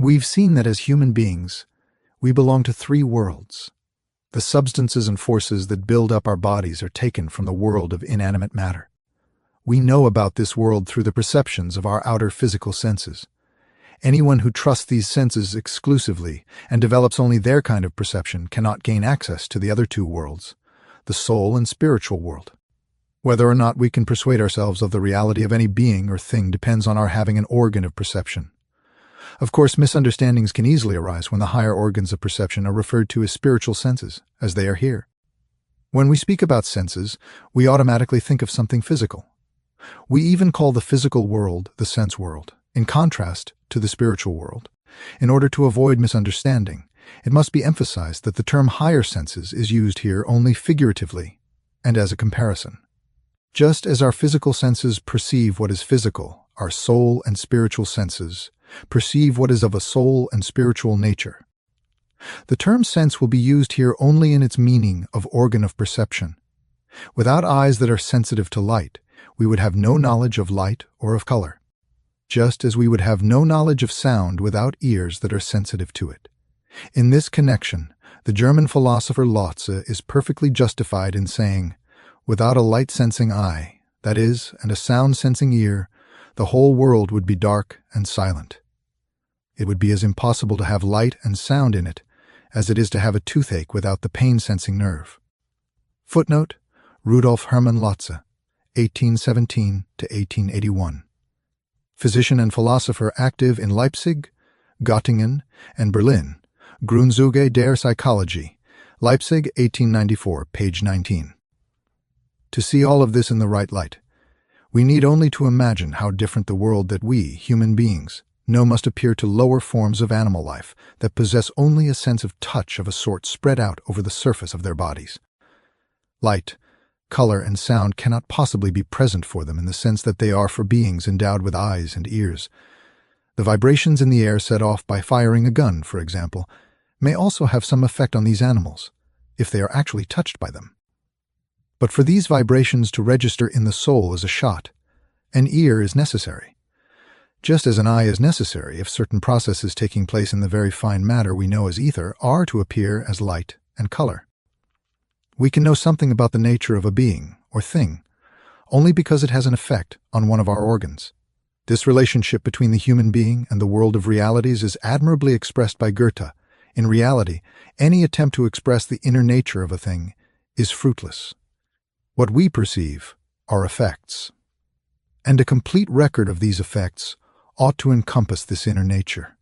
We've seen that as human beings, we belong to three worlds. The substances and forces that build up our bodies are taken from the world of inanimate matter. We know about this world through the perceptions of our outer physical senses. Anyone who trusts these senses exclusively and develops only their kind of perception cannot gain access to the other two worlds, the soul and spiritual world. Whether or not we can persuade ourselves of the reality of any being or thing depends on our having an organ of perception. Of course, misunderstandings can easily arise when the higher organs of perception are referred to as spiritual senses, as they are here. When we speak about senses, we automatically think of something physical. We even call the physical world the sense world, in contrast to the spiritual world. In order to avoid misunderstanding, it must be emphasized that the term higher senses is used here only figuratively and as a comparison. Just as our physical senses perceive what is physical, our soul and spiritual senses perceive what is of a soul and spiritual nature. The term sense will be used here only in its meaning of organ of perception. Without eyes that are sensitive to light, we would have no knowledge of light or of color, just as we would have no knowledge of sound without ears that are sensitive to it. In this connection, the German philosopher Lotze is perfectly justified in saying, "Without a light-sensing eye, that is, and a sound-sensing ear, the whole world would be dark and silent. It would be as impossible to have light and sound in it as it is to have a toothache without the pain-sensing nerve." Footnote: Rudolf Hermann Lotze, 1817 to 1881. Physician and philosopher active in Leipzig, Göttingen, and Berlin. Grundzüge der Psychologie, Leipzig, 1894, page 19. To see all of this in the right light, we need only to imagine how different the world that we, human beings, know must appear to lower forms of animal life that possess only a sense of touch of a sort spread out over the surface of their bodies. Light, color, and sound cannot possibly be present for them in the sense that they are for beings endowed with eyes and ears. The vibrations in the air set off by firing a gun, for example, may also have some effect on these animals, if they are actually touched by them. But for these vibrations to register in the soul as a shot, an ear is necessary, just as an eye is necessary if certain processes taking place in the very fine matter we know as ether are to appear as light and color. We can know something about the nature of a being or thing only because it has an effect on one of our organs. This relationship between the human being and the world of realities is admirably expressed by Goethe. In reality, any attempt to express the inner nature of a thing is fruitless. What we perceive are effects, and a complete record of these effects ought to encompass this inner nature.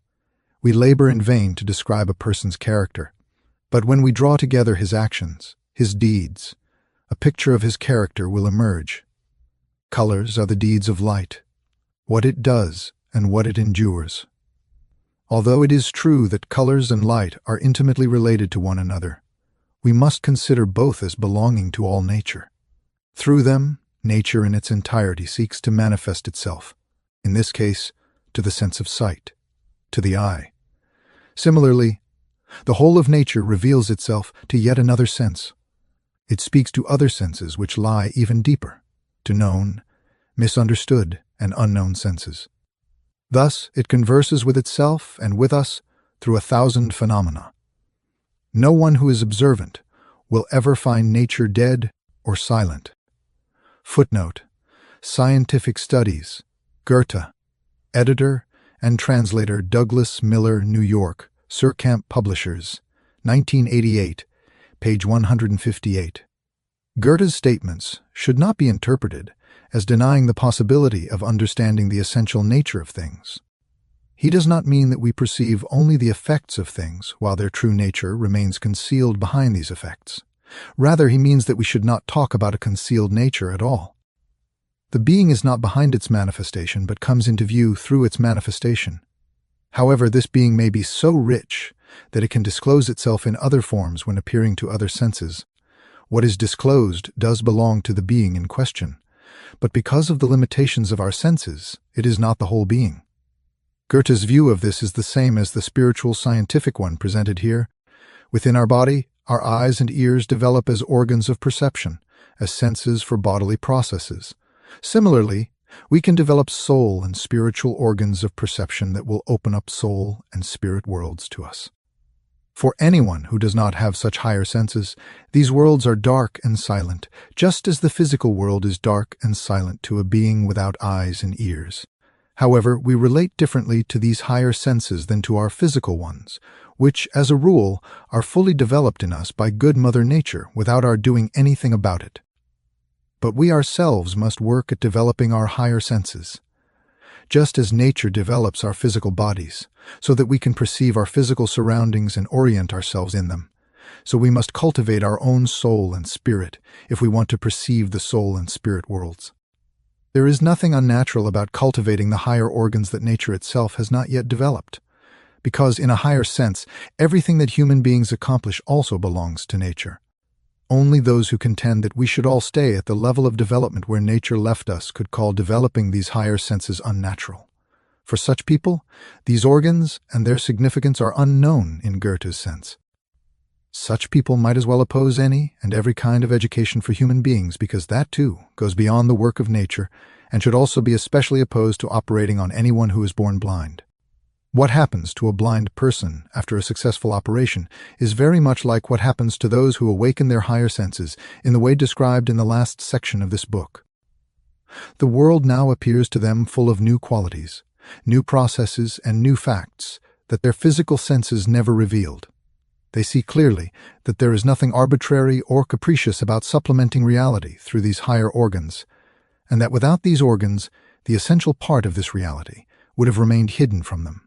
We labor in vain to describe a person's character, but when we draw together his actions, his deeds, a picture of his character will emerge. Colors are the deeds of light, what it does and what it endures. Although it is true that colors and light are intimately related to one another, we must consider both as belonging to all nature. Through them, nature in its entirety seeks to manifest itself, in this case, to the sense of sight, to the eye. Similarly, the whole of nature reveals itself to yet another sense. It speaks to other senses which lie even deeper, to known, misunderstood, and unknown senses. Thus, it converses with itself and with us through 1,000 phenomena. No one who is observant will ever find nature dead or silent. Footnote: Scientific Studies, Goethe, editor and translator Douglas Miller, New York, Surkamp Publishers, 1988, page 158. Goethe's statements should not be interpreted as denying the possibility of understanding the essential nature of things. He does not mean that we perceive only the effects of things while their true nature remains concealed behind these effects. Rather, he means that we should not talk about a concealed nature at all. The being is not behind its manifestation, but comes into view through its manifestation. However, this being may be so rich that it can disclose itself in other forms when appearing to other senses. What is disclosed does belong to the being in question, but because of the limitations of our senses, it is not the whole being. Goethe's view of this is the same as the spiritual scientific one presented here. Within our body, our eyes and ears develop as organs of perception, as senses for bodily processes. Similarly, We can develop soul and spiritual organs of perception that will open up soul and spirit worlds to us. For anyone who does not have such higher senses, these worlds are dark and silent, just as the physical world is dark and silent to a being without eyes and ears. However, we relate differently to these higher senses than to our physical ones, which, as a rule, are fully developed in us by good Mother Nature without our doing anything about it. But we ourselves must work at developing our higher senses. Just as nature develops our physical bodies, so that we can perceive our physical surroundings and orient ourselves in them, so we must cultivate our own soul and spirit if we want to perceive the soul and spirit worlds. There is nothing unnatural about cultivating the higher organs that nature itself has not yet developed, because in a higher sense, everything that human beings accomplish also belongs to nature. Only those who contend that we should all stay at the level of development where nature left us could call developing these higher senses unnatural. For such people, these organs and their significance are unknown in Goethe's sense. Such people might as well oppose any and every kind of education for human beings because that, too, goes beyond the work of nature and should also be especially opposed to operating on anyone who is born blind. What happens to a blind person after a successful operation is very much like what happens to those who awaken their higher senses in the way described in the last section of this book. The world now appears to them full of new qualities, new processes, and new facts that their physical senses never revealed. They see clearly that there is nothing arbitrary or capricious about supplementing reality through these higher organs, and that without these organs, the essential part of this reality would have remained hidden from them.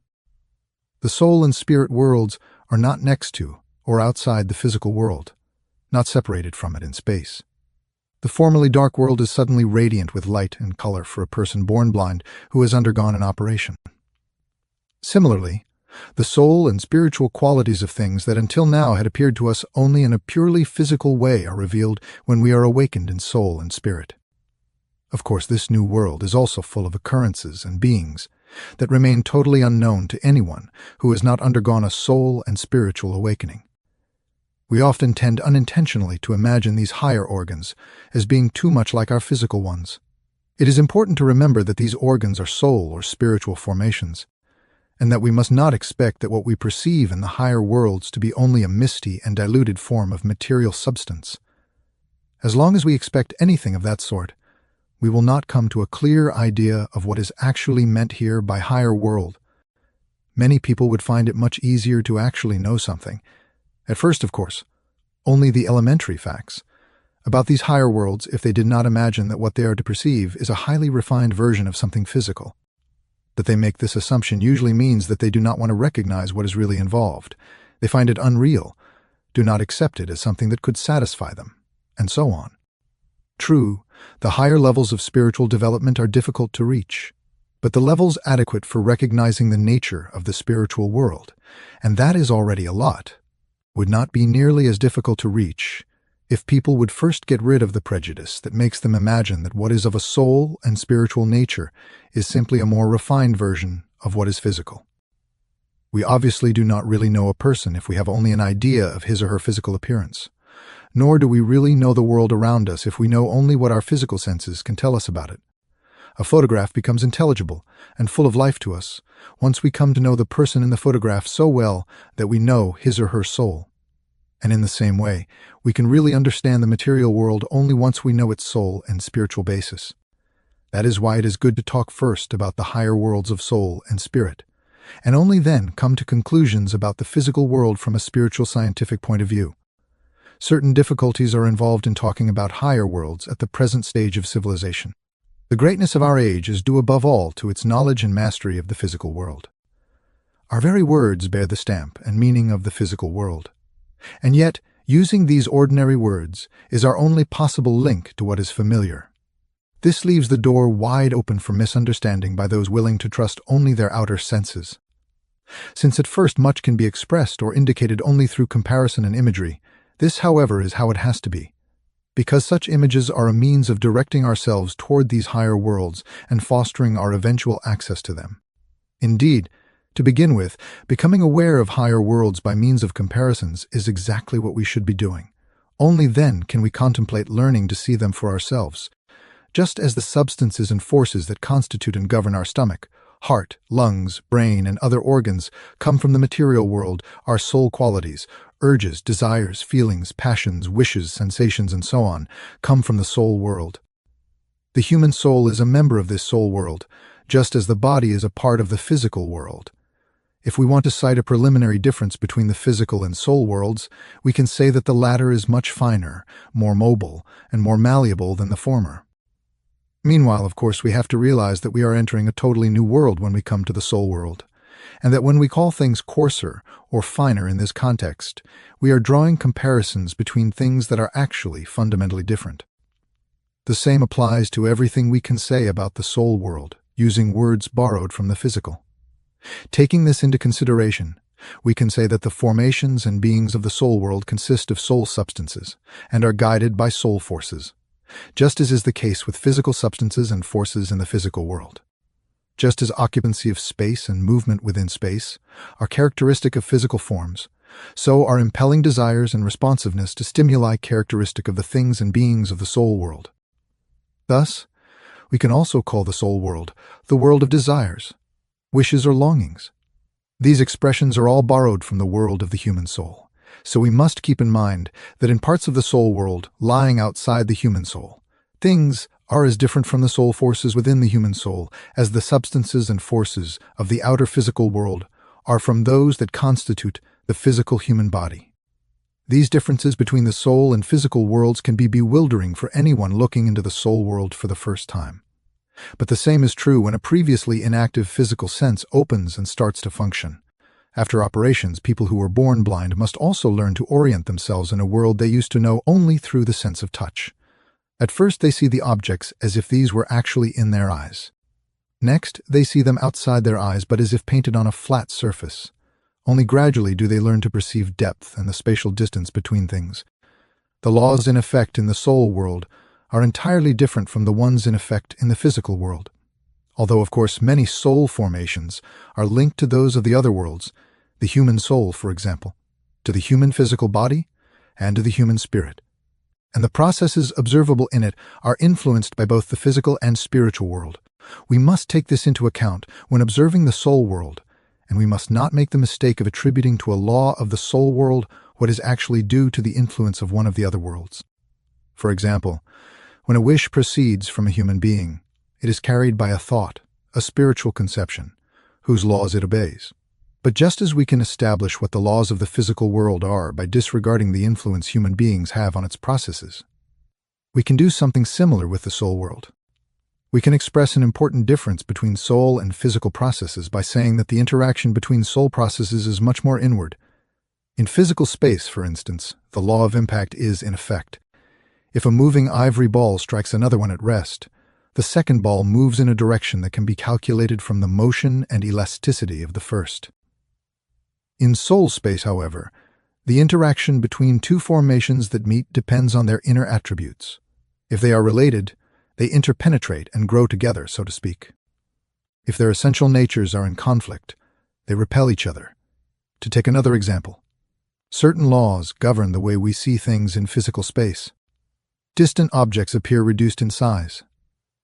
The soul and spirit worlds are not next to or outside the physical world, not separated from it in space. The formerly dark world is suddenly radiant with light and color for a person born blind who has undergone an operation. Similarly, the soul and spiritual qualities of things that until now had appeared to us only in a purely physical way are revealed when we are awakened in soul and spirit. Of course, this new world is also full of occurrences and beings that remain totally unknown to anyone who has not undergone a soul and spiritual awakening. We often tend unintentionally to imagine these higher organs as being too much like our physical ones. It is important to remember that these organs are soul or spiritual formations, and that we must not expect that what we perceive in the higher worlds to be only a misty and diluted form of material substance. As long as we expect anything of that sort, we will not come to a clear idea of what is actually meant here by higher world. Many people would find it much easier to actually know something. At first, of course, only the elementary facts about these higher worlds if they did not imagine that what they are to perceive is a highly refined version of something physical. That they make this assumption usually means that they do not want to recognize what is really involved. They find it unreal, do not accept it as something that could satisfy them, and so on. True, the higher levels of spiritual development are difficult to reach, but the levels adequate for recognizing the nature of the spiritual world, and that is already a lot, would not be nearly as difficult to reach if people would first get rid of the prejudice that makes them imagine that what is of a soul and spiritual nature is simply a more refined version of what is physical. We obviously do not really know a person if we have only an idea of his or her physical appearance. Nor do we really know the world around us if we know only what our physical senses can tell us about it. A photograph becomes intelligible and full of life to us once we come to know the person in the photograph so well that we know his or her soul. And in the same way, we can really understand the material world only once we know its soul and spiritual basis. That is why it is good to talk first about the higher worlds of soul and spirit, and only then come to conclusions about the physical world from a spiritual scientific point of view. Certain difficulties are involved in talking about higher worlds at the present stage of civilization. The greatness of our age is due above all to its knowledge and mastery of the physical world. Our very words bear the stamp and meaning of the physical world. And yet, using these ordinary words is our only possible link to what is familiar. This leaves the door wide open for misunderstanding by those willing to trust only their outer senses. Since at first much can be expressed or indicated only through comparison and imagery, this, however, is how it has to be, because such images are a means of directing ourselves toward these higher worlds and fostering our eventual access to them. Indeed, to begin with, becoming aware of higher worlds by means of comparisons is exactly what we should be doing. Only then can we contemplate learning to see them for ourselves. Just as the substances and forces that constitute and govern our stomach, heart, lungs, brain, and other organs come from the material world, our soul qualities, urges, desires, feelings, passions, wishes, sensations, and so on, come from the soul world. The human soul is a member of this soul world, just as the body is a part of the physical world. If we want to cite a preliminary difference between the physical and soul worlds, we can say that the latter is much finer, more mobile, and more malleable than the former. Meanwhile, of course, we have to realize that we are entering a totally new world when we come to the soul world, and that when we call things coarser or finer in this context, we are drawing comparisons between things that are actually fundamentally different. The same applies to everything we can say about the soul world, using words borrowed from the physical. Taking this into consideration, we can say that the formations and beings of the soul world consist of soul substances and are guided by soul forces, just as is the case with physical substances and forces in the physical world. Just as occupancy of space and movement within space are characteristic of physical forms, so are impelling desires and responsiveness to stimuli characteristic of the things and beings of the soul world. Thus, we can also call the soul world the world of desires, wishes, or longings. These expressions are all borrowed from the world of the human soul, so we must keep in mind that in parts of the soul world lying outside the human soul, things are as different from the soul forces within the human soul as the substances and forces of the outer physical world are from those that constitute the physical human body. These differences between the soul and physical worlds can be bewildering for anyone looking into the soul world for the first time. But the same is true when a previously inactive physical sense opens and starts to function. After operations, people who were born blind must also learn to orient themselves in a world they used to know only through the sense of touch. At first, they see the objects as if these were actually in their eyes. Next, they see them outside their eyes but as if painted on a flat surface. Only gradually do they learn to perceive depth and the spatial distance between things. The laws in effect in the soul world are entirely different from the ones in effect in the physical world. Although, of course, many soul formations are linked to those of the other worlds, the human soul, for example, to the human physical body, and to the human spirit. And the processes observable in it are influenced by both the physical and spiritual world. We must take this into account when observing the soul world, and we must not make the mistake of attributing to a law of the soul world what is actually due to the influence of one of the other worlds. For example, when a wish proceeds from a human being, it is carried by a thought, a spiritual conception, whose laws it obeys. But just as we can establish what the laws of the physical world are by disregarding the influence human beings have on its processes, we can do something similar with the soul world. We can express an important difference between soul and physical processes by saying that the interaction between soul processes is much more inward. In physical space, for instance, the law of impact is in effect. If a moving ivory ball strikes another one at rest, the second ball moves in a direction that can be calculated from the motion and elasticity of the first. In soul space, however, the interaction between two formations that meet depends on their inner attributes. If they are related, they interpenetrate and grow together, so to speak. If their essential natures are in conflict, they repel each other. To take another example, certain laws govern the way we see things in physical space. Distant objects appear reduced in size.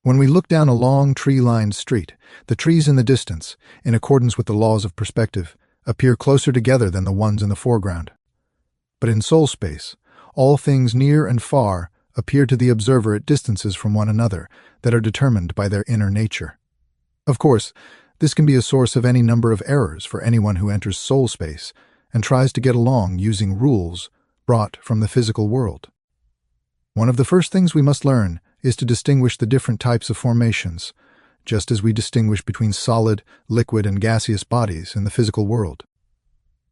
When we look down a long tree-lined street, the trees in the distance, in accordance with the laws of perspective, appear closer together than the ones in the foreground. But in soul space, all things near and far appear to the observer at distances from one another that are determined by their inner nature. Of course, this can be a source of any number of errors for anyone who enters soul space and tries to get along using rules brought from the physical world. One of the first things we must learn is to distinguish the different types of formations, just as we distinguish between solid, liquid, and gaseous bodies in the physical world.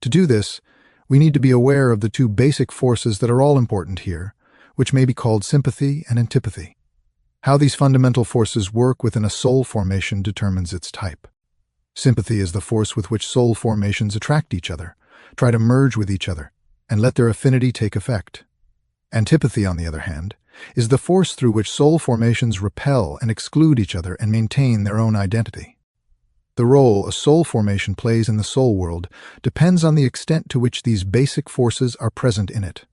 To do this, we need to be aware of the two basic forces that are all important here, which may be called sympathy and antipathy. How these fundamental forces work within a soul formation determines its type. Sympathy is the force with which soul formations attract each other, try to merge with each other, and let their affinity take effect. Antipathy, on the other hand, is the force through which soul formations repel and exclude each other and maintain their own identity. The role a soul formation plays in the soul world depends on the extent to which these basic forces are present in it.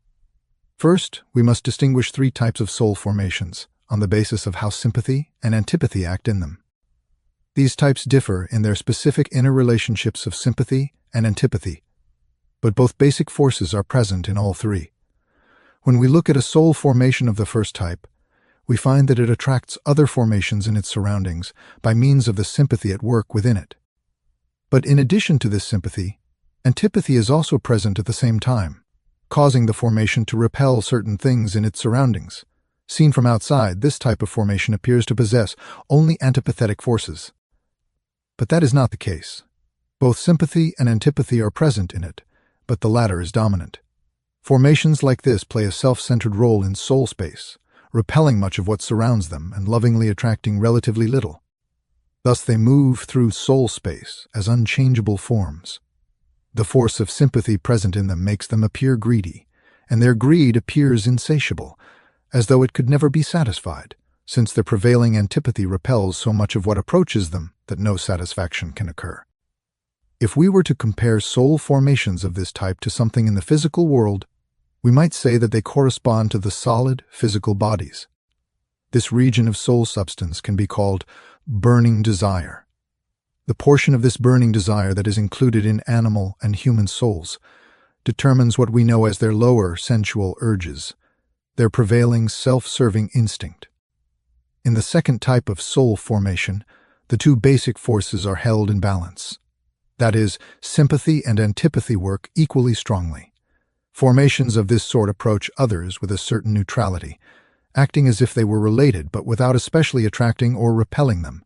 First, we must distinguish three types of soul formations, on the basis of how sympathy and antipathy act in them. These types differ in their specific inner relationships of sympathy and antipathy, but both basic forces are present in all three. When we look at a soul formation of the first type, we find that it attracts other formations in its surroundings by means of the sympathy at work within it. But in addition to this sympathy, antipathy is also present at the same time, causing the formation to repel certain things in its surroundings. Seen from outside, this type of formation appears to possess only antipathetic forces. But that is not the case. Both sympathy and antipathy are present in it, but the latter is dominant. Formations like this play a self-centered role in soul space, repelling much of what surrounds them and lovingly attracting relatively little. Thus they move through soul space as unchangeable forms. The force of sympathy present in them makes them appear greedy, and their greed appears insatiable, as though it could never be satisfied, since their prevailing antipathy repels so much of what approaches them that no satisfaction can occur. If we were to compare soul formations of this type to something in the physical world, we might say that they correspond to the solid physical bodies. This region of soul substance can be called burning desire. The portion of this burning desire that is included in animal and human souls determines what we know as their lower sensual urges, their prevailing self-serving instinct. In the second type of soul formation, the two basic forces are held in balance. That is, sympathy and antipathy work equally strongly. Formations of this sort approach others with a certain neutrality, acting as if they were related but without especially attracting or repelling them.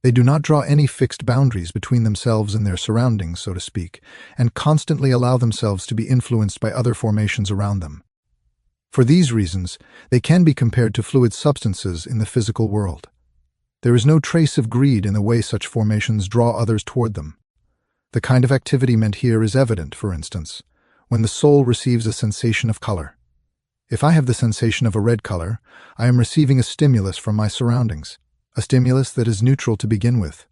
They do not draw any fixed boundaries between themselves and their surroundings, so to speak, and constantly allow themselves to be influenced by other formations around them. For these reasons, they can be compared to fluid substances in the physical world. There is no trace of greed in the way such formations draw others toward them. The kind of activity meant here is evident, for instance, when the soul receives a sensation of color. If I have the sensation of a red color, I am receiving a stimulus from my surroundings, a stimulus that is neutral to begin with.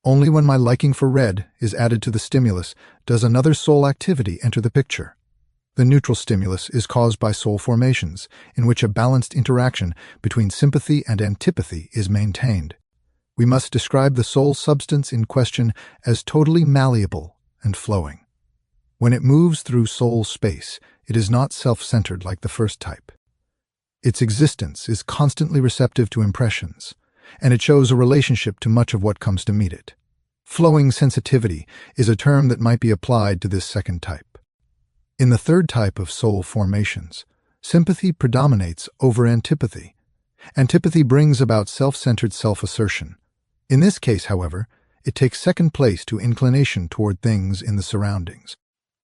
Only when my liking for red is added to the stimulus does another soul activity enter the picture. The neutral stimulus is caused by soul formations, in which a balanced interaction between sympathy and antipathy is maintained. We must describe the soul substance in question as totally malleable and flowing. When it moves through soul space, it is not self-centered like the first type. Its existence is constantly receptive to impressions, and it shows a relationship to much of what comes to meet it. Flowing sensitivity is a term that might be applied to this second type. In the third type of soul formations, sympathy predominates over antipathy. Antipathy brings about self-centered self-assertion. In this case, however, it takes second place to inclination toward things in the surroundings.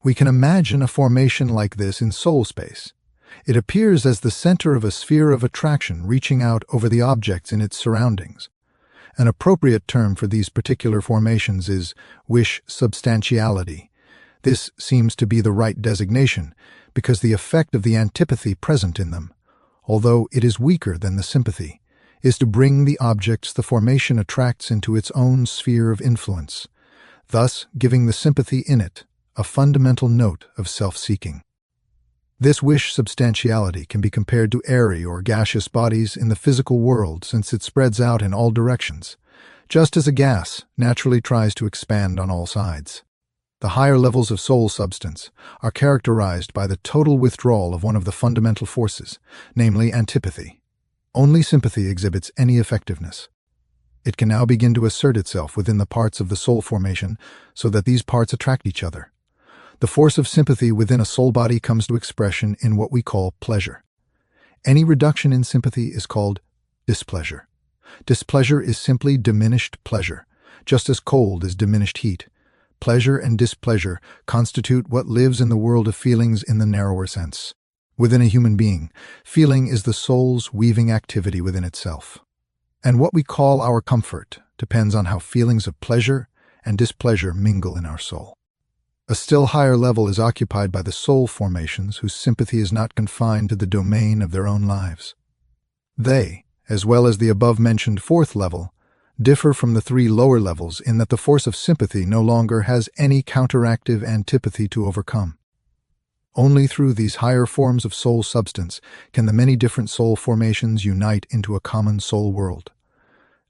We can imagine a formation like this in soul space. It appears as the center of a sphere of attraction reaching out over the objects in its surroundings. An appropriate term for these particular formations is wish substantiality. This seems to be the right designation because the effect of the antipathy present in them, although it is weaker than the sympathy, is to bring the objects the formation attracts into its own sphere of influence, thus giving the sympathy in it a fundamental note of self-seeking. This wish substantiality can be compared to airy or gaseous bodies in the physical world since it spreads out in all directions, just as a gas naturally tries to expand on all sides. The higher levels of soul substance are characterized by the total withdrawal of one of the fundamental forces, namely antipathy. Only sympathy exhibits any effectiveness. It can now begin to assert itself within the parts of the soul formation so that these parts attract each other. The force of sympathy within a soul body comes to expression in what we call pleasure. Any reduction in sympathy is called displeasure. Displeasure is simply diminished pleasure, just as cold is diminished heat. Pleasure and displeasure constitute what lives in the world of feelings in the narrower sense. Within a human being, feeling is the soul's weaving activity within itself. And what we call our comfort depends on how feelings of pleasure and displeasure mingle in our soul. A still higher level is occupied by the soul formations whose sympathy is not confined to the domain of their own lives. They, as well as the above-mentioned fourth level, differ from the three lower levels in that the force of sympathy no longer has any counteractive antipathy to overcome. Only through these higher forms of soul substance can the many different soul formations unite into a common soul world.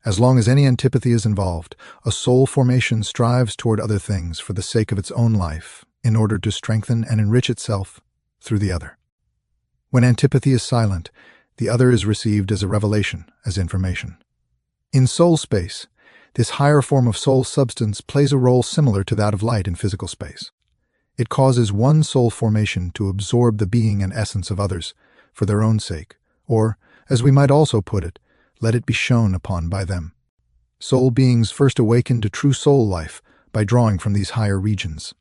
As long as any antipathy is involved, a soul formation strives toward other things for the sake of its own life, in order to strengthen and enrich itself through the other. When antipathy is silent, the other is received as a revelation, as information. In soul space, this higher form of soul substance plays a role similar to that of light in physical space. It causes one soul formation to absorb the being and essence of others for their own sake, or, as we might also put it, let it be shone upon by them. Soul beings first awaken to true soul life by drawing from these higher regions.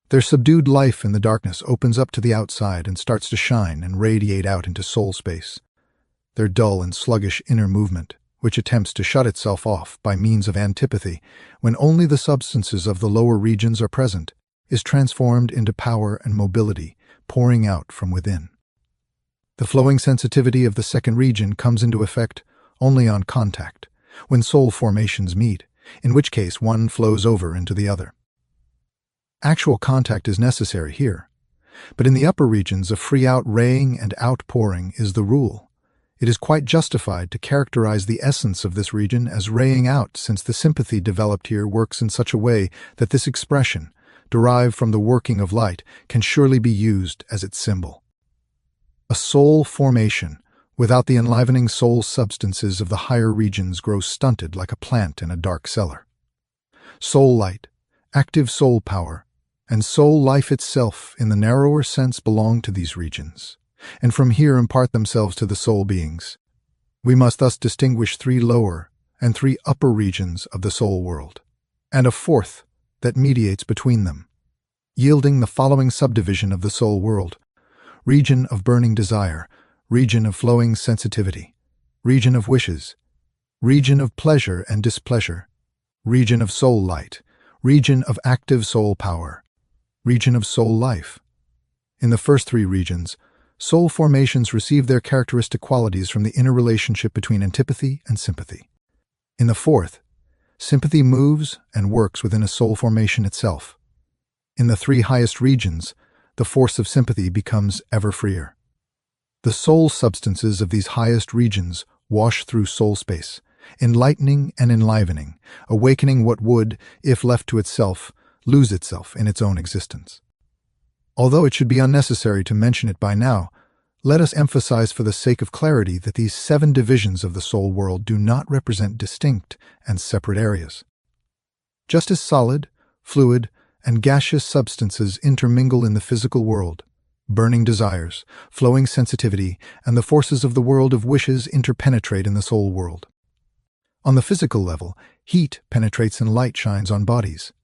Their subdued life in the darkness opens up to the outside and starts to shine and radiate out into soul space. Their dull and sluggish inner movement, which attempts to shut itself off by means of antipathy when only the substances of the lower regions are present, is transformed into power and mobility, pouring out from within. The flowing sensitivity of the second region comes into effect only on contact, when soul formations meet, in which case one flows over into the other. Actual contact is necessary here, but in the upper regions a free out-raying and outpouring is the rule. It is quite justified to characterize the essence of this region as raying out, since the sympathy developed here works in such a way that this expression, derived from the working of light, can surely be used as its symbol. A soul formation without the enlivening soul substances of the higher regions grows stunted like a plant in a dark cellar. Soul light, active soul power, and soul life itself in the narrower sense belong to these regions, and from here impart themselves to the soul beings. We must thus distinguish 3 lower and 3 upper regions of the soul world, and a 4th that mediates between them, yielding the following subdivision of the soul world: region of burning desire, region of flowing sensitivity, region of wishes, region of pleasure and displeasure, region of soul light, region of active soul power, region of soul life. In the first 3 regions, soul formations receive their characteristic qualities from the inner relationship between antipathy and sympathy. In the 4th, sympathy moves and works within a soul formation itself. In the 3 highest regions, the force of sympathy becomes ever freer. The soul substances of these highest regions wash through soul space, enlightening and enlivening, awakening what would, if left to itself, lose itself in its own existence. Although it should be unnecessary to mention it by now, let us emphasize for the sake of clarity that these 7 divisions of the soul world do not represent distinct and separate areas. Just as solid, fluid, and gaseous substances intermingle in the physical world, burning desires, flowing sensitivity, and the forces of the world of wishes interpenetrate in the soul world. On the physical level, heat penetrates and light shines on bodies.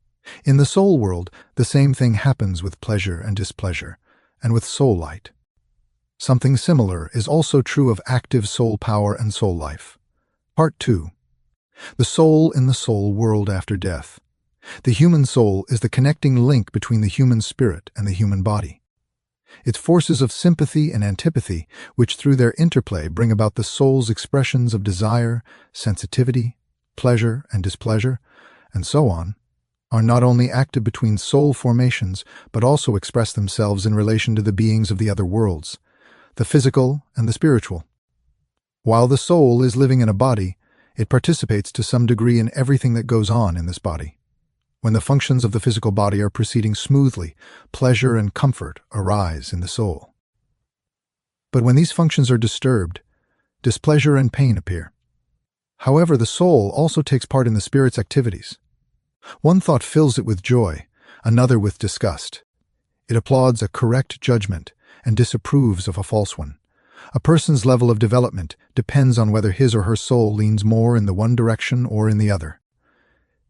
In the soul world, the same thing happens with pleasure and displeasure, and with soul light. Something similar is also true of active soul power and soul life. Part 2. The soul in the soul world after death. The human soul is the connecting link between the human spirit and the human body. Its forces of sympathy and antipathy, which through their interplay bring about the soul's expressions of desire, sensitivity, pleasure and displeasure, and so on, are not only active between soul formations, but also express themselves in relation to the beings of the other worlds, the physical and the spiritual. While the soul is living in a body, it participates to some degree in everything that goes on in this body. When the functions of the physical body are proceeding smoothly, pleasure and comfort arise in the soul. But when these functions are disturbed, displeasure and pain appear. However, the soul also takes part in the spirit's activities. One thought fills it with joy, another with disgust. It applauds a correct judgment and disapproves of a false one. A person's level of development depends on whether his or her soul leans more in the one direction or in the other.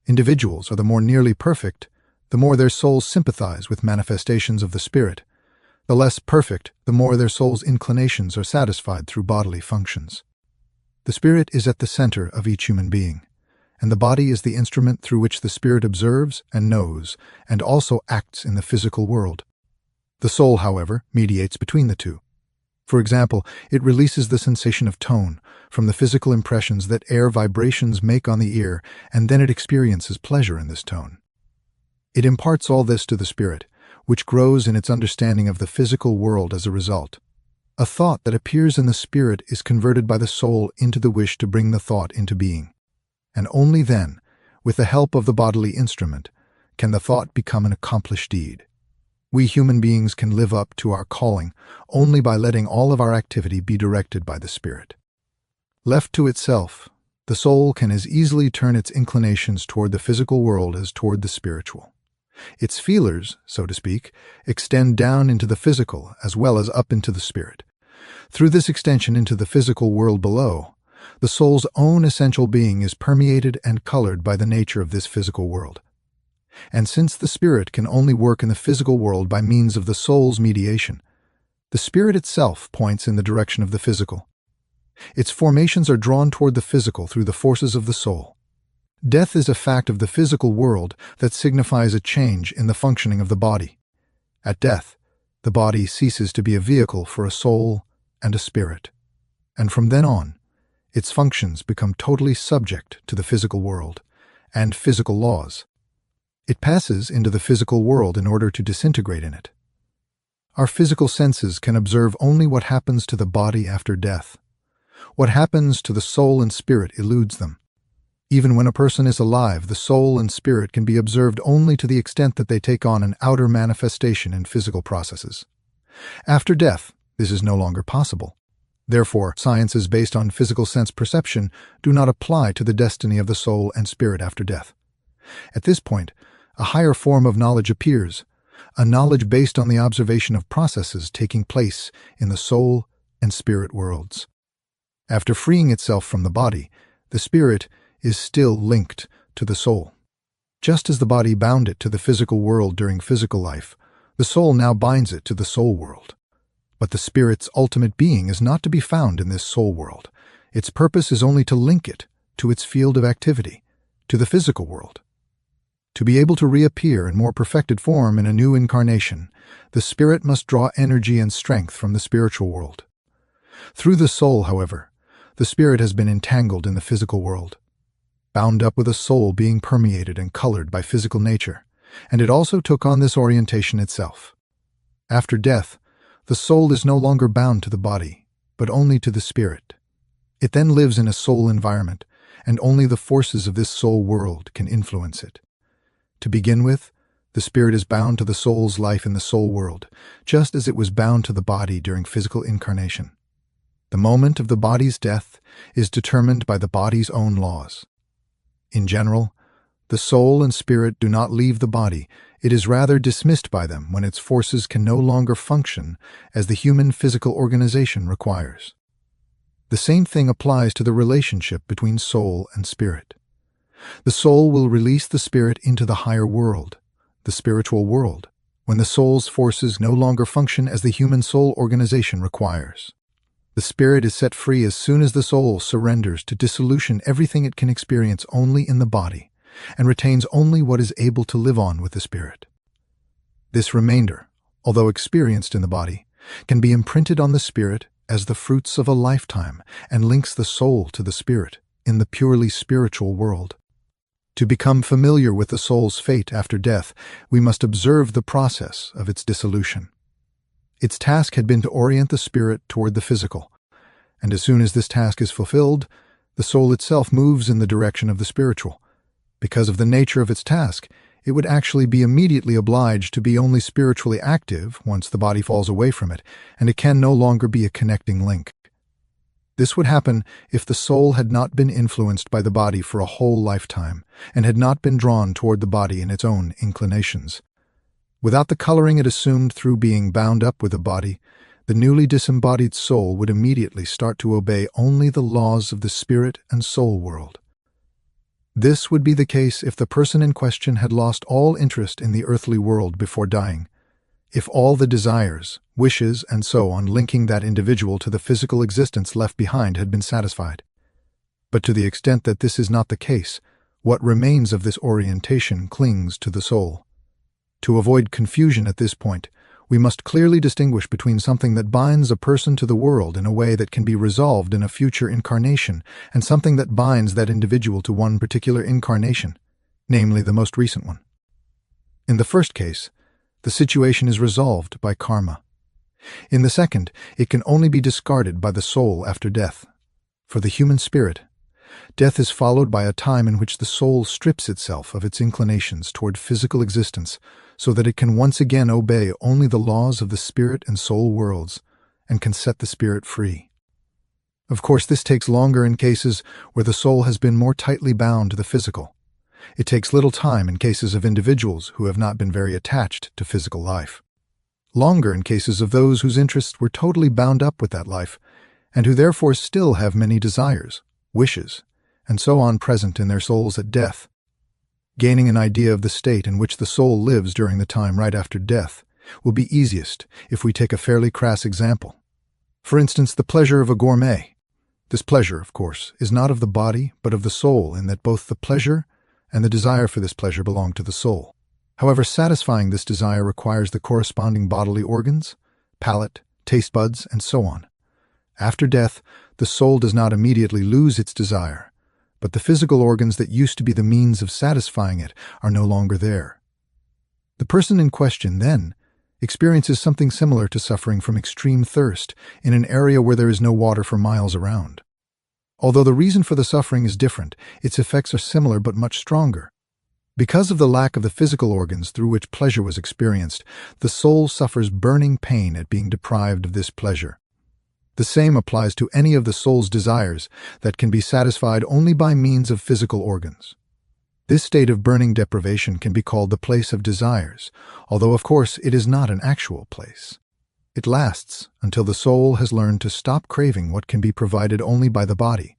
Individuals are the more nearly perfect, the more their souls sympathize with manifestations of the spirit. The less perfect, the more their soul's inclinations are satisfied through bodily functions. The spirit is at the center of each human being, and the body is the instrument through which the spirit observes and knows, and also acts in the physical world. The soul, however, mediates between the two. For example, it releases the sensation of tone from the physical impressions that air vibrations make on the ear, and then it experiences pleasure in this tone. It imparts all this to the spirit, which grows in its understanding of the physical world as a result. A thought that appears in the spirit is converted by the soul into the wish to bring the thought into being. And only then, with the help of the bodily instrument, can the thought become an accomplished deed. We human beings can live up to our calling only by letting all of our activity be directed by the spirit. Left to itself, the soul can as easily turn its inclinations toward the physical world as toward the spiritual. Its feelers, so to speak, extend down into the physical as well as up into the spirit. Through this extension into the physical world below, the soul's own essential being is permeated and colored by the nature of this physical world. And since the spirit can only work in the physical world by means of the soul's mediation, the spirit itself points in the direction of the physical. Its formations are drawn toward the physical through the forces of the soul. Death is a fact of the physical world that signifies a change in the functioning of the body. At death, the body ceases to be a vehicle for a soul and a spirit, and from then on, its functions become totally subject to the physical world and physical laws. It passes into the physical world in order to disintegrate in it. Our physical senses can observe only what happens to the body after death. What happens to the soul and spirit eludes them. Even when a person is alive, the soul and spirit can be observed only to the extent that they take on an outer manifestation in physical processes. After death, this is no longer possible. Therefore, sciences based on physical sense perception do not apply to the destiny of the soul and spirit after death. At this point, a higher form of knowledge appears, a knowledge based on the observation of processes taking place in the soul and spirit worlds. After freeing itself from the body, the spirit is still linked to the soul. Just as the body bound it to the physical world during physical life, the soul now binds it to the soul world. But the spirit's ultimate being is not to be found in this soul world. Its purpose is only to link it to its field of activity, to the physical world. To be able to reappear in more perfected form in a new incarnation, the spirit must draw energy and strength from the spiritual world. Through the soul, however, the spirit has been entangled in the physical world, bound up with a soul being permeated and colored by physical nature, and it also took on this orientation itself. After death, the soul is no longer bound to the body, but only to the spirit. It then lives in a soul environment, and only the forces of this soul world can influence it. To begin with, the spirit is bound to the soul's life in the soul world, just as it was bound to the body during physical incarnation. The moment of the body's death is determined by the body's own laws. In general, the soul and spirit do not leave the body. It is rather dismissed by them when its forces can no longer function as the human physical organization requires. The same thing applies to the relationship between soul and spirit. The soul will release the spirit into the higher world, the spiritual world, when the soul's forces no longer function as the human soul organization requires. The spirit is set free as soon as the soul surrenders to dissolution everything it can experience only in the body, and retains only what is able to live on with the spirit. This remainder, although experienced in the body, can be imprinted on the spirit as the fruits of a lifetime and links the soul to the spirit in the purely spiritual world. To become familiar with the soul's fate after death, we must observe the process of its dissolution. Its task had been to orient the spirit toward the physical, and as soon as this task is fulfilled, the soul itself moves in the direction of the spiritual. Because of the nature of its task, it would actually be immediately obliged to be only spiritually active once the body falls away from it, and it can no longer be a connecting link. This would happen if the soul had not been influenced by the body for a whole lifetime, and had not been drawn toward the body in its own inclinations. Without the coloring it assumed through being bound up with the body, the newly disembodied soul would immediately start to obey only the laws of the spirit and soul world. This would be the case if the person in question had lost all interest in the earthly world before dying, if all the desires, wishes, and so on linking that individual to the physical existence left behind had been satisfied. But to the extent that this is not the case, what remains of this orientation clings to the soul. To avoid confusion at this point, we must clearly distinguish between something that binds a person to the world in a way that can be resolved in a future incarnation and something that binds that individual to one particular incarnation, namely the most recent one. In the first case, The situation is resolved by karma. In the second, it can only be discarded by the soul after death. For the human spirit, death is followed by a time in which the soul strips itself of its inclinations toward physical existence so that it can once again obey only the laws of the spirit and soul worlds and can set the spirit free. Of course, this takes longer in cases where the soul has been more tightly bound to the physical. It takes little time in cases of individuals who have not been very attached to physical life. Longer in cases of those whose interests were totally bound up with that life and who therefore still have many desires, wishes, and so on present in their souls at death. Gaining an idea of the state in which the soul lives during the time right after death will be easiest if we take a fairly crass example. For instance, the pleasure of a gourmet. This pleasure, of course, is not of the body but of the soul, in that both the pleasure and the desire for this pleasure belong to the soul. However, satisfying this desire requires the corresponding bodily organs, palate, taste buds, and so on. After death, the soul does not immediately lose its desire, but the physical organs that used to be the means of satisfying it are no longer there. The person in question, then, experiences something similar to suffering from extreme thirst in an area where there is no water for miles around. Although the reason for the suffering is different, its effects are similar but much stronger. Because of the lack of the physical organs through which pleasure was experienced, the soul suffers burning pain at being deprived of this pleasure. The same applies to any of the soul's desires that can be satisfied only by means of physical organs. This state of burning deprivation can be called the place of desires, although of course it is not an actual place. It lasts until the soul has learned to stop craving what can be provided only by the body.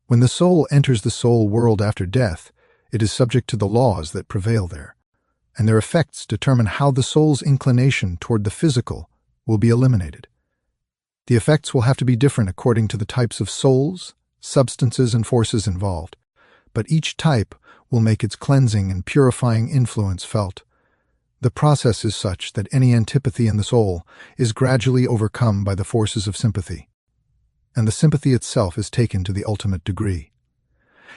When the soul enters the soul world after death, it is subject to the laws that prevail there, and their effects determine how the soul's inclination toward the physical will be eliminated. The effects will have to be different according to the types of souls, substances, and forces involved, but each type will make its cleansing and purifying influence felt. The process is such that any antipathy in the soul is gradually overcome by the forces of sympathy, and the sympathy itself is taken to the ultimate degree.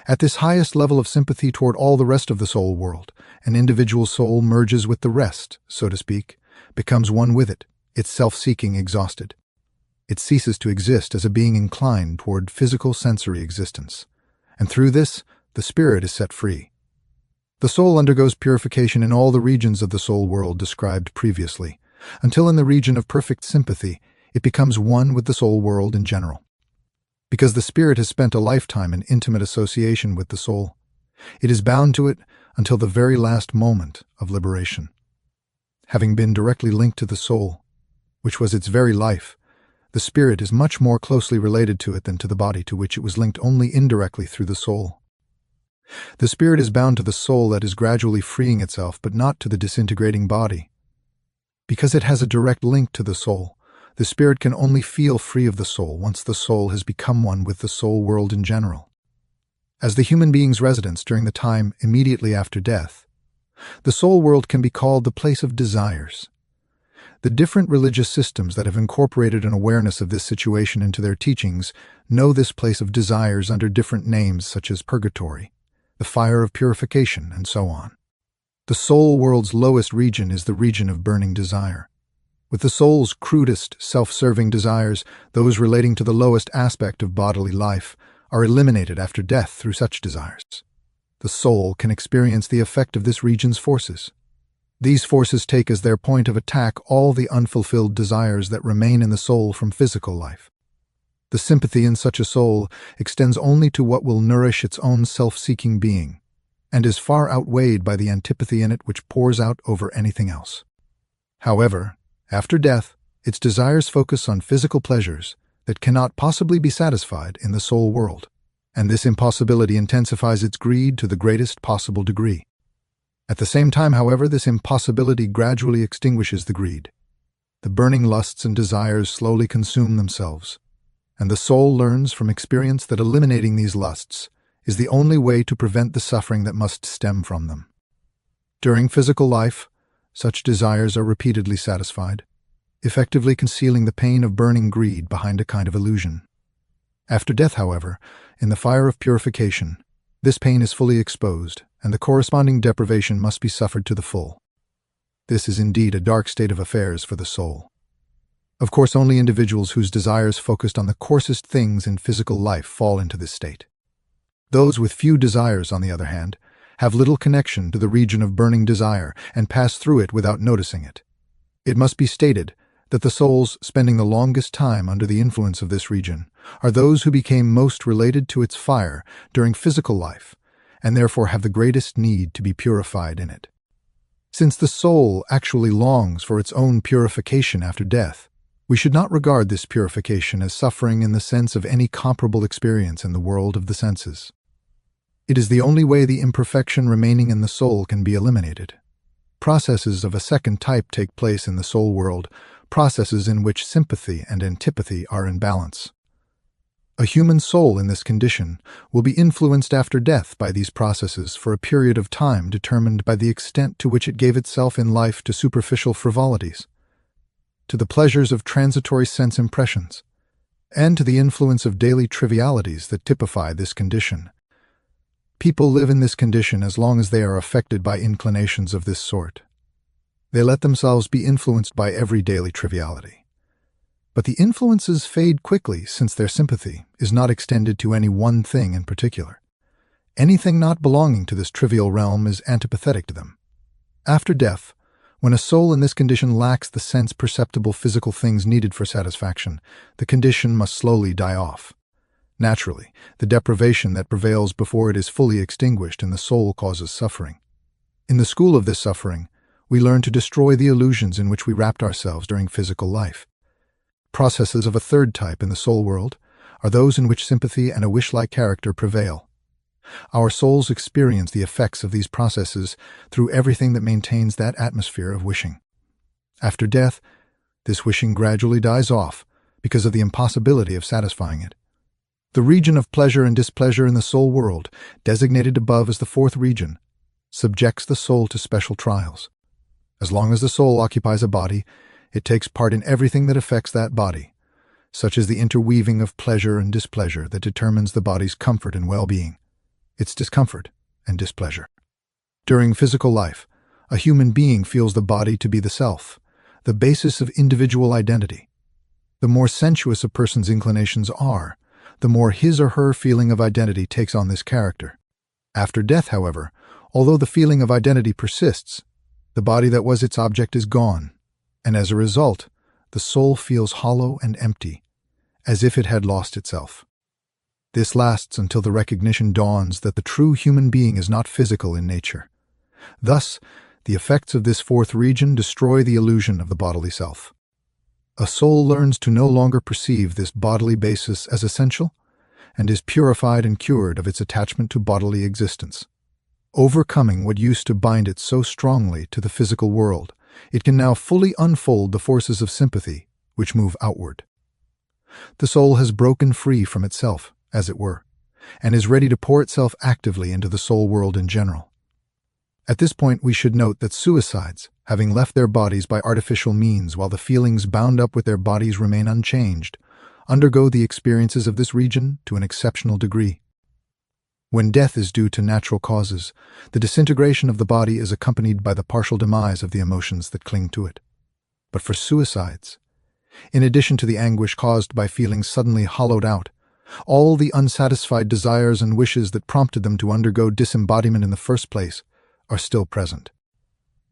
At this highest level of sympathy toward all the rest of the soul world, an individual soul merges with the rest, so to speak, becomes one with it, its self-seeking exhausted. It ceases to exist as a being inclined toward physical sensory existence, and through this, the spirit is set free. The soul undergoes purification in all the regions of the soul world described previously, until in the region of perfect sympathy, it becomes one with the soul world in general. Because the spirit has spent a lifetime in intimate association with the soul, it is bound to it until the very last moment of liberation. Having been directly linked to the soul, which was its very life, the spirit is much more closely related to it than to the body, to which it was linked only indirectly through the soul. The spirit is bound to the soul that is gradually freeing itself, but not to the disintegrating body. Because it has a direct link to the soul, the spirit can only feel free of the soul once the soul has become one with the soul world in general. As the human being's residence during the time immediately after death, the soul world can be called the place of desires. The different religious systems that have incorporated an awareness of this situation into their teachings know this place of desires under different names such as purgatory, the fire of purification, and so on. The soul world's lowest region is the region of burning desire. With the soul's crudest, self-serving desires, those relating to the lowest aspect of bodily life are eliminated after death through such desires. The soul can experience the effect of this region's forces. These forces take as their point of attack all the unfulfilled desires that remain in the soul from physical life. The sympathy in such a soul extends only to what will nourish its own self-seeking being, and is far outweighed by the antipathy in it which pours out over anything else. However, after death, its desires focus on physical pleasures that cannot possibly be satisfied in the soul world, and this impossibility intensifies its greed to the greatest possible degree. At the same time, however, this impossibility gradually extinguishes the greed. The burning lusts and desires slowly consume themselves, and the soul learns from experience that eliminating these lusts is the only way to prevent the suffering that must stem from them. During physical life, such desires are repeatedly satisfied, effectively concealing the pain of burning greed behind a kind of illusion. After death, however, in the fire of purification, this pain is fully exposed, and the corresponding deprivation must be suffered to the full. This is indeed a dark state of affairs for the soul. Of course, only individuals whose desires focused on the coarsest things in physical life fall into this state. Those with few desires, on the other hand, have little connection to the region of burning desire and pass through it without noticing it. It must be stated that the souls spending the longest time under the influence of this region are those who became most related to its fire during physical life, and therefore have the greatest need to be purified in it. Since the soul actually longs for its own purification after death, we should not regard this purification as suffering in the sense of any comparable experience in the world of the senses. It is the only way the imperfection remaining in the soul can be eliminated. Processes of a second type take place in the soul world, processes in which sympathy and antipathy are in balance. A human soul in this condition will be influenced after death by these processes for a period of time determined by the extent to which it gave itself in life to superficial frivolities, to the pleasures of transitory sense impressions, and to the influence of daily trivialities that typify this condition. People live in this condition as long as they are affected by inclinations of this sort. They let themselves be influenced by every daily triviality. But the influences fade quickly, since their sympathy is not extended to any one thing in particular. Anything not belonging to this trivial realm is antipathetic to them. After death, when a soul in this condition lacks the sense-perceptible physical things needed for satisfaction, the condition must slowly die off. Naturally, the deprivation that prevails before it is fully extinguished in the soul causes suffering. In the school of this suffering, we learn to destroy the illusions in which we wrapped ourselves during physical life. Processes of a third type in the soul world are those in which sympathy and a wish-like character prevail. Our souls experience the effects of these processes through everything that maintains that atmosphere of wishing. After death, this wishing gradually dies off because of the impossibility of satisfying it. The region of pleasure and displeasure in the soul world, designated above as the fourth region, subjects the soul to special trials. As long as the soul occupies a body, it takes part in everything that affects that body, such as the interweaving of pleasure and displeasure that determines the body's comfort and well-being, its discomfort and displeasure. During physical life, a human being feels the body to be the self, the basis of individual identity. The more sensuous a person's inclinations are, the more his or her feeling of identity takes on this character. After death, however, although the feeling of identity persists, the body that was its object is gone, and as a result, the soul feels hollow and empty, as if it had lost itself. This lasts until the recognition dawns that the true human being is not physical in nature. Thus, the effects of this fourth region destroy the illusion of the bodily self. A soul learns to no longer perceive this bodily basis as essential, and is purified and cured of its attachment to bodily existence. Overcoming what used to bind it so strongly to the physical world, it can now fully unfold the forces of sympathy which move outward. The soul has broken free from itself, as it were, and is ready to pour itself actively into the soul world in general. At this point, we should note that suicides, having left their bodies by artificial means while the feelings bound up with their bodies remain unchanged, undergo the experiences of this region to an exceptional degree. When death is due to natural causes, the disintegration of the body is accompanied by the partial demise of the emotions that cling to it. But for suicides, in addition to the anguish caused by feeling suddenly hollowed out, all the unsatisfied desires and wishes that prompted them to undergo disembodiment in the first place are still present.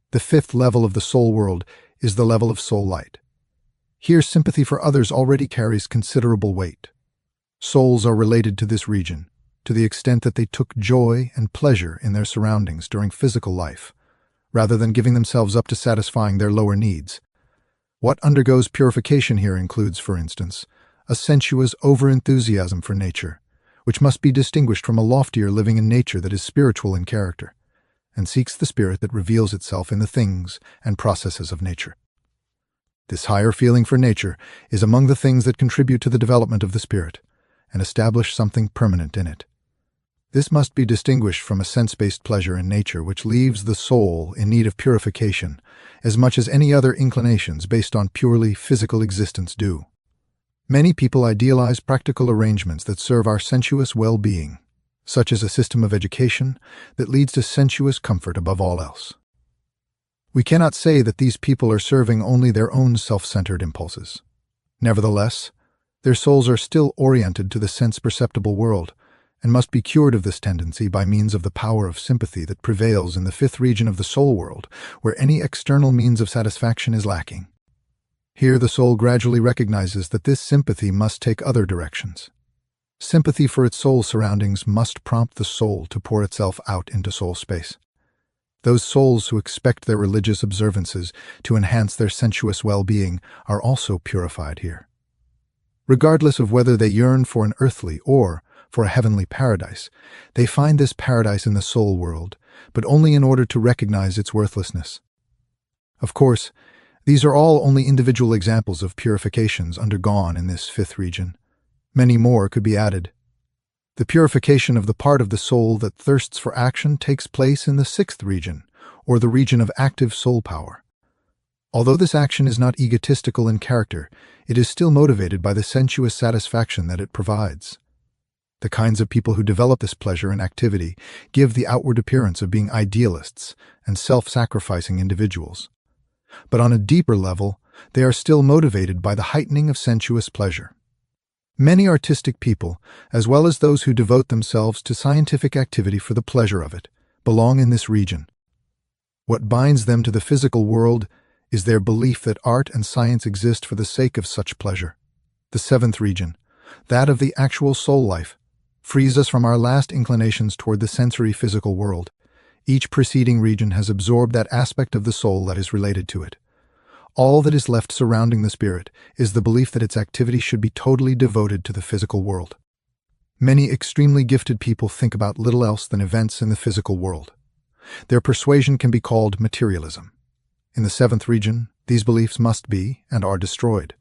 The fifth level of the soul world is the level of soul light. Here, sympathy for others already carries considerable weight. Souls are related to this region, to the extent that they took joy and pleasure in their surroundings during physical life, rather than giving themselves up to satisfying their lower needs. What undergoes purification here includes, for instance, a sensuous over-enthusiasm for nature, which must be distinguished from a loftier living in nature that is spiritual in character, and seeks the spirit that reveals itself in the things and processes of nature. This higher feeling for nature is among the things that contribute to the development of the spirit and establish something permanent in it. This must be distinguished from a sense-based pleasure in nature which leaves the soul in need of purification as much as any other inclinations based on purely physical existence do. Many people idealize practical arrangements that serve our sensuous well-being, such as a system of education that leads to sensuous comfort above all else. We cannot say that these people are serving only their own self-centered impulses. Nevertheless, their souls are still oriented to the sense-perceptible world and must be cured of this tendency by means of the power of sympathy that prevails in the fifth region of the soul world, where any external means of satisfaction is lacking. Here the soul gradually recognizes that this sympathy must take other directions. Sympathy for its soul surroundings must prompt the soul to pour itself out into soul space. Those souls who expect their religious observances to enhance their sensuous well-being are also purified here. Regardless of whether they yearn for an earthly or for a heavenly paradise, they find this paradise in the soul world, but only in order to recognize its worthlessness. Of course, these are all only individual examples of purifications undergone in this fifth region. Many more could be added. The purification of the part of the soul that thirsts for action takes place in the sixth region, or the region of active soul power. Although this action is not egotistical in character, it is still motivated by the sensuous satisfaction that it provides. The kinds of people who develop this pleasure in activity give the outward appearance of being idealists and self-sacrificing individuals. But on a deeper level, they are still motivated by the heightening of sensuous pleasure. Many artistic people, as well as those who devote themselves to scientific activity for the pleasure of it, belong in this region. What binds them to the physical world is their belief that art and science exist for the sake of such pleasure. The seventh region, that of the actual soul life, frees us from our last inclinations toward the sensory physical world. Each preceding region has absorbed that aspect of the soul that is related to it. All that is left surrounding the spirit is the belief that its activity should be totally devoted to the physical world. Many extremely gifted people think about little else than events in the physical world. Their persuasion can be called materialism. In the seventh region, these beliefs must be and are destroyed.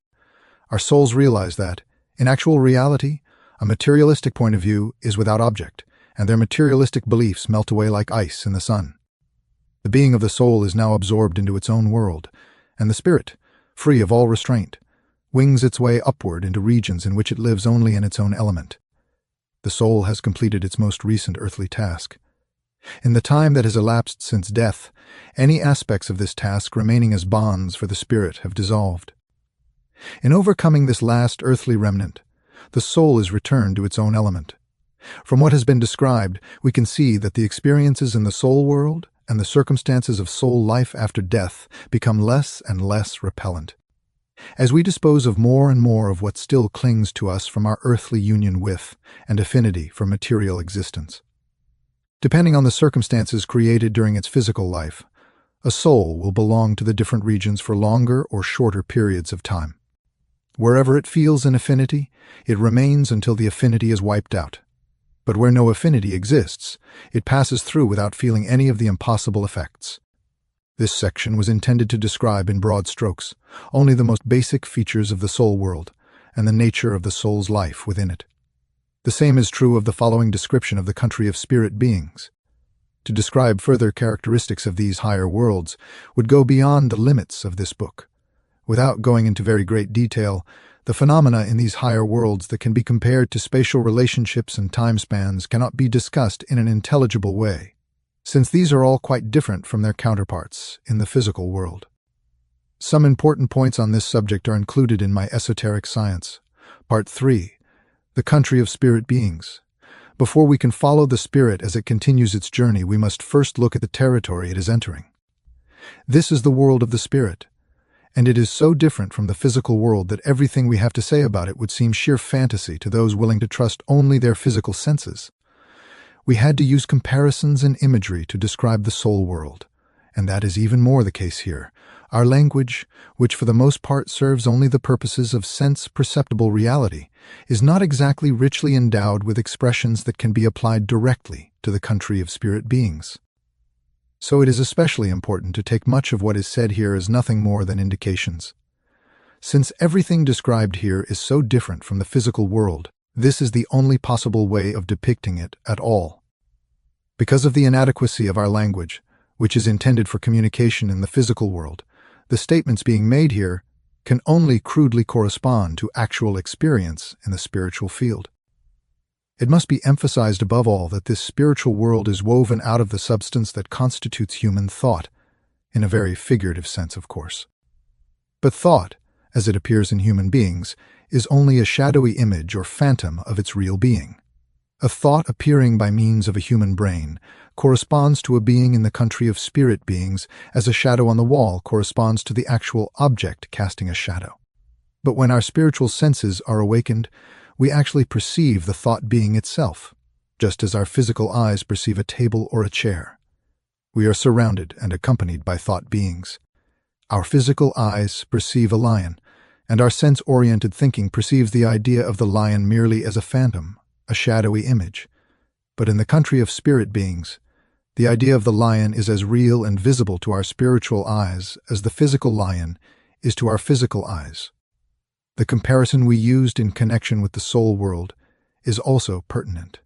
Our souls realize that, in actual reality, a materialistic point of view is without object, and their materialistic beliefs melt away like ice in the sun. The being of the soul is now absorbed into its own world, and the spirit, free of all restraint, wings its way upward into regions in which it lives only in its own element. The soul has completed its most recent earthly task. In the time that has elapsed since death, any aspects of this task remaining as bonds for the spirit have dissolved. In overcoming this last earthly remnant, the soul is returned to its own element. From what has been described, we can see that the experiences in the soul world and the circumstances of soul life after death become less and less repellent. As we dispose of more and more of what still clings to us from our earthly union with and affinity for material existence. Depending on the circumstances created during its physical life, a soul will belong to the different regions for longer or shorter periods of time. Wherever it feels an affinity, it remains until the affinity is wiped out. But where no affinity exists, it passes through without feeling any of the impossible effects. This section was intended to describe in broad strokes only the most basic features of the soul world and the nature of the soul's life within it. The same is true of the following description of the country of spirit beings. To describe further characteristics of these higher worlds would go beyond the limits of this book. Without going into very great detail, the phenomena in these higher worlds that can be compared to spatial relationships and time spans cannot be discussed in an intelligible way, since these are all quite different from their counterparts in the physical world. Some important points on this subject are included in my Esoteric Science, Part 3, The Country of Spirit Beings. Before we can follow the spirit as it continues its journey, we must first look at the territory it is entering. This is the world of the spirit, and it is so different from the physical world that everything we have to say about it would seem sheer fantasy to those willing to trust only their physical senses. We had to use comparisons and imagery to describe the soul world, and that is even more the case here. Our language, which for the most part serves only the purposes of sense-perceptible reality, is not exactly richly endowed with expressions that can be applied directly to the country of spirit beings. So it is especially important to take much of what is said here as nothing more than indications. Since everything described here is so different from the physical world, this is the only possible way of depicting it at all. Because of the inadequacy of our language, which is intended for communication in the physical world, the statements being made here can only crudely correspond to actual experience in the spiritual field. It must be emphasized above all that this spiritual world is woven out of the substance that constitutes human thought, in a very figurative sense, of course. But thought, as it appears in human beings, is only a shadowy image or phantom of its real being. A thought appearing by means of a human brain corresponds to a being in the country of spirit beings, as a shadow on the wall corresponds to the actual object casting a shadow. But when our spiritual senses are awakened, we actually perceive the thought being itself, just as our physical eyes perceive a table or a chair. We are surrounded and accompanied by thought beings. Our physical eyes perceive a lion, and our sense-oriented thinking perceives the idea of the lion merely as a phantom, a shadowy image. But in the country of spirit beings, the idea of the lion is as real and visible to our spiritual eyes as the physical lion is to our physical eyes. The comparison we used in connection with the soul world is also pertinent.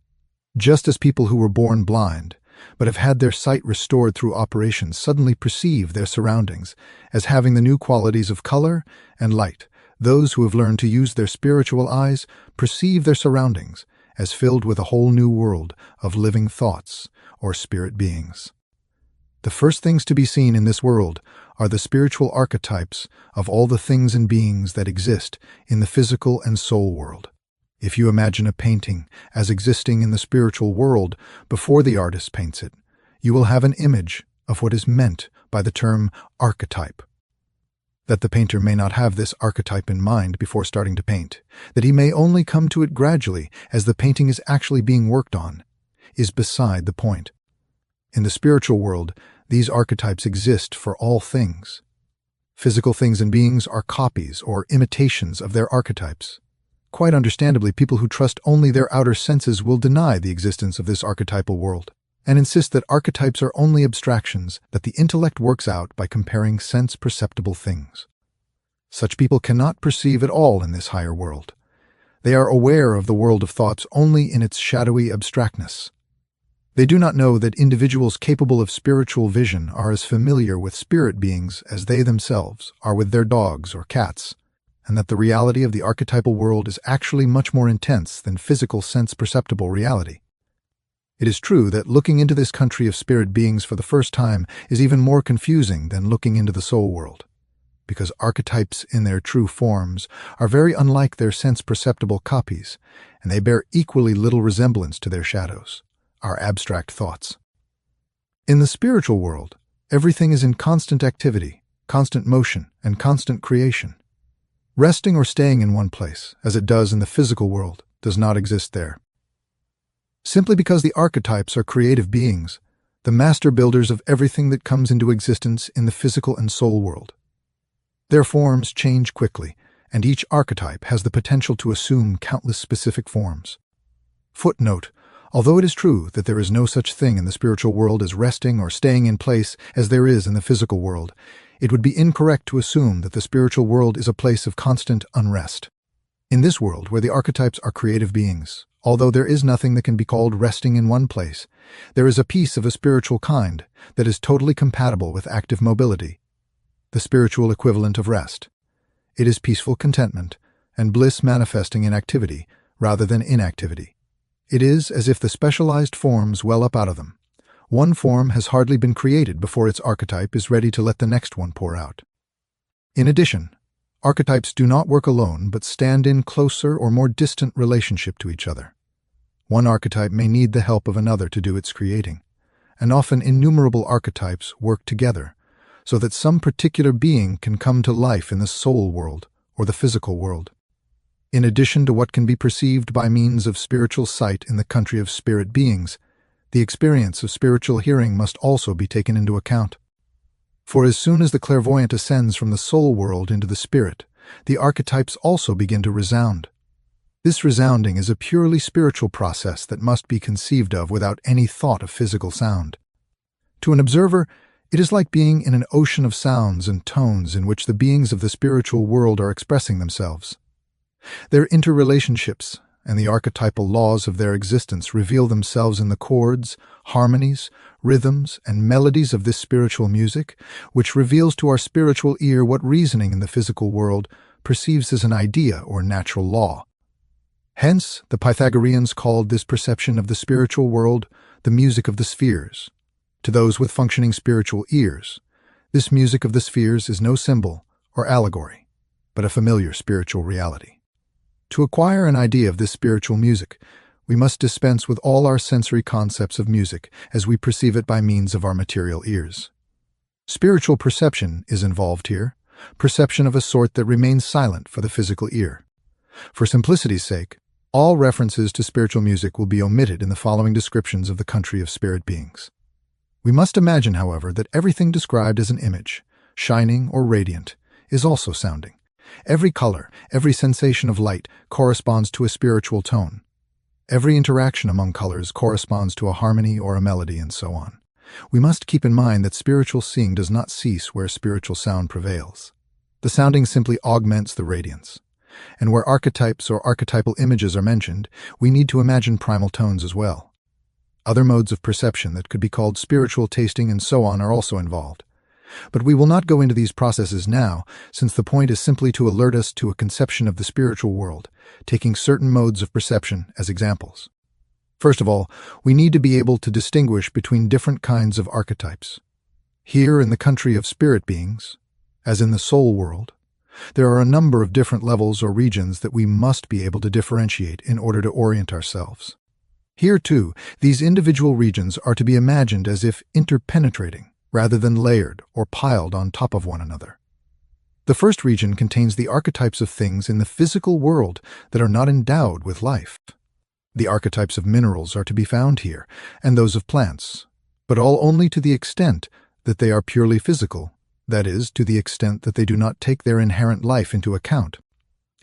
Just as people who were born blind, but have had their sight restored through operations, suddenly perceive their surroundings as having the new qualities of color and light, those who have learned to use their spiritual eyes perceive their surroundings as filled with a whole new world of living thoughts or spirit beings. The first things to be seen in this world are the spiritual archetypes of all the things and beings that exist in the physical and soul world. If you imagine a painting as existing in the spiritual world before the artist paints it, you will have an image of what is meant by the term archetype. That the painter may not have this archetype in mind before starting to paint, that he may only come to it gradually as the painting is actually being worked on, is beside the point. In the spiritual world, these archetypes exist for all things. Physical things and beings are copies or imitations of their archetypes. Quite understandably, people who trust only their outer senses will deny the existence of this archetypal world, and insist that archetypes are only abstractions that the intellect works out by comparing sense-perceptible things. Such people cannot perceive at all in this higher world. They are aware of the world of thoughts only in its shadowy abstractness. They do not know that individuals capable of spiritual vision are as familiar with spirit beings as they themselves are with their dogs or cats, and that the reality of the archetypal world is actually much more intense than physical sense-perceptible reality. It is true that looking into this country of spirit beings for the first time is even more confusing than looking into the soul world, because archetypes in their true forms are very unlike their sense-perceptible copies, and they bear equally little resemblance to their shadows, our abstract thoughts. In the spiritual world, everything is in constant activity, constant motion, and constant creation. Resting or staying in one place, as it does in the physical world, does not exist there. Simply because the archetypes are creative beings, the master builders of everything that comes into existence in the physical and soul world. Their forms change quickly, and each archetype has the potential to assume countless specific forms. Footnote: although it is true that there is no such thing in the spiritual world as resting or staying in place as there is in the physical world, it would be incorrect to assume that the spiritual world is a place of constant unrest. In this world, where the archetypes are creative beings, although there is nothing that can be called resting in one place, there is a peace of a spiritual kind that is totally compatible with active mobility, the spiritual equivalent of rest. It is peaceful contentment and bliss manifesting in activity rather than inactivity. It is as if the specialized forms well up out of them. One form has hardly been created before its archetype is ready to let the next one pour out. In addition, archetypes do not work alone but stand in closer or more distant relationship to each other. One archetype may need the help of another to do its creating, and often innumerable archetypes work together so that some particular being can come to life in the soul world or the physical world. In addition to what can be perceived by means of spiritual sight in the country of spirit beings, the experience of spiritual hearing must also be taken into account. For as soon as the clairvoyant ascends from the soul world into the spirit, the archetypes also begin to resound. This resounding is a purely spiritual process that must be conceived of without any thought of physical sound. To an observer, it is like being in an ocean of sounds and tones in which the beings of the spiritual world are expressing themselves. Their interrelationships and the archetypal laws of their existence reveal themselves in the chords, harmonies, rhythms, and melodies of this spiritual music, which reveals to our spiritual ear what reasoning in the physical world perceives as an idea or natural law. Hence, the Pythagoreans called this perception of the spiritual world the music of the spheres. To those with functioning spiritual ears, This music of the spheres is no symbol or allegory, but a familiar spiritual reality. To acquire an idea of this spiritual music, we must dispense with all our sensory concepts of music as we perceive it by means of our material ears. Spiritual perception is involved here, perception of a sort that remains silent for the physical ear. For simplicity's sake, all references to spiritual music will be omitted in the following descriptions of the country of spirit beings. We must imagine, however, that everything described as an image, shining or radiant, is also sounding. Every color, every sensation of light corresponds to a spiritual tone. Every interaction among colors corresponds to a harmony or a melody, and so on. We must keep in mind that spiritual seeing does not cease where spiritual sound prevails. The sounding simply augments the radiance. And where archetypes or archetypal images are mentioned, we need to imagine primal tones as well. Other modes of perception that could be called spiritual tasting and so on are also involved. But we will not go into these processes now, since the point is simply to alert us to a conception of the spiritual world, taking certain modes of perception as examples. First of all, we need to be able to distinguish between different kinds of archetypes. Here in the country of spirit beings, as in the soul world, there are a number of different levels or regions that we must be able to differentiate in order to orient ourselves. Here, too, these individual regions are to be imagined as if interpenetrating, rather than layered or piled on top of one another. The first region contains the archetypes of things in the physical world that are not endowed with life. The archetypes of minerals are to be found here, and those of plants, but all only to the extent that they are purely physical, that is, to the extent that they do not take their inherent life into account.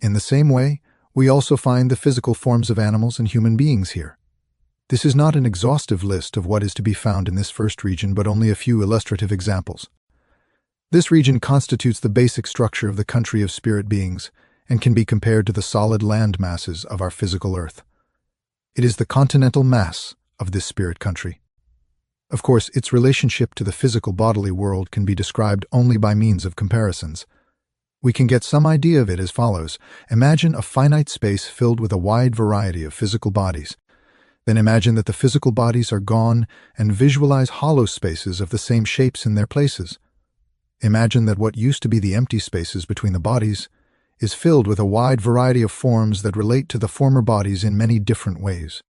In the same way, we also find the physical forms of animals and human beings here. This is not an exhaustive list of what is to be found in this first region, but only a few illustrative examples. This region constitutes the basic structure of the country of spirit beings and can be compared to the solid land masses of our physical earth. It is the continental mass of this spirit country. Of course, its relationship to the physical bodily world can be described only by means of comparisons. We can get some idea of it as follows. Imagine a finite space filled with a wide variety of physical bodies. Then imagine that the physical bodies are gone and visualize hollow spaces of the same shapes in their places. Imagine that what used to be the empty spaces between the bodies is filled with a wide variety of forms that relate to the former bodies in many different ways.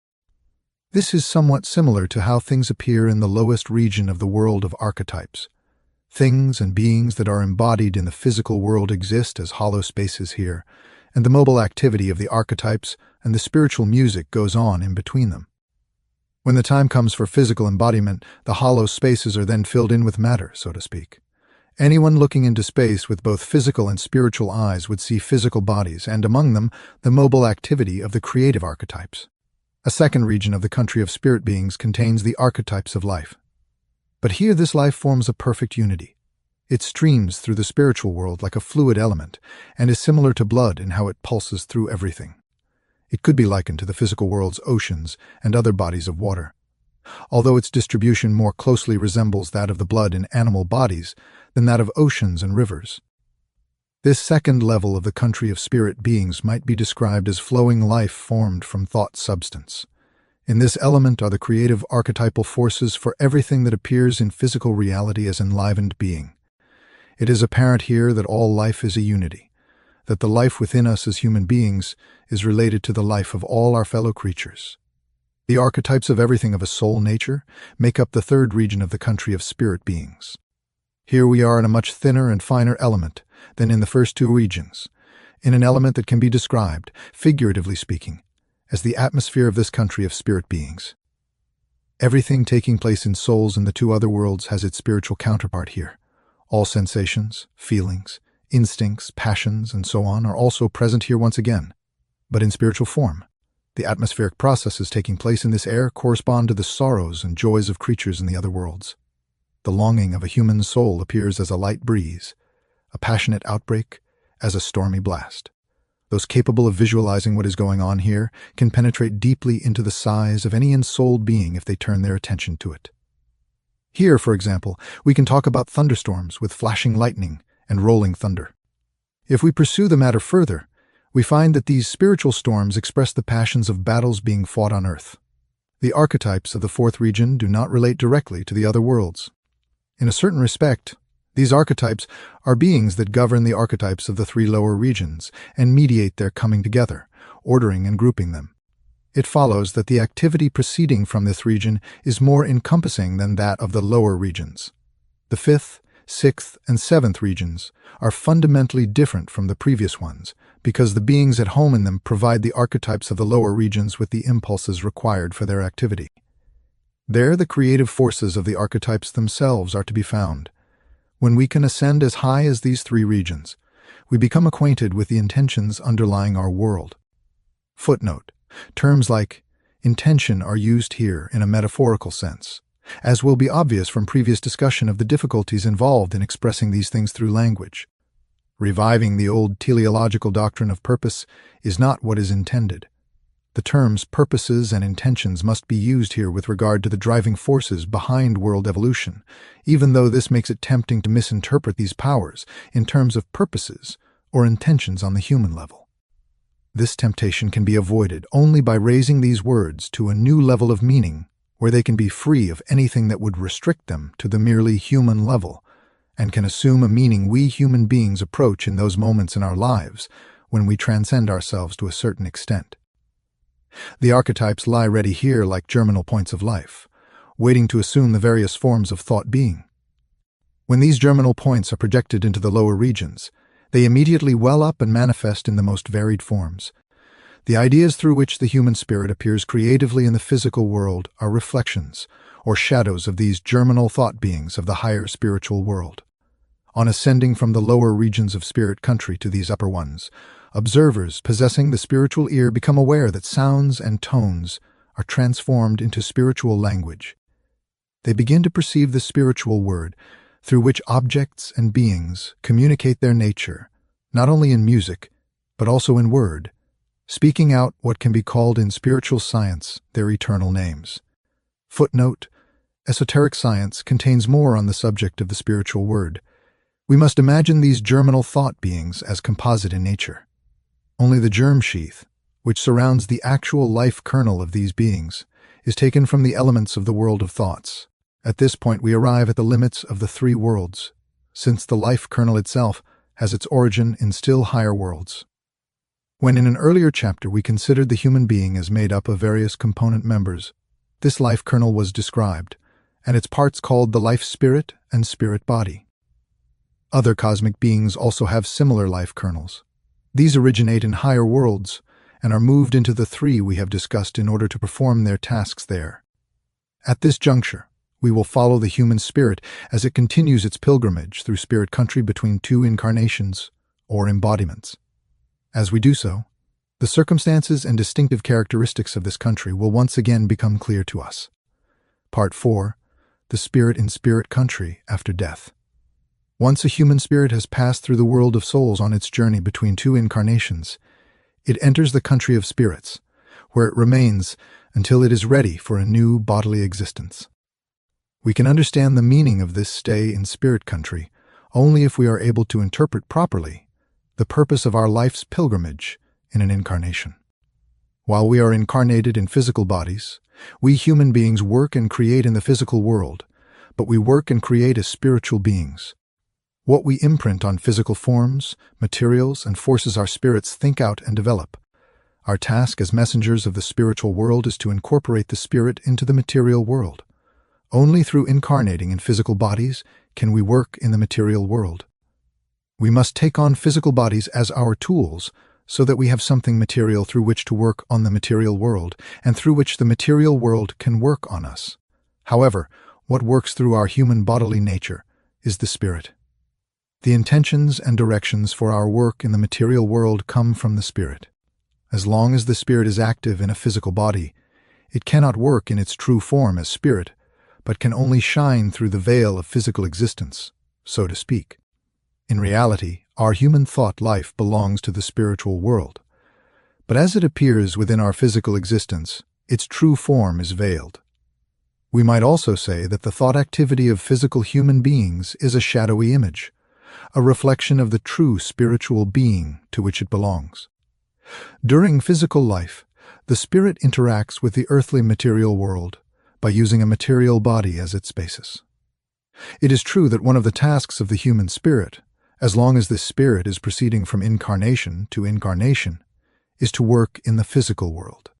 This is somewhat similar to how things appear in the lowest region of the world of archetypes. Things and beings that are embodied in the physical world exist as hollow spaces here, and the mobile activity of the archetypes and the spiritual music goes on in between them. When the time comes for physical embodiment, the hollow spaces are then filled in with matter, so to speak. Anyone looking into space with both physical and spiritual eyes would see physical bodies, and among them, the mobile activity of the creative archetypes. A second region of the country of spirit beings contains the archetypes of life. But here this life forms a perfect unity. It streams through the spiritual world like a fluid element, and is similar to blood in how it pulses through everything. It could be likened to the physical world's oceans and other bodies of water. Although its distribution more closely resembles that of the blood in animal bodies than that of oceans and rivers. This second level of the country of spirit beings might be described as flowing life formed from thought substance. In this element are the creative archetypal forces for everything that appears in physical reality as enlivened being. It is apparent here that all life is a unity, that the life within us as human beings is related to the life of all our fellow creatures. The archetypes of everything of a soul nature make up the third region of the country of spirit beings. Here we are in a much thinner and finer element than in the first two regions, in an element that can be described, figuratively speaking, as the atmosphere of this country of spirit beings. Everything taking place in souls in the two other worlds has its spiritual counterpart here. All sensations, feelings, instincts, passions, and so on are also present here once again, but in spiritual form. The atmospheric processes taking place in this air correspond to the sorrows and joys of creatures in the other worlds. The longing of a human soul appears as a light breeze, a passionate outbreak as a stormy blast. Those capable of visualizing what is going on here can penetrate deeply into the size of any ensouled being if they turn their attention to it. Here, for example, we can talk about thunderstorms with flashing lightning and rolling thunder. If we pursue the matter further, we find that these spiritual storms express the passions of battles being fought on earth. The archetypes of the fourth region do not relate directly to the other worlds. In a certain respect, These archetypes are beings that govern the archetypes of the three lower regions and mediate their coming together, ordering and grouping them. It follows that the activity proceeding from this region is more encompassing than that of the lower regions. The fifth, sixth, and seventh regions are fundamentally different from the previous ones because the beings at home in them provide the archetypes of the lower regions with the impulses required for their activity. There, the creative forces of the archetypes themselves are to be found. When we can ascend as high as these three regions, we become acquainted with the intentions underlying our world. Footnote: terms like intention are used here in a metaphorical sense, as will be obvious from previous discussion of the difficulties involved in expressing these things through language. Reviving the old teleological doctrine of purpose is not what is intended. The terms purposes and intentions must be used here with regard to the driving forces behind world evolution, even though this makes it tempting to misinterpret these powers in terms of purposes or intentions on the human level. This temptation can be avoided only by raising these words to a new level of meaning where they can be free of anything that would restrict them to the merely human level, and can assume a meaning we human beings approach in those moments in our lives when we transcend ourselves to a certain extent. The archetypes lie ready here like germinal points of life, waiting to assume the various forms of thought being. When these germinal points are projected into the lower regions, they immediately well up and manifest in the most varied forms. The ideas through which the human spirit appears creatively in the physical world are reflections or shadows of these germinal thought beings of the higher spiritual world. On ascending from the lower regions of spirit country to these upper ones, observers possessing the spiritual ear become aware that sounds and tones are transformed into spiritual language. They begin to perceive the spiritual word through which objects and beings communicate their nature, not only in music, but also in word, speaking out what can be called in spiritual science their eternal names. Footnote: esoteric science contains more on the subject of the spiritual word. We must imagine these germinal thought beings as composite in nature. Only the germ sheath, which surrounds the actual life kernel of these beings, is taken from the elements of the world of thoughts. At this point we arrive at the limits of the three worlds, since the life kernel itself has its origin in still higher worlds. When in an earlier chapter we considered the human being as made up of various component members, this life kernel was described, and its parts called the life spirit and spirit body. Other cosmic beings also have similar life kernels. These originate in higher worlds and are moved into the three we have discussed in order to perform their tasks there. At this juncture, we will follow the human spirit as it continues its pilgrimage through spirit country between two incarnations or embodiments. As we do so, the circumstances and distinctive characteristics of this country will once again become clear to us. Part 4. The Spirit in Spirit Country After Death. Once a human spirit has passed through the world of souls on its journey between two incarnations, it enters the country of spirits, where it remains until it is ready for a new bodily existence. We can understand the meaning of this stay in spirit country only if we are able to interpret properly the purpose of our life's pilgrimage in an incarnation. While we are incarnated in physical bodies, we human beings work and create in the physical world, but we work and create as spiritual beings. What we imprint on physical forms, materials, and forces our spirits think out and develop. Our task as messengers of the spiritual world is to incorporate the spirit into the material world. Only through incarnating in physical bodies can we work in the material world. We must take on physical bodies as our tools so that we have something material through which to work on the material world and through which the material world can work on us. However, what works through our human bodily nature is the spirit. The intentions and directions for our work in the material world come from the spirit. As long as the spirit is active in a physical body, it cannot work in its true form as spirit, but can only shine through the veil of physical existence, so to speak. In reality, our human thought life belongs to the spiritual world, but as it appears within our physical existence, its true form is veiled. We might also say that the thought activity of physical human beings is a shadowy image, a reflection of the true spiritual being to which it belongs. During physical life, the spirit interacts with the earthly material world by using a material body as its basis. It is true that one of the tasks of the human spirit, as long as this spirit is proceeding from incarnation to incarnation, is to work in the physical world.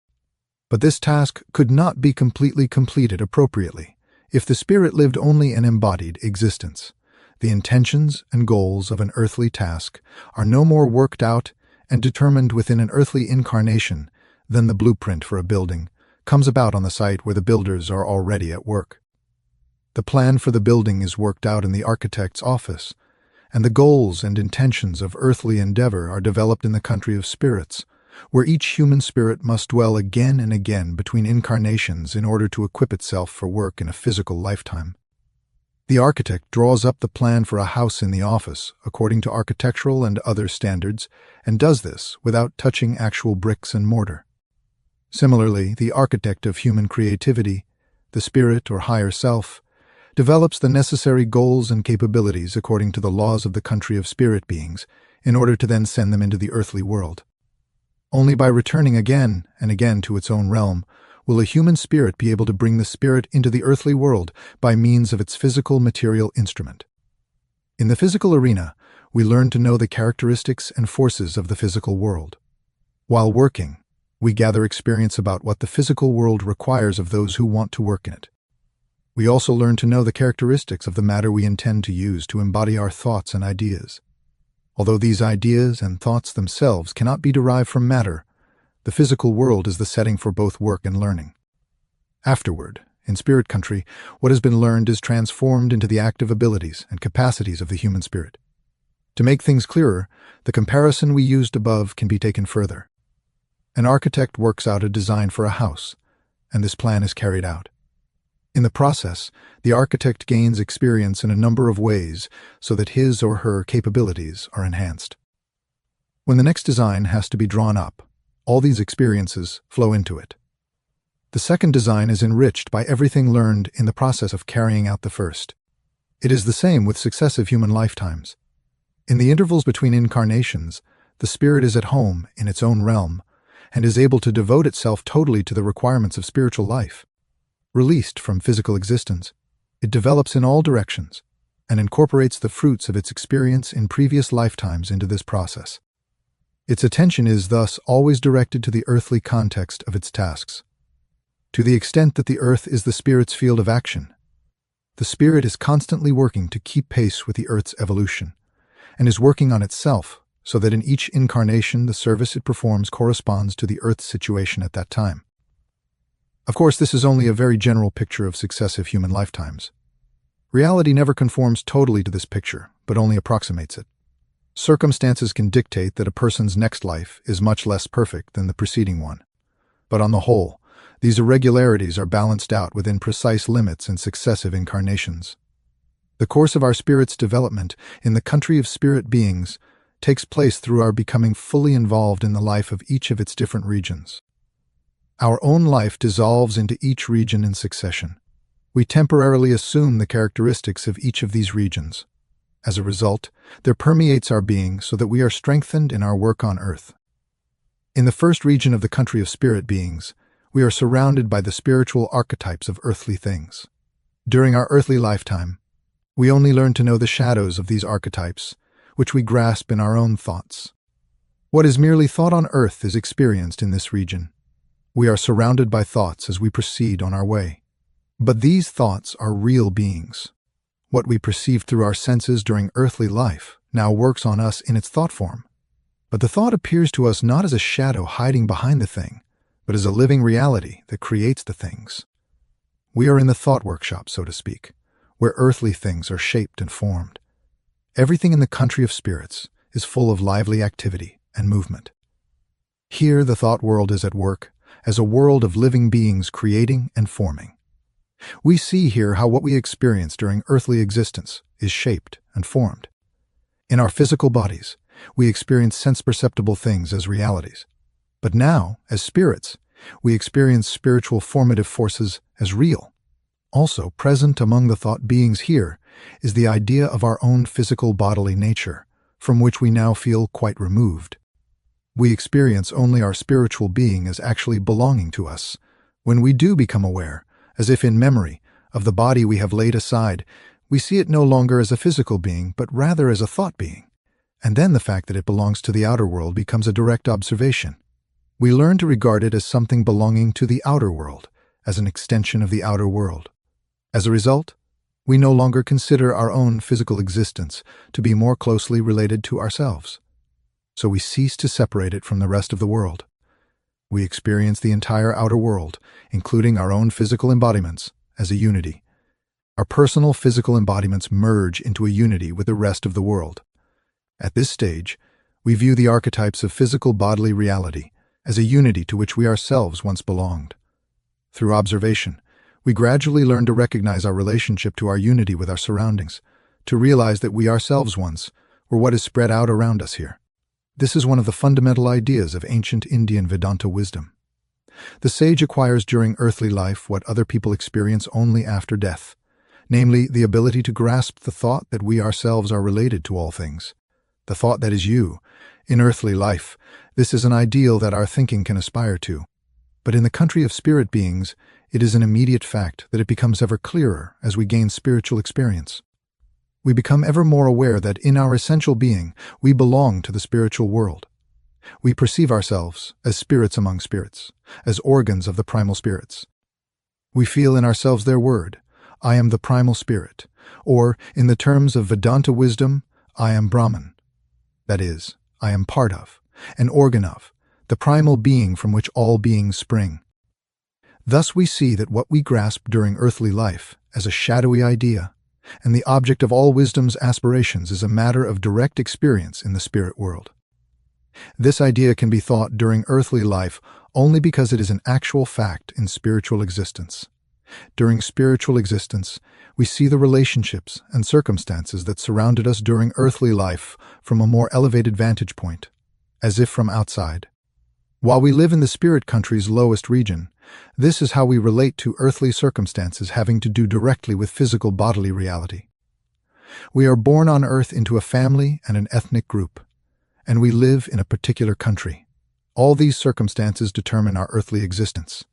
But this task could not be completely completed appropriately if the spirit lived only an embodied existence. The intentions and goals of an earthly task are no more worked out and determined within an earthly incarnation than the blueprint for a building comes about on the site where the builders are already at work. The plan for the building is worked out in the architect's office, and the goals and intentions of earthly endeavor are developed in the country of spirits, where each human spirit must dwell again and again between incarnations in order to equip itself for work in a physical lifetime. The architect draws up the plan for a house in the office according to architectural and other standards, and does this without touching actual bricks and mortar. Similarly, the architect of human creativity, the spirit or higher self, develops the necessary goals and capabilities according to the laws of the country of spirit beings in order to then send them into the earthly world. Only by returning again and again to its own realm will a human spirit be able to bring the spirit into the earthly world by means of its physical material instrument. In the physical arena, we learn to know the characteristics and forces of the physical world. While working, we gather experience about what the physical world requires of those who want to work in it. We also learn to know the characteristics of the matter we intend to use to embody our thoughts and ideas. Although these ideas and thoughts themselves cannot be derived from matter, the physical world is the setting for both work and learning. Afterward, in spirit country, what has been learned is transformed into the active abilities and capacities of the human spirit. To make things clearer, the comparison we used above can be taken further. An architect works out a design for a house, and this plan is carried out. In the process, the architect gains experience in a number of ways so that his or her capabilities are enhanced. When the next design has to be drawn up, all these experiences flow into it. The second design is enriched by everything learned in the process of carrying out the first. It is the same with successive human lifetimes. In the intervals between incarnations, the spirit is at home in its own realm and is able to devote itself totally to the requirements of spiritual life. Released from physical existence, it develops in all directions and incorporates the fruits of its experience in previous lifetimes into this process. Its attention is thus always directed to the earthly context of its tasks. To the extent that the earth is the spirit's field of action, the spirit is constantly working to keep pace with the earth's evolution, and is working on itself so that in each incarnation the service it performs corresponds to the earth's situation at that time. Of course, this is only a very general picture of successive human lifetimes. Reality never conforms totally to this picture, but only approximates it. Circumstances can dictate that a person's next life is much less perfect than the preceding one. But on the whole, these irregularities are balanced out within precise limits in successive incarnations. The course of our spirit's development in the country of spirit beings takes place through our becoming fully involved in the life of each of its different regions. Our own life dissolves into each region in succession. We temporarily assume the characteristics of each of these regions. As a result, there permeates our being so that we are strengthened in our work on earth. In the first region of the country of spirit beings, we are surrounded by the spiritual archetypes of earthly things. During our earthly lifetime, we only learn to know the shadows of these archetypes, which we grasp in our own thoughts. What is merely thought on earth is experienced in this region. We are surrounded by thoughts as we proceed on our way. But these thoughts are real beings. What we perceive through our senses during earthly life now works on us in its thought form. But the thought appears to us not as a shadow hiding behind the thing, but as a living reality that creates the things. We are in the thought workshop, so to speak, where earthly things are shaped and formed. Everything in the country of spirits is full of lively activity and movement. Here the thought world is at work as a world of living beings creating and forming. We see here how what we experience during earthly existence is shaped and formed. In our physical bodies, we experience sense-perceptible things as realities. But now, as spirits, we experience spiritual formative forces as real. Also present among the thought beings here is the idea of our own physical bodily nature, from which we now feel quite removed. We experience only our spiritual being as actually belonging to us. When we do become aware, as if in memory, of the body we have laid aside, We see it no longer as a physical being, but rather as a thought being. And then the fact that it belongs to the outer world becomes a direct observation. We learn to regard it as something belonging to the outer world, as an extension of the outer world. As a result, we no longer consider our own physical existence to be more closely related to ourselves. So we cease to separate it from the rest of the world. We experience the entire outer world, including our own physical embodiments, as a unity. Our personal physical embodiments merge into a unity with the rest of the world. At this stage, we view the archetypes of physical bodily reality as a unity to which we ourselves once belonged. Through observation, we gradually learn to recognize our relationship to our unity with our surroundings, to realize that we ourselves once were what is spread out around us here. This is one of the fundamental ideas of ancient Indian Vedanta wisdom. The sage acquires during earthly life what other people experience only after death, namely the ability to grasp the thought that we ourselves are related to all things. The thought that is you. In earthly life, this is an ideal that our thinking can aspire to. But in the country of spirit beings, it is an immediate fact that it becomes ever clearer as we gain spiritual experience. We become ever more aware that in our essential being, we belong to the spiritual world. We perceive ourselves as spirits among spirits, as organs of the primal spirits. We feel in ourselves their word, I am the primal spirit, or, in the terms of Vedanta wisdom, I am Brahman. That is, I am part of, an organ of, the primal being from which all beings spring. Thus we see that what we grasp during earthly life as a shadowy idea, and the object of all wisdom's aspirations is a matter of direct experience in the spirit world. This idea can be thought during earthly life only because it is an actual fact in spiritual existence. During spiritual existence, we see the relationships and circumstances that surrounded us during earthly life from a more elevated vantage point, as if from outside. While we live in the spirit country's lowest region, this is how we relate to earthly circumstances having to do directly with physical bodily reality. We are born on earth into a family and an ethnic group, and we live in a particular country. All these circumstances determine our earthly existence.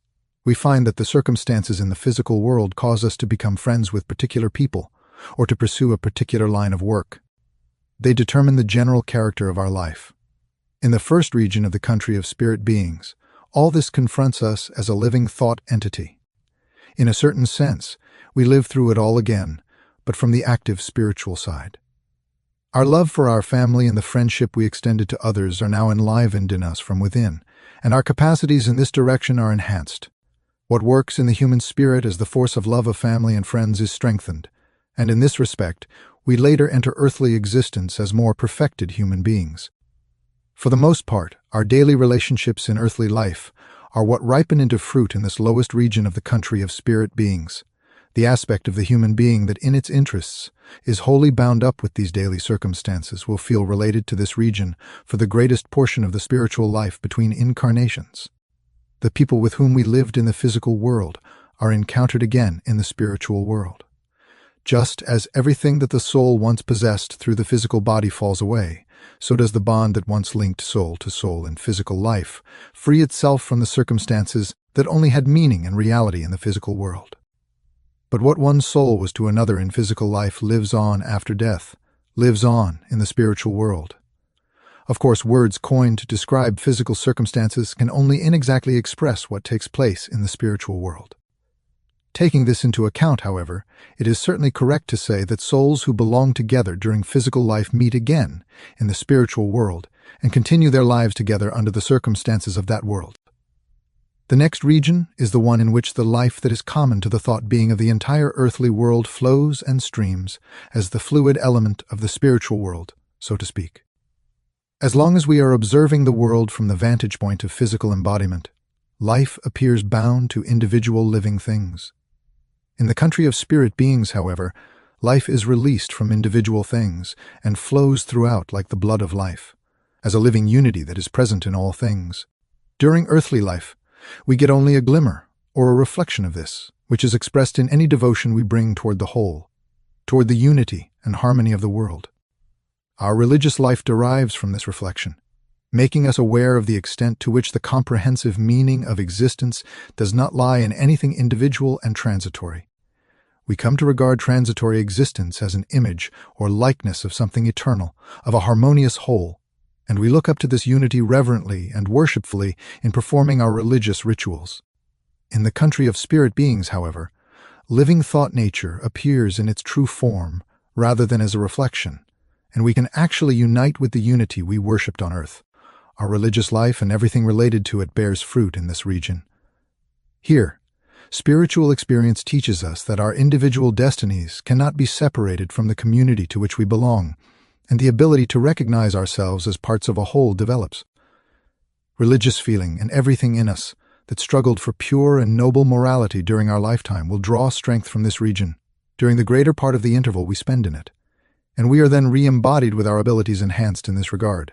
We find that the circumstances in the physical world cause us to become friends with particular people or to pursue a particular line of work. They determine the general character of our life. In the first region of the country of spirit beings, all this confronts us as a living thought entity. In a certain sense, we live through it all again, but from the active spiritual side. Our love for our family and the friendship we extended to others are now enlivened in us from within, and our capacities in this direction are enhanced. What works in the human spirit as the force of love of family and friends is strengthened, and in this respect, we later enter earthly existence as more perfected human beings. For the most part, our daily relationships in earthly life are what ripen into fruit in this lowest region of the country of spirit beings, the aspect of the human being that in its interests is wholly bound up with these daily circumstances will feel related to this region for the greatest portion of the spiritual life between incarnations. The people with whom we lived in the physical world are encountered again in the spiritual world. Just as everything that the soul once possessed through the physical body falls away, so does the bond that once linked soul to soul in physical life free itself from the circumstances that only had meaning and reality in the physical world. But what one soul was to another in physical life lives on after death, lives on in the spiritual world. Of course, words coined to describe physical circumstances can only inexactly express what takes place in the spiritual world. Taking this into account, however, it is certainly correct to say that souls who belong together during physical life meet again in the spiritual world and continue their lives together under the circumstances of that world. The next region is the one in which the life that is common to the thought being of the entire earthly world flows and streams as the fluid element of the spiritual world, so to speak. As long as we are observing the world from the vantage point of physical embodiment, life appears bound to individual living things. In the country of spirit beings, however, life is released from individual things and flows throughout like the blood of life, as a living unity that is present in all things. During earthly life, we get only a glimmer or a reflection of this, which is expressed in any devotion we bring toward the whole, toward the unity and harmony of the world. Our religious life derives from this reflection, making us aware of the extent to which the comprehensive meaning of existence does not lie in anything individual and transitory. We come to regard transitory existence as an image or likeness of something eternal, of a harmonious whole, and we look up to this unity reverently and worshipfully in performing our religious rituals. In the country of spirit beings, however, living thought nature appears in its true form rather than as a reflection, and we can actually unite with the unity we worshipped on earth. Our religious life and everything related to it bears fruit in this region. Here, spiritual experience teaches us that our individual destinies cannot be separated from the community to which we belong, and the ability to recognize ourselves as parts of a whole develops. Religious feeling and everything in us that struggled for pure and noble morality during our lifetime will draw strength from this region during the greater part of the interval we spend in it, and we are then re-embodied with our abilities enhanced in this regard.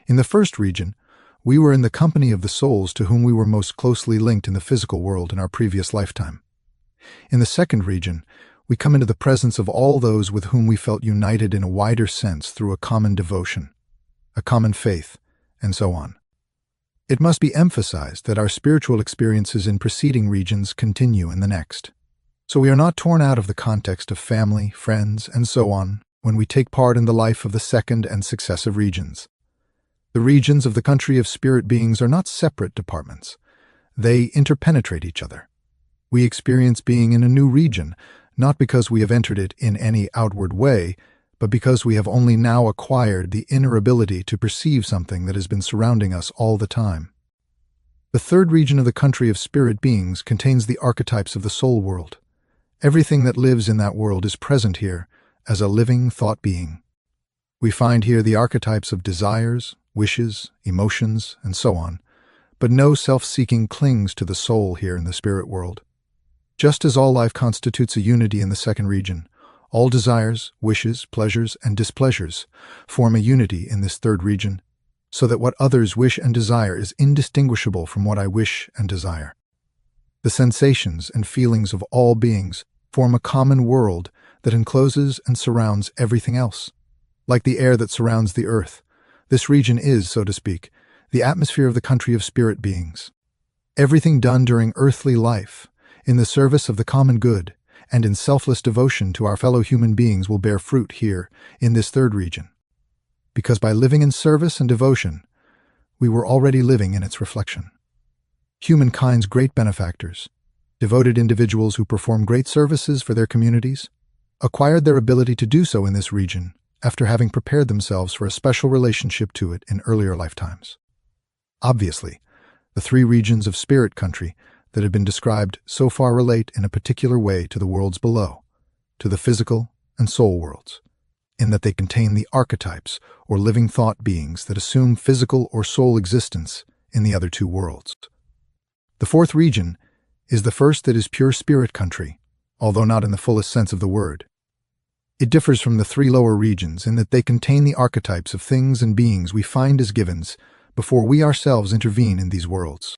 In the first region, we were in the company of the souls to whom we were most closely linked in the physical world in our previous lifetime. In the second region, we come into the presence of all those with whom we felt united in a wider sense through a common devotion, a common faith, and so on. It must be emphasized that our spiritual experiences in preceding regions continue in the next. So we are not torn out of the context of family, friends, and so on when we take part in the life of the second and successive regions. The regions of the country of spirit beings are not separate departments. They interpenetrate each other. We experience being in a new region, not because we have entered it in any outward way, but because we have only now acquired the inner ability to perceive something that has been surrounding us all the time. The third region of the country of spirit beings contains the archetypes of the soul world. Everything that lives in that world is present here as a living thought being. We find here the archetypes of desires, wishes, emotions, and so on, but no self-seeking clings to the soul here in the spirit world. Just as all life constitutes a unity in the second region, all desires, wishes, pleasures, and displeasures form a unity in this third region, so that what others wish and desire is indistinguishable from what I wish and desire. The sensations and feelings of all beings form a common world that encloses and surrounds everything else. Like the air that surrounds the earth, this region is, so to speak, the atmosphere of the country of spirit beings. Everything done during earthly life, in the service of the common good, and in selfless devotion to our fellow human beings will bear fruit here, in this third region. Because by living in service and devotion, we were already living in its reflection. Humankind's great benefactors, devoted individuals who perform great services for their communities, acquired their ability to do so in this region after having prepared themselves for a special relationship to it in earlier lifetimes. Obviously, the three regions of spirit country that have been described so far relate in a particular way to the worlds below, to the physical and soul worlds, in that they contain the archetypes or living thought beings that assume physical or soul existence in the other two worlds. The fourth region is the first that is pure spirit country, although not in the fullest sense of the word. It differs from the three lower regions in that they contain the archetypes of things and beings we find as givens before we ourselves intervene in these worlds.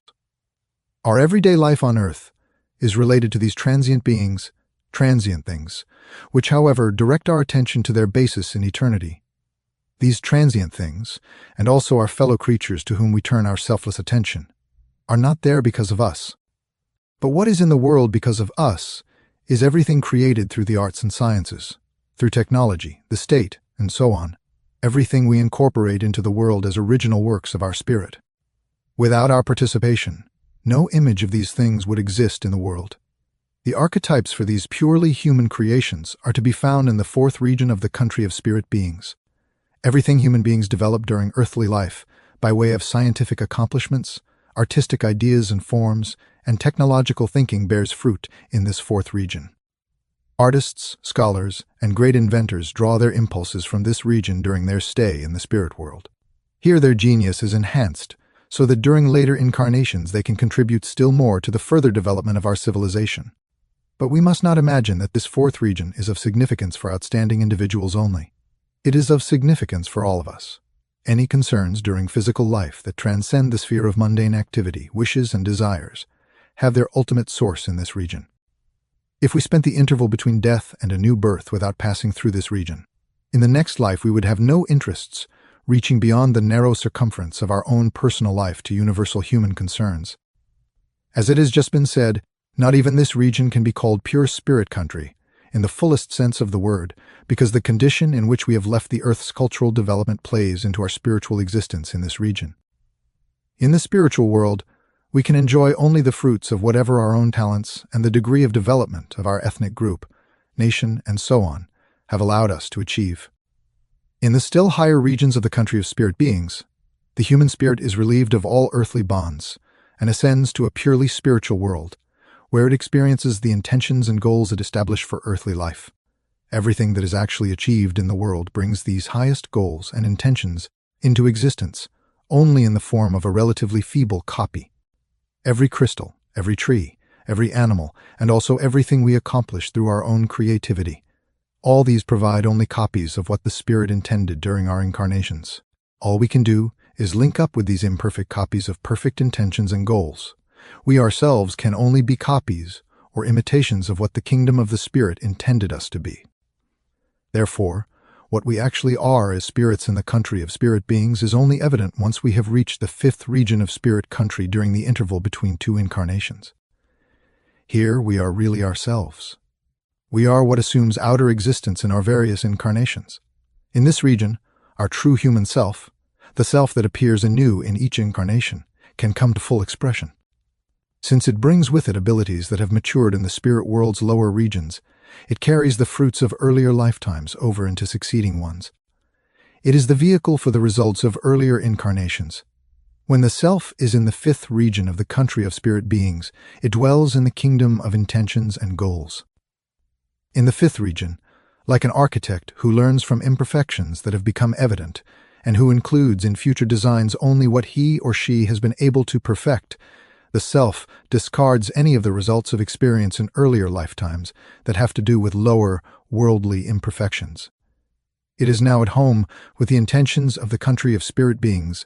Our everyday life on earth is related to these transient beings, transient things, which, however, direct our attention to their basis in eternity. These transient things, and also our fellow creatures to whom we turn our selfless attention, are not there because of us. But what is in the world because of us is everything created through the arts and sciences, through technology, the state, and so on, everything we incorporate into the world as original works of our spirit. Without our participation, no image of these things would exist in the world. The archetypes for these purely human creations are to be found in the fourth region of the country of spirit beings. Everything human beings develop during earthly life, by way of scientific accomplishments, artistic ideas and forms, and technological thinking bears fruit in this fourth region. Artists, scholars, and great inventors draw their impulses from this region during their stay in the spirit world. Here their genius is enhanced, so that during later incarnations they can contribute still more to the further development of our civilization. But we must not imagine that this fourth region is of significance for outstanding individuals only. It is of significance for all of us. Any concerns during physical life that transcend the sphere of mundane activity, wishes, and desires have their ultimate source in this region. If we spent the interval between death and a new birth without passing through this region, in the next life we would have no interests reaching beyond the narrow circumference of our own personal life to universal human concerns. As it has just been said, Not even this region can be called pure spirit country, in the fullest sense of the word, because the condition in which we have left the earth's cultural development plays into our spiritual existence in this region. In the spiritual world, we can enjoy only the fruits of whatever our own talents and the degree of development of our ethnic group, nation, and so on have allowed us to achieve. In the still higher regions of the country of spirit beings, the human spirit is relieved of all earthly bonds and ascends to a purely spiritual world, where it experiences the intentions and goals it established for earthly life. Everything that is actually achieved in the world brings these highest goals and intentions into existence only in the form of a relatively feeble copy. Every crystal, every tree, every animal, and also everything we accomplish through our own creativity, all these provide only copies of what the Spirit intended during our incarnations. All we can do is link up with these imperfect copies of perfect intentions and goals. We ourselves can only be copies or imitations of what the kingdom of the Spirit intended us to be. Therefore, what we actually are as spirits in the country of spirit beings is only evident once we have reached the fifth region of spirit country during the interval between two incarnations. Here we are really ourselves. We are what assumes outer existence in our various incarnations. In this region, our true human self, the self that appears anew in each incarnation, can come to full expression. Since it brings with it abilities that have matured in the spirit world's lower regions, it carries the fruits of earlier lifetimes over into succeeding ones. It is the vehicle for the results of earlier incarnations. When the self is in the fifth region of the country of spirit beings, it dwells in the kingdom of intentions and goals. In the fifth region, like an architect who learns from imperfections that have become evident, and who includes in future designs only what he or she has been able to perfect, the self discards any of the results of experience in earlier lifetimes that have to do with lower, worldly imperfections. It is now at home with the intentions of the country of spirit beings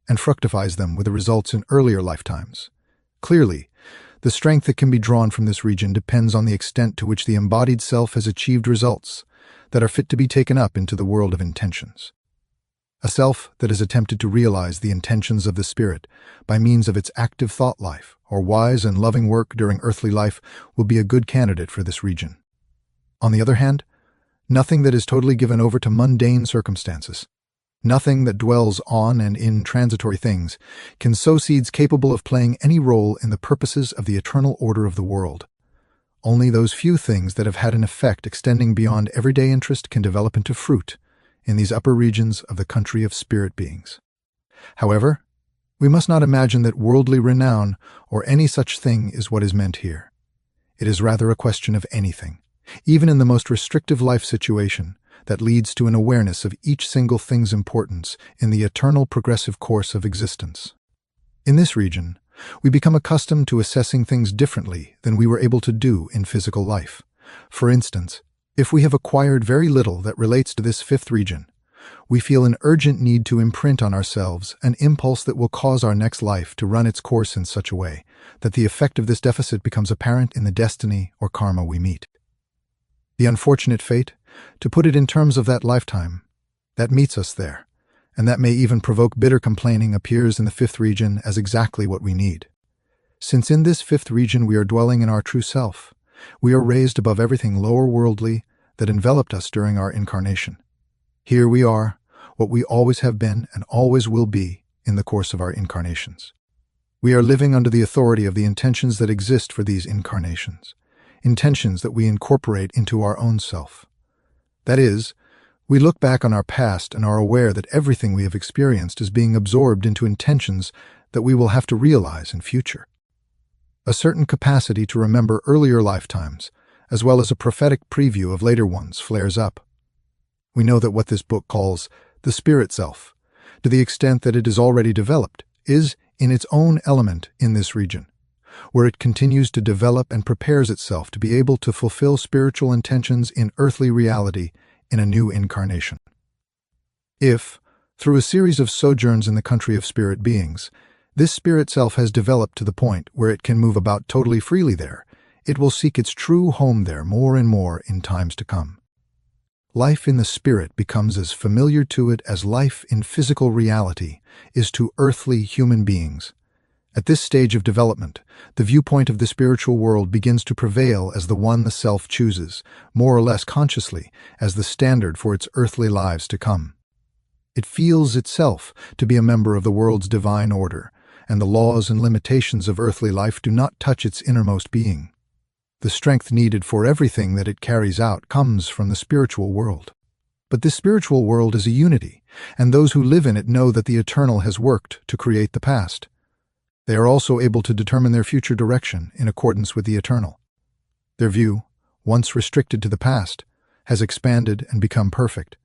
and fructifies them with the results in earlier lifetimes. Clearly, the strength that can be drawn from this region depends on the extent to which the embodied self has achieved results that are fit to be taken up into the world of intentions. A self that has attempted to realize the intentions of the spirit by means of its active thought life or wise and loving work during earthly life will be a good candidate for this region. On the other hand, nothing that is totally given over to mundane circumstances, nothing that dwells on and in transitory things, can sow seeds capable of playing any role in the purposes of the eternal order of the world. Only those few things that have had an effect extending beyond everyday interest can develop into fruit in these upper regions of the country of spirit beings. However, we must not imagine that worldly renown or any such thing is what is meant here. It is rather a question of anything, even in the most restrictive life situation, that leads to an awareness of each single thing's importance in the eternal progressive course of existence. In this region, we become accustomed to assessing things differently than we were able to do in physical life. For instance, if we have acquired very little that relates to this fifth region, we feel an urgent need to imprint on ourselves an impulse that will cause our next life to run its course in such a way that the effect of this deficit becomes apparent in the destiny or karma we meet. The unfortunate fate, to put it in terms of that lifetime, that meets us there, and that may even provoke bitter complaining, appears in the fifth region as exactly what we need. Since in this fifth region we are dwelling in our true self, we are raised above everything lower worldly that enveloped us during our incarnation. Here we are, what we always have been and always will be in the course of our incarnations. We are living under the authority of the intentions that exist for these incarnations, intentions that we incorporate into our own self. That is, we look back on our past and are aware that everything we have experienced is being absorbed into intentions that we will have to realize in future. A certain capacity to remember earlier lifetimes, as well as a prophetic preview of later ones, flares up. We know that what this book calls the spirit self, to the extent that it is already developed, is in its own element in this region, where it continues to develop and prepares itself to be able to fulfill spiritual intentions in earthly reality in a new incarnation. If, through a series of sojourns in the country of spirit beings, this spirit self has developed to the point where it can move about totally freely there, it will seek its true home there more and more in times to come. Life in the spirit becomes as familiar to it as life in physical reality is to earthly human beings, At this stage of development, the viewpoint of the spiritual world begins to prevail as the one the self chooses, more or less consciously, as the standard for its earthly lives to come. It feels itself to be a member of the world's divine order, and the laws and limitations of earthly life do not touch its innermost being. The strength needed for everything that it carries out comes from the spiritual world. But this spiritual world is a unity, and those who live in it know that the eternal has worked to create the past. They are also able to determine their future direction in accordance with the eternal. Their view, once restricted to the past, has expanded and become perfect.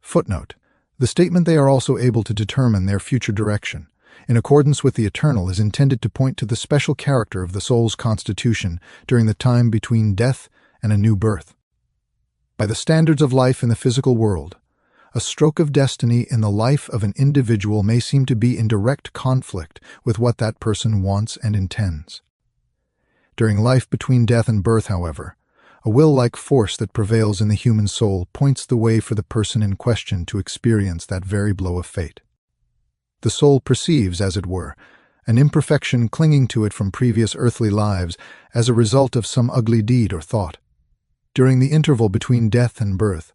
Footnote: the statement they are also able to determine their future direction in accordance with the eternal is intended to point to the special character of the soul's constitution during the time between death and a new birth. By the standards of life in the physical world, a stroke of destiny in the life of an individual may seem to be in direct conflict with what that person wants and intends. During life between death and birth, however, a will-like force that prevails in the human soul points the way for the person in question to experience that very blow of fate. The soul perceives, as it were, an imperfection clinging to it from previous earthly lives as a result of some ugly deed or thought. During the interval between death and birth,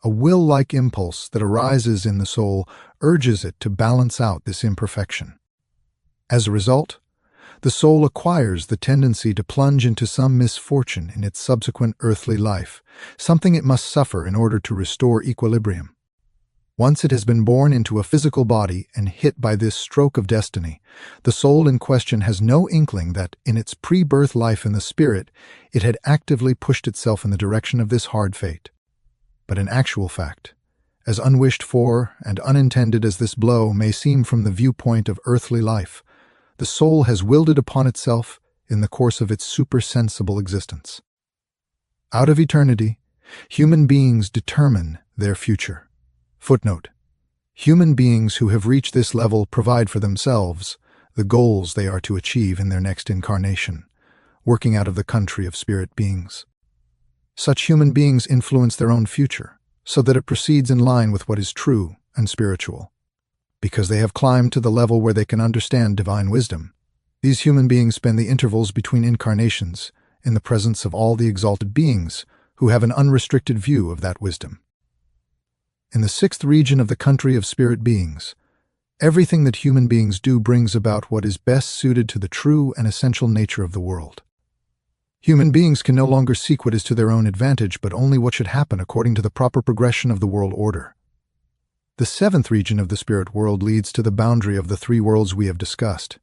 a will-like impulse that arises in the soul urges it to balance out this imperfection. As a result, the soul acquires the tendency to plunge into some misfortune in its subsequent earthly life, something it must suffer in order to restore equilibrium. Once it has been born into a physical body and hit by this stroke of destiny, the soul in question has no inkling that, in its pre-birth life in the spirit, it had actively pushed itself in the direction of this hard fate. But in actual fact, as unwished for and unintended as this blow may seem from the viewpoint of earthly life, the soul has willed it upon itself in the course of its supersensible existence. Out of eternity, human beings determine their future. Footnote: human beings who have reached this level provide for themselves the goals they are to achieve in their next incarnation, working out of the country of spirit beings. Such human beings influence their own future, so that it proceeds in line with what is true and spiritual. Because they have climbed to the level where they can understand divine wisdom, these human beings spend the intervals between incarnations in the presence of all the exalted beings who have an unrestricted view of that wisdom. In the sixth region of the country of spirit beings, everything that human beings do brings about what is best suited to the true and essential nature of the world. Human beings can no longer seek what is to their own advantage, but only what should happen according to the proper progression of the world order. The seventh region of the spirit world leads to the boundary of the three worlds we have discussed.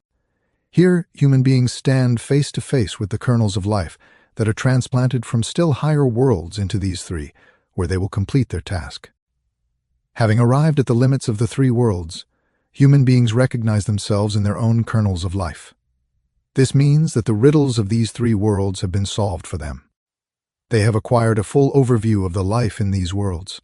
Here, human beings stand face to face with the kernels of life that are transplanted from still higher worlds into these three, where they will complete their task. Having arrived at the limits of the three worlds, human beings recognize themselves in their own kernels of life. This means that the riddles of these three worlds have been solved for them. They have acquired a full overview of the life in these worlds.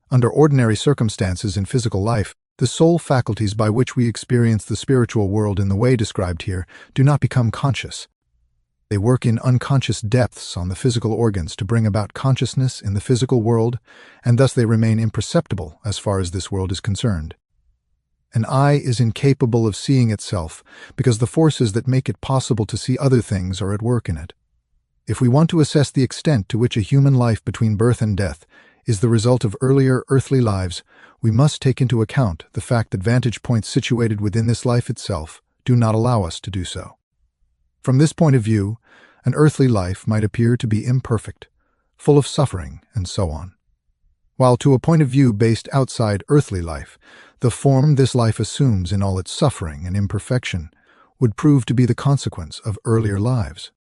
Under ordinary circumstances in physical life, the soul faculties by which we experience the spiritual world in the way described here do not become conscious. They work in unconscious depths on the physical organs to bring about consciousness in the physical world, and thus they remain imperceptible as far as this world is concerned. An eye is incapable of seeing itself because the forces that make it possible to see other things are at work in it. If we want to assess the extent to which a human life between birth and death is the result of earlier earthly lives, we must take into account the fact that vantage points situated within this life itself do not allow us to do so. From this point of view, an earthly life might appear to be imperfect, full of suffering, and so on. While to a point of view based outside earthly life, the form this life assumes in all its suffering and imperfection would prove to be the consequence of earlier lives.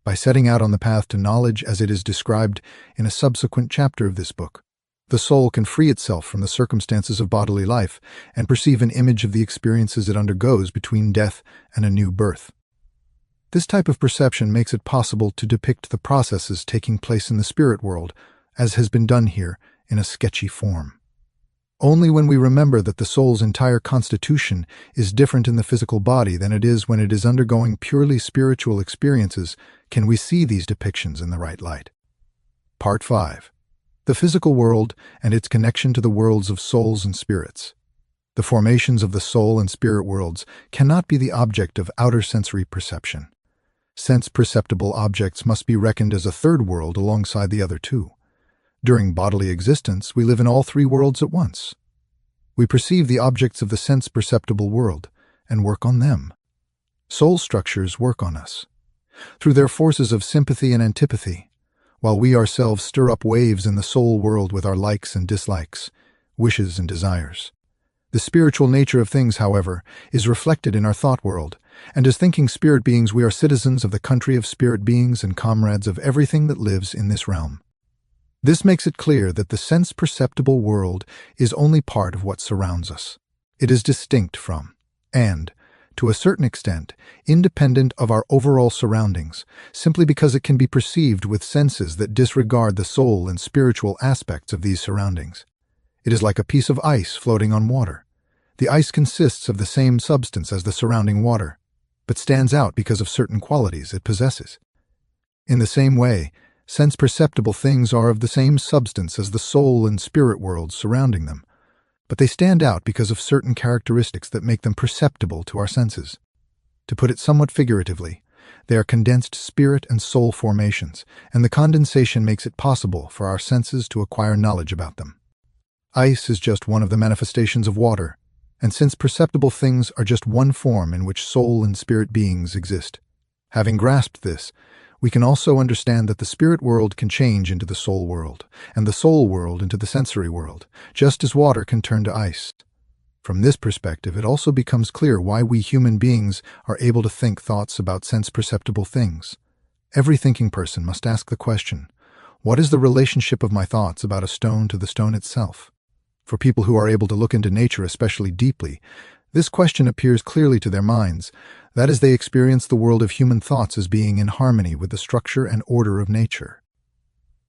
By setting out on the path to knowledge as it is described in a subsequent chapter of this book, the soul can free itself from the circumstances of bodily life and perceive an image of the experiences it undergoes between death and a new birth. This type of perception makes it possible to depict the processes taking place in the spirit world, as has been done here, in a sketchy form. Only when we remember that the soul's entire constitution is different in the physical body than it is when it is undergoing purely spiritual experiences can we see these depictions in the right light. Part 5. The physical world and its connection to the worlds of souls and spirits. The formations of the soul and spirit worlds cannot be the object of outer sensory perception. Sense-perceptible objects must be reckoned as a third world alongside the other two. During bodily existence, we live in all three worlds at once. We perceive the objects of the sense-perceptible world and work on them. Soul structures work on us through their forces of sympathy and antipathy, while we ourselves stir up waves in the soul world with our likes and dislikes, wishes and desires. The spiritual nature of things, however, is reflected in our thought world, and as thinking spirit beings we are citizens of the country of spirit beings and comrades of everything that lives in this realm. This makes it clear that the sense-perceptible world is only part of what surrounds us. It is distinct from, and, to a certain extent, independent of our overall surroundings, simply because it can be perceived with senses that disregard the soul and spiritual aspects of these surroundings. It is like a piece of ice floating on water. The ice consists of the same substance as the surrounding water, but stands out because of certain qualities it possesses. In the same way, sense-perceptible things are of the same substance as the soul and spirit worlds surrounding them, but they stand out because of certain characteristics that make them perceptible to our senses. To put it somewhat figuratively, they are condensed spirit and soul formations, and the condensation makes it possible for our senses to acquire knowledge about them. Ice is just one of the manifestations of water, and since perceptible things are just one form in which soul and spirit beings exist. Having grasped this, we can also understand that the spirit world can change into the soul world, and the soul world into the sensory world, just as water can turn to ice. From this perspective, it also becomes clear why we human beings are able to think thoughts about sense-perceptible things. Every thinking person must ask the question, what is the relationship of my thoughts about a stone to the stone itself? For people who are able to look into nature especially deeply, this question appears clearly to their minds. That is, they experience the world of human thoughts as being in harmony with the structure and order of nature.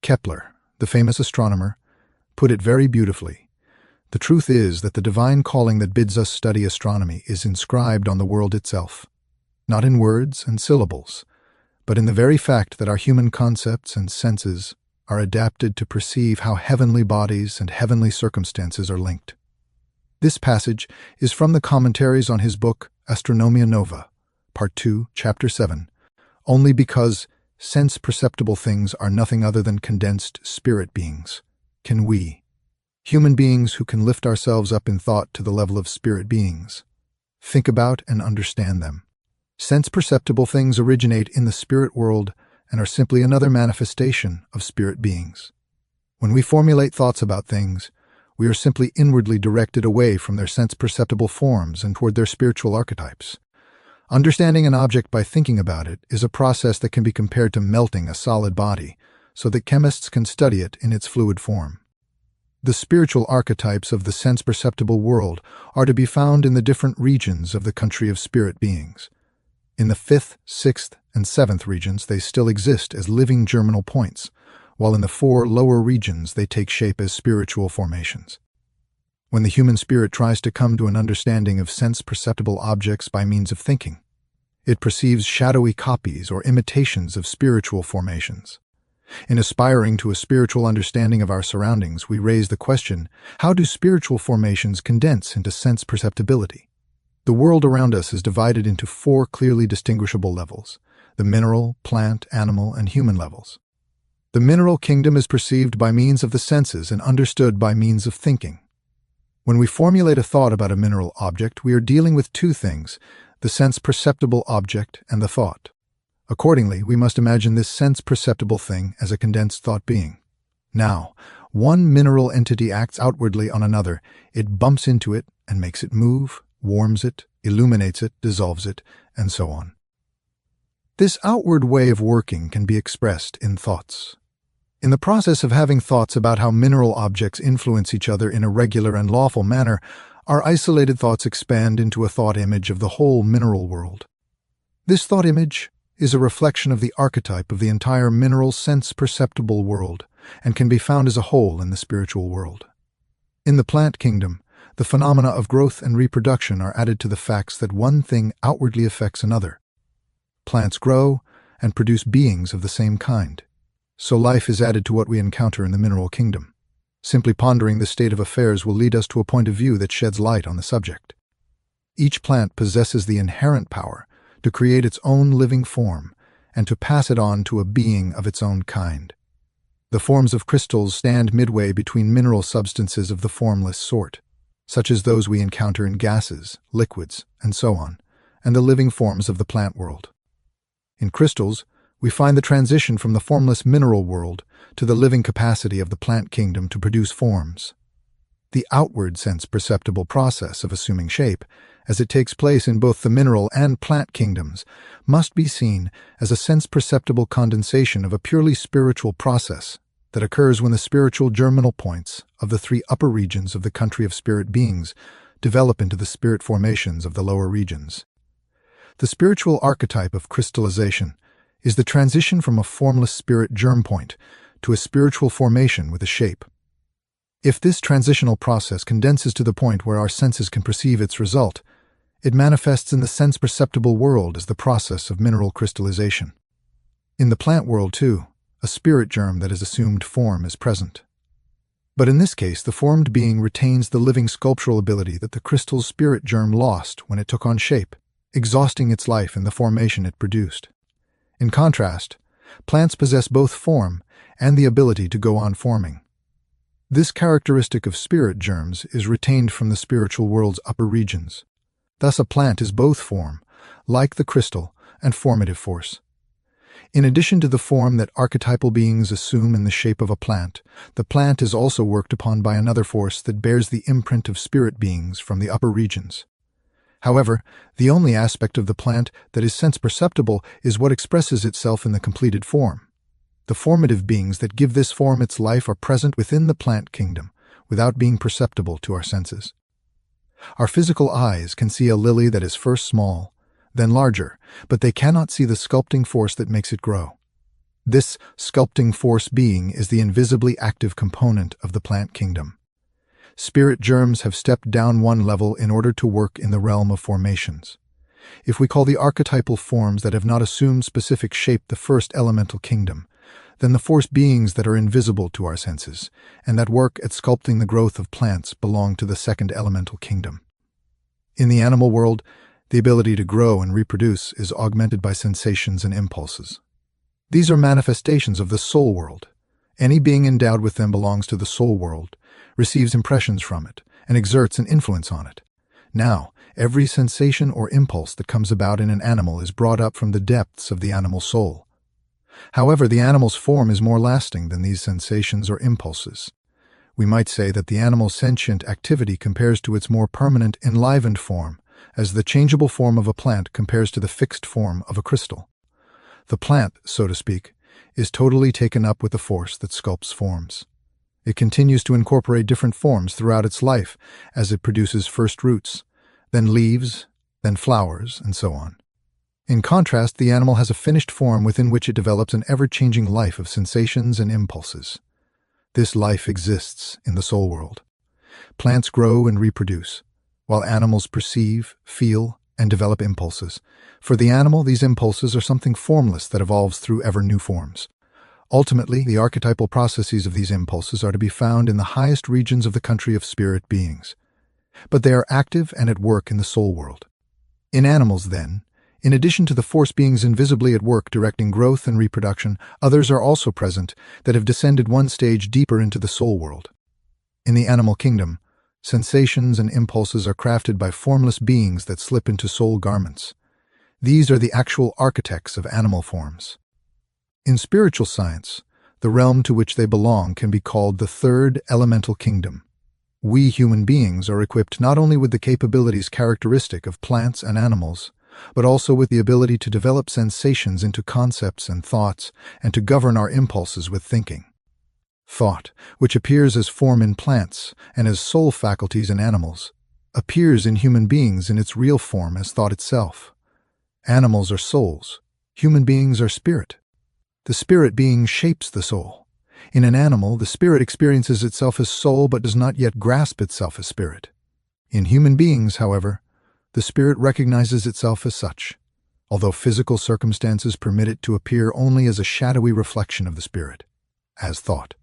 Kepler, the famous astronomer, put it very beautifully. The truth is that the divine calling that bids us study astronomy is inscribed on the world itself, not in words and syllables, but in the very fact that our human concepts and senses are adapted to perceive how heavenly bodies and heavenly circumstances are linked. This passage is from the commentaries on his book Astronomia Nova, Part 2, Chapter 7, only because sense-perceptible things are nothing other than condensed spirit beings. Can we, human beings who can lift ourselves up in thought to the level of spirit beings, think about and understand them? Sense-perceptible things originate in the spirit world and are simply another manifestation of spirit beings. When we formulate thoughts about things, we are simply inwardly directed away from their sense-perceptible forms and toward their spiritual archetypes. Understanding an object by thinking about it is a process that can be compared to melting a solid body, so that chemists can study it in its fluid form. The spiritual archetypes of the sense-perceptible world are to be found in the different regions of the country of spirit beings. In the 5th, 6th, and 7th regions they still exist as living germinal points, while in the 4 lower regions they take shape as spiritual formations. When the human spirit tries to come to an understanding of sense-perceptible objects by means of thinking, it perceives shadowy copies or imitations of spiritual formations. In aspiring to a spiritual understanding of our surroundings, we raise the question, how do spiritual formations condense into sense-perceptibility? The world around us is divided into 4 clearly distinguishable levels: the mineral, plant, animal, and human levels. The mineral kingdom is perceived by means of the senses and understood by means of thinking. When we formulate a thought about a mineral object, we are dealing with 2 things, the sense-perceptible object and the thought. Accordingly, we must imagine this sense-perceptible thing as a condensed thought being. Now, one mineral entity acts outwardly on another. It bumps into it and makes it move, warms it, illuminates it, dissolves it, and so on. This outward way of working can be expressed in thoughts. In the process of having thoughts about how mineral objects influence each other in a regular and lawful manner, our isolated thoughts expand into a thought image of the whole mineral world. This thought image is a reflection of the archetype of the entire mineral sense-perceptible world and can be found as a whole in the spiritual world. In the plant kingdom, the phenomena of growth and reproduction are added to the facts that one thing outwardly affects another. Plants grow and produce beings of the same kind. So life is added to what we encounter in the mineral kingdom. Simply pondering this state of affairs will lead us to a point of view that sheds light on the subject. Each plant possesses the inherent power to create its own living form and to pass it on to a being of its own kind. The forms of crystals stand midway between mineral substances of the formless sort, such as those we encounter in gases, liquids, and so on, and the living forms of the plant world. In crystals, we find the transition from the formless mineral world to the living capacity of the plant kingdom to produce forms. The outward sense perceptible process of assuming shape, as it takes place in both the mineral and plant kingdoms, must be seen as a sense perceptible condensation of a purely spiritual process that occurs when the spiritual germinal points of the three upper regions of the country of spirit beings develop into the spirit formations of the lower regions. The spiritual archetype of crystallization is the transition from a formless spirit germ point to a spiritual formation with a shape. If this transitional process condenses to the point where our senses can perceive its result, it manifests in the sense-perceptible world as the process of mineral crystallization. In the plant world, too, a spirit germ that has assumed form is present. But in this case, the formed being retains the living sculptural ability that the crystal's spirit germ lost when it took on shape, exhausting its life in the formation it produced. In contrast, plants possess both form and the ability to go on forming. This characteristic of spirit germs is retained from the spiritual world's upper regions. Thus, a plant is both form, like the crystal, and formative force. In addition to the form that archetypal beings assume in the shape of a plant, the plant is also worked upon by another force that bears the imprint of spirit beings from the upper regions. However, the only aspect of the plant that is sense-perceptible is what expresses itself in the completed form. The formative beings that give this form its life are present within the plant kingdom, without being perceptible to our senses. Our physical eyes can see a lily that is first small, then larger, but they cannot see the sculpting force that makes it grow. This sculpting force being is the invisibly active component of the plant kingdom. Spirit germs have stepped down one level in order to work in the realm of formations. If we call the archetypal forms that have not assumed specific shape the first elemental kingdom, then the force beings that are invisible to our senses, and that work at sculpting the growth of plants, belong to the second elemental kingdom. In the animal world, the ability to grow and reproduce is augmented by sensations and impulses. These are manifestations of the soul world. Any being endowed with them belongs to the soul world, receives impressions from it, and exerts an influence on it. Now, every sensation or impulse that comes about in an animal is brought up from the depths of the animal soul. However, the animal's form is more lasting than these sensations or impulses. We might say that the animal's sentient activity compares to its more permanent, enlivened form, as the changeable form of a plant compares to the fixed form of a crystal. The plant, so to speak, is totally taken up with the force that sculpts forms. It continues to incorporate different forms throughout its life as it produces first roots, then leaves, then flowers, and so on. In contrast, the animal has a finished form within which it develops an ever-changing life of sensations and impulses. This life exists in the soul world. Plants grow and reproduce, while animals perceive, feel, and develop impulses. For the animal, these impulses are something formless that evolves through ever-new forms. Ultimately, the archetypal processes of these impulses are to be found in the highest regions of the country of spirit beings. But they are active and at work in the soul world. In animals, then, in addition to the force beings invisibly at work directing growth and reproduction, others are also present that have descended one stage deeper into the soul world. In the animal kingdom, sensations and impulses are crafted by formless beings that slip into soul garments. These are the actual architects of animal forms. In spiritual science, the realm to which they belong can be called the third elemental kingdom. We human beings are equipped not only with the capabilities characteristic of plants and animals, but also with the ability to develop sensations into concepts and thoughts, and to govern our impulses with thinking. Thought, which appears as form in plants and as soul faculties in animals, appears in human beings in its real form as thought itself. Animals are souls. Human beings are spirit. The spirit being shapes the soul. In an animal, the spirit experiences itself as soul but does not yet grasp itself as spirit. In human beings, however, the spirit recognizes itself as such, although physical circumstances permit it to appear only as a shadowy reflection of the spirit, as thought.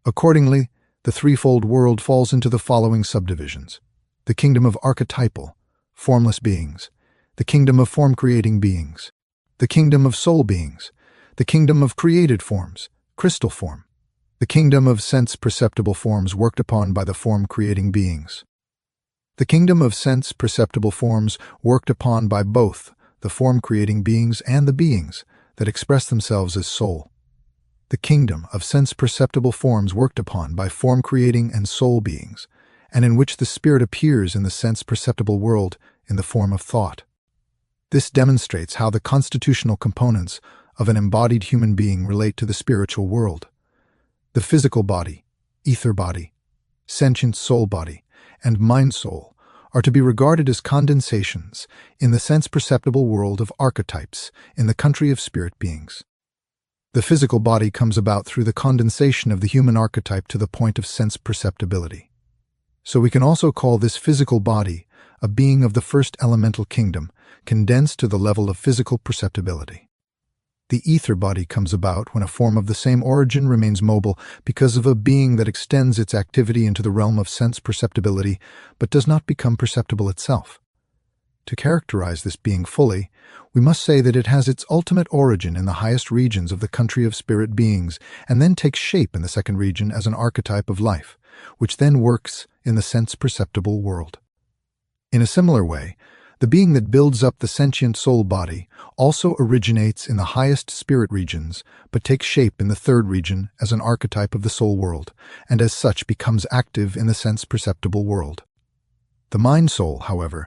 Accordingly, The threefold world falls into the following subdivisions: the kingdom of archetypal, formless beings, the kingdom of form-creating beings, the kingdom of soul beings, the kingdom of created forms, crystal form, the kingdom of sense-perceptible forms worked upon by the form-creating beings. The kingdom of sense-perceptible forms worked upon by both the form-creating beings and the beings that express themselves as soul. The kingdom of sense-perceptible forms worked upon by form-creating and soul beings, and in which the spirit appears in the sense-perceptible world in the form of thought. This demonstrates how the constitutional components of an embodied human being relate to the spiritual world. The physical body, ether body, sentient soul body, and mind soul are to be regarded as condensations in the sense-perceptible world of archetypes in the country of spirit beings. The physical body comes about through the condensation of the human archetype to the point of sense-perceptibility. So we can also call this physical body a being of the first elemental kingdom, condensed to the level of physical perceptibility. The ether body comes about when a form of the same origin remains mobile because of a being that extends its activity into the realm of sense perceptibility but does not become perceptible itself. To characterize this being fully, we must say that it has its ultimate origin in the highest regions of the country of spirit beings and then takes shape in the second region as an archetype of life, which then works in the sense-perceptible world. In a similar way, the being that builds up the sentient soul body also originates in the highest spirit regions, but takes shape in the third region as an archetype of the soul world, and as such becomes active in the sense-perceptible world. The mind-soul, however,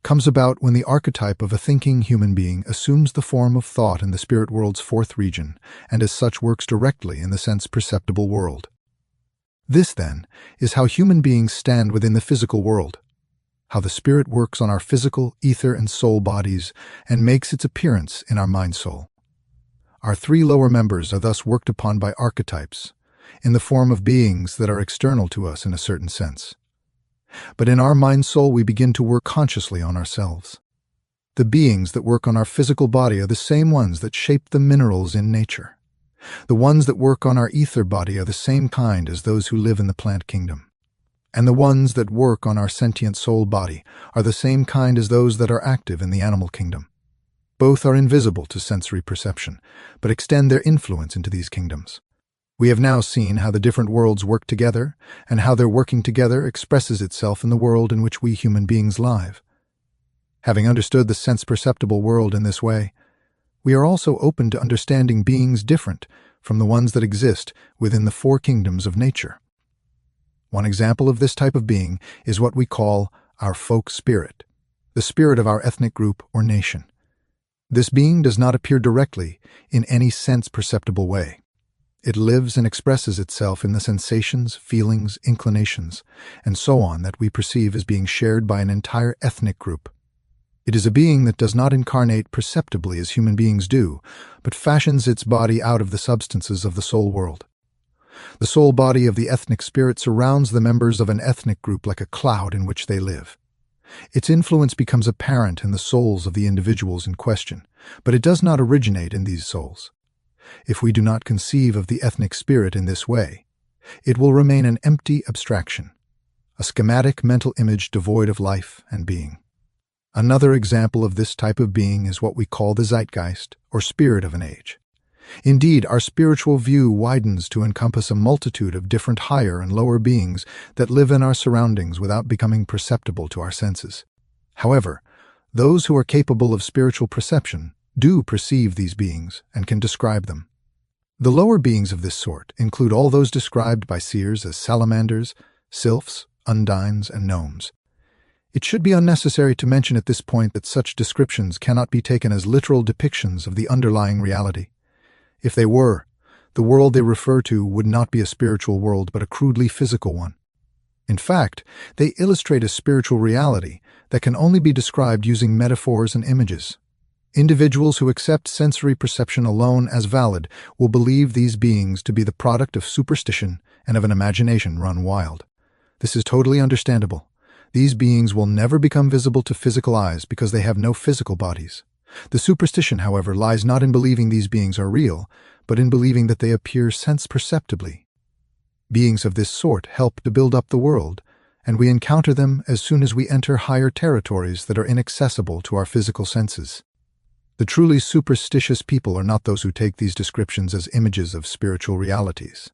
comes about when the archetype of a thinking human being assumes the form of thought in the spirit world's fourth region, and as such works directly in the sense-perceptible world. This, then, is how human beings stand within the physical world, how the spirit works on our physical, ether, and soul bodies and makes its appearance in our mind-soul. Our three lower members are thus worked upon by archetypes, in the form of beings that are external to us in a certain sense. But in our mind-soul we begin to work consciously on ourselves. The beings that work on our physical body are the same ones that shape the minerals in nature. The ones that work on our ether body are the same kind as those who live in the plant kingdom. And the ones that work on our sentient soul body are the same kind as those that are active in the animal kingdom. Both are invisible to sensory perception, but extend their influence into these kingdoms. We have now seen how the different worlds work together, and how their working together expresses itself in the world in which we human beings live. Having understood the sense-perceptible world in this way, we are also open to understanding beings different from the ones that exist within the four kingdoms of nature. One example of this type of being is what we call our folk spirit, the spirit of our ethnic group or nation. This being does not appear directly in any sense-perceptible way. It lives and expresses itself in the sensations, feelings, inclinations, and so on that we perceive as being shared by an entire ethnic group. It is a being that does not incarnate perceptibly as human beings do, but fashions its body out of the substances of the soul world. The soul body of the ethnic spirit surrounds the members of an ethnic group like a cloud in which they live. Its influence becomes apparent in the souls of the individuals in question, but it does not originate in these souls. If we do not conceive of the ethnic spirit in this way, it will remain an empty abstraction, a schematic mental image devoid of life and being. Another example of this type of being is what we call the zeitgeist, or spirit of an age. Indeed, our spiritual view widens to encompass a multitude of different higher and lower beings that live in our surroundings without becoming perceptible to our senses. However, those who are capable of spiritual perception do perceive these beings and can describe them. The lower beings of this sort include all those described by seers as salamanders, sylphs, undines, and gnomes. It should be unnecessary to mention at this point that such descriptions cannot be taken as literal depictions of the underlying reality. If they were, the world they refer to would not be a spiritual world but a crudely physical one. In fact, they illustrate a spiritual reality that can only be described using metaphors and images. Individuals who accept sensory perception alone as valid will believe these beings to be the product of superstition and of an imagination run wild. This is totally understandable. These beings will never become visible to physical eyes because they have no physical bodies. The superstition, however, lies not in believing these beings are real, but in believing that they appear sense-perceptibly. Beings of this sort help to build up the world, and we encounter them as soon as we enter higher territories that are inaccessible to our physical senses. The truly superstitious people are not those who take these descriptions as images of spiritual realities,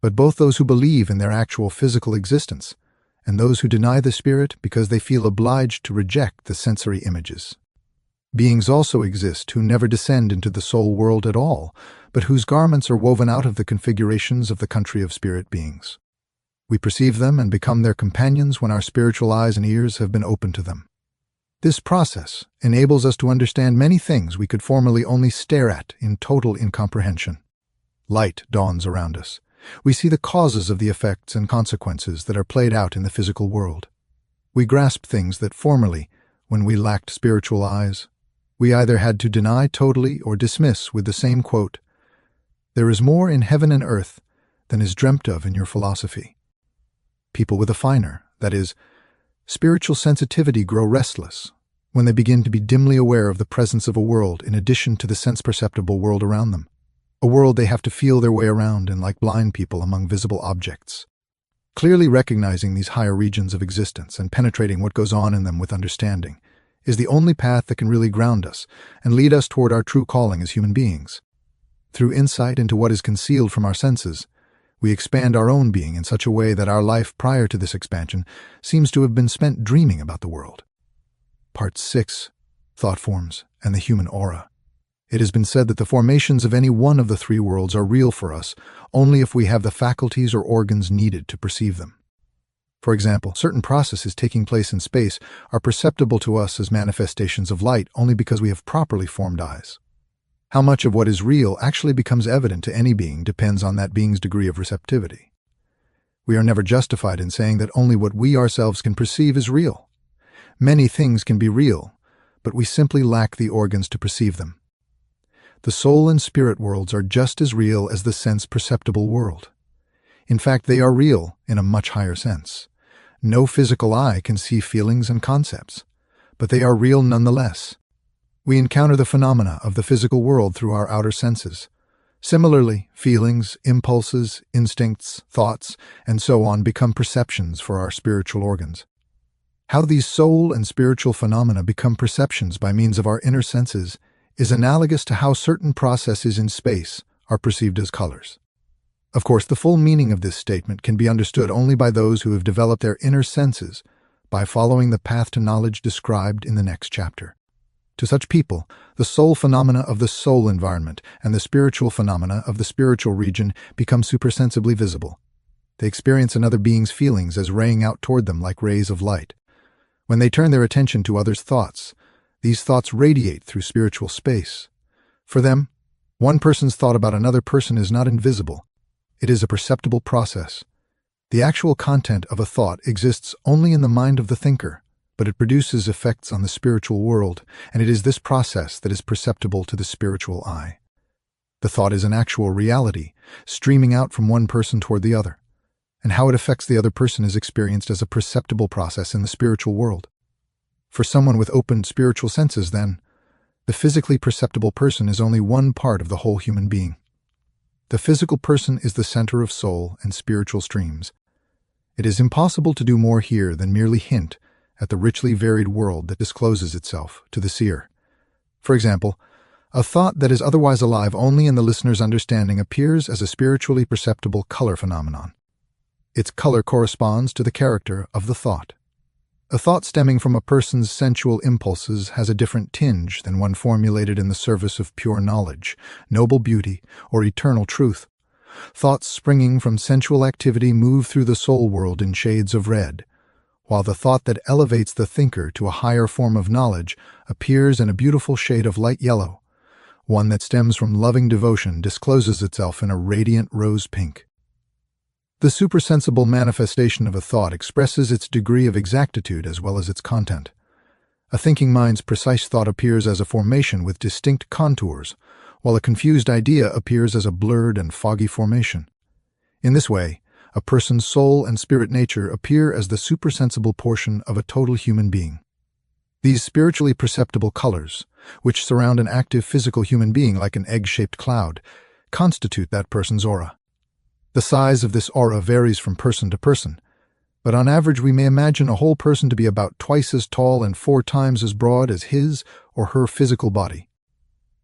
but both those who believe in their actual physical existence and those who deny the spirit because they feel obliged to reject the sensory images. Beings also exist who never descend into the soul world at all, but whose garments are woven out of the configurations of the country of spirit beings. We perceive them and become their companions when our spiritual eyes and ears have been opened to them. This process enables us to understand many things we could formerly only stare at in total incomprehension. Light dawns around us. We see the causes of the effects and consequences that are played out in the physical world. We grasp things that formerly, when we lacked spiritual eyes, we either had to deny totally or dismiss with the same quote, "There is more in heaven and earth than is dreamt of in your philosophy." People with a finer, that is, spiritual sensitivity grow restless when they begin to be dimly aware of the presence of a world in addition to the sense-perceptible world around them, a world they have to feel their way around in like blind people among visible objects. Clearly recognizing these higher regions of existence and penetrating what goes on in them with understanding is the only path that can really ground us and lead us toward our true calling as human beings. Through insight into what is concealed from our senses, we expand our own being in such a way that our life prior to this expansion seems to have been spent dreaming about the world. Part 6. Thought Forms and the Human Aura. It has been said that the formations of any one of the three worlds are real for us only if we have the faculties or organs needed to perceive them. For example, certain processes taking place in space are perceptible to us as manifestations of light only because we have properly formed eyes. How much of what is real actually becomes evident to any being depends on that being's degree of receptivity. We are never justified in saying that only what we ourselves can perceive is real. Many things can be real, but we simply lack the organs to perceive them. The soul and spirit worlds are just as real as the sense-perceptible world. In fact, they are real in a much higher sense. No physical eye can see feelings and concepts, but they are real nonetheless. We encounter the phenomena of the physical world through our outer senses. Similarly, feelings, impulses, instincts, thoughts, and so on become perceptions for our spiritual organs. How these soul and spiritual phenomena become perceptions by means of our inner senses is analogous to how certain processes in space are perceived as colors. Of course, the full meaning of this statement can be understood only by those who have developed their inner senses by following the path to knowledge described in the next chapter. To such people, the soul phenomena of the soul environment and the spiritual phenomena of the spiritual region become supersensibly visible. They experience another being's feelings as raying out toward them like rays of light. When they turn their attention to others' thoughts, these thoughts radiate through spiritual space. For them, one person's thought about another person is not invisible. It is a perceptible process. The actual content of a thought exists only in the mind of the thinker, but it produces effects on the spiritual world, and it is this process that is perceptible to the spiritual eye. The thought is an actual reality, streaming out from one person toward the other, and how it affects the other person is experienced as a perceptible process in the spiritual world. For someone with open spiritual senses, then, the physically perceptible person is only one part of the whole human being. The physical person is the center of soul and spiritual streams. It is impossible to do more here than merely hint at the richly varied world that discloses itself to the seer. For example, a thought that is otherwise alive only in the listener's understanding appears as a spiritually perceptible color phenomenon. Its color corresponds to the character of the thought. A thought stemming from a person's sensual impulses has a different tinge than one formulated in the service of pure knowledge, noble beauty, or eternal truth. Thoughts springing from sensual activity move through the soul world in shades of red, while the thought that elevates the thinker to a higher form of knowledge appears in a beautiful shade of light yellow. One that stems from loving devotion discloses itself in a radiant rose pink. The supersensible manifestation of a thought expresses its degree of exactitude as well as its content. A thinking mind's precise thought appears as a formation with distinct contours, while a confused idea appears as a blurred and foggy formation. In this way, a person's soul and spirit nature appear as the supersensible portion of a total human being. These spiritually perceptible colors, which surround an active physical human being like an egg-shaped cloud, constitute that person's aura. The size of this aura varies from person to person, but on average we may imagine a whole person to be about twice as tall and 4 times as broad as his or her physical body.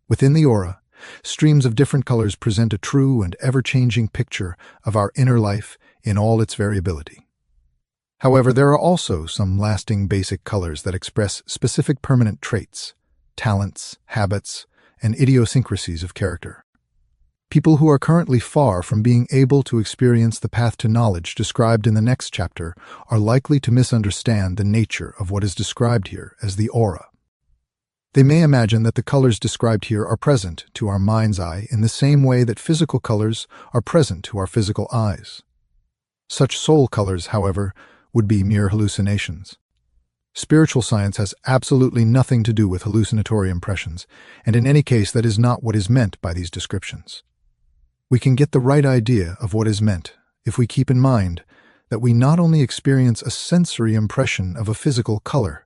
Within the aura, streams of different colors present a true and ever-changing picture of our inner life in all its variability. However, there are also some lasting basic colors that express specific permanent traits, talents, habits, and idiosyncrasies of character. People who are currently far from being able to experience the path to knowledge described in the next chapter are likely to misunderstand the nature of what is described here as the aura. They may imagine that the colors described here are present to our mind's eye in the same way that physical colors are present to our physical eyes. Such soul colors, however, would be mere hallucinations. Spiritual science has absolutely nothing to do with hallucinatory impressions, and in any case that is not what is meant by these descriptions. We can get the right idea of what is meant if we keep in mind that we not only experience a sensory impression of a physical color,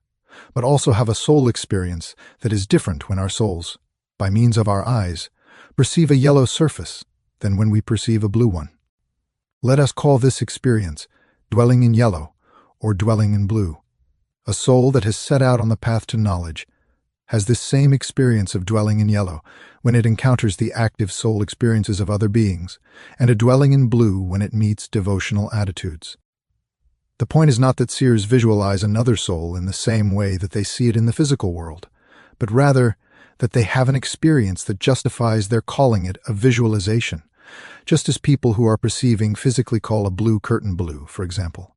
but also have a soul experience that is different when our souls, by means of our eyes, perceive a yellow surface than when we perceive a blue one. Let us call this experience dwelling in yellow or dwelling in blue. A soul that has set out on the path to knowledge has this same experience of dwelling in yellow when it encounters the active soul experiences of other beings, and a dwelling in blue when it meets devotional attitudes. The point is not that seers visualize another soul in the same way that they see it in the physical world, but rather that they have an experience that justifies their calling it a visualization, just as people who are perceiving physically call a blue curtain blue, for example.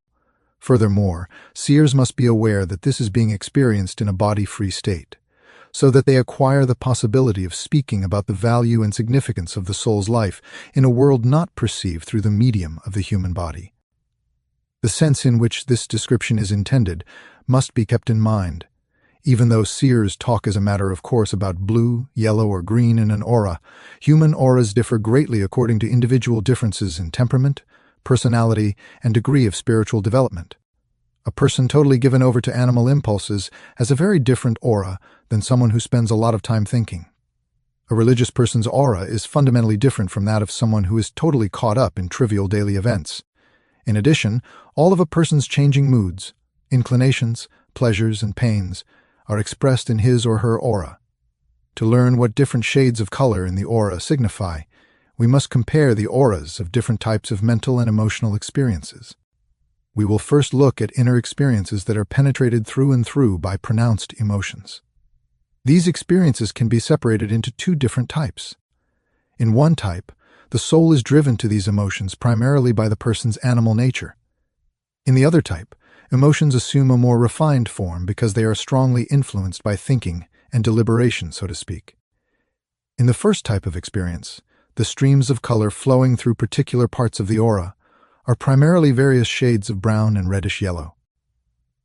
Furthermore, seers must be aware that this is being experienced in a body-free state, so that they acquire the possibility of speaking about the value and significance of the soul's life in a world not perceived through the medium of the human body. The sense in which this description is intended must be kept in mind. Even though seers talk as a matter of course about blue, yellow, or green in an aura, human auras differ greatly according to individual differences in temperament, personality, and degree of spiritual development. A person totally given over to animal impulses has a very different aura than someone who spends a lot of time thinking. A religious person's aura is fundamentally different from that of someone who is totally caught up in trivial daily events. In addition, all of a person's changing moods, inclinations, pleasures, and pains are expressed in his or her aura. To learn what different shades of color in the aura signify, we must compare the auras of different types of mental and emotional experiences. We will first look at inner experiences that are penetrated through and through by pronounced emotions. These experiences can be separated into 2 different types. In one type, the soul is driven to these emotions primarily by the person's animal nature. In the other type, emotions assume a more refined form because they are strongly influenced by thinking and deliberation, so to speak. In the first type of experience, the streams of color flowing through particular parts of the aura are primarily various shades of brown and reddish yellow.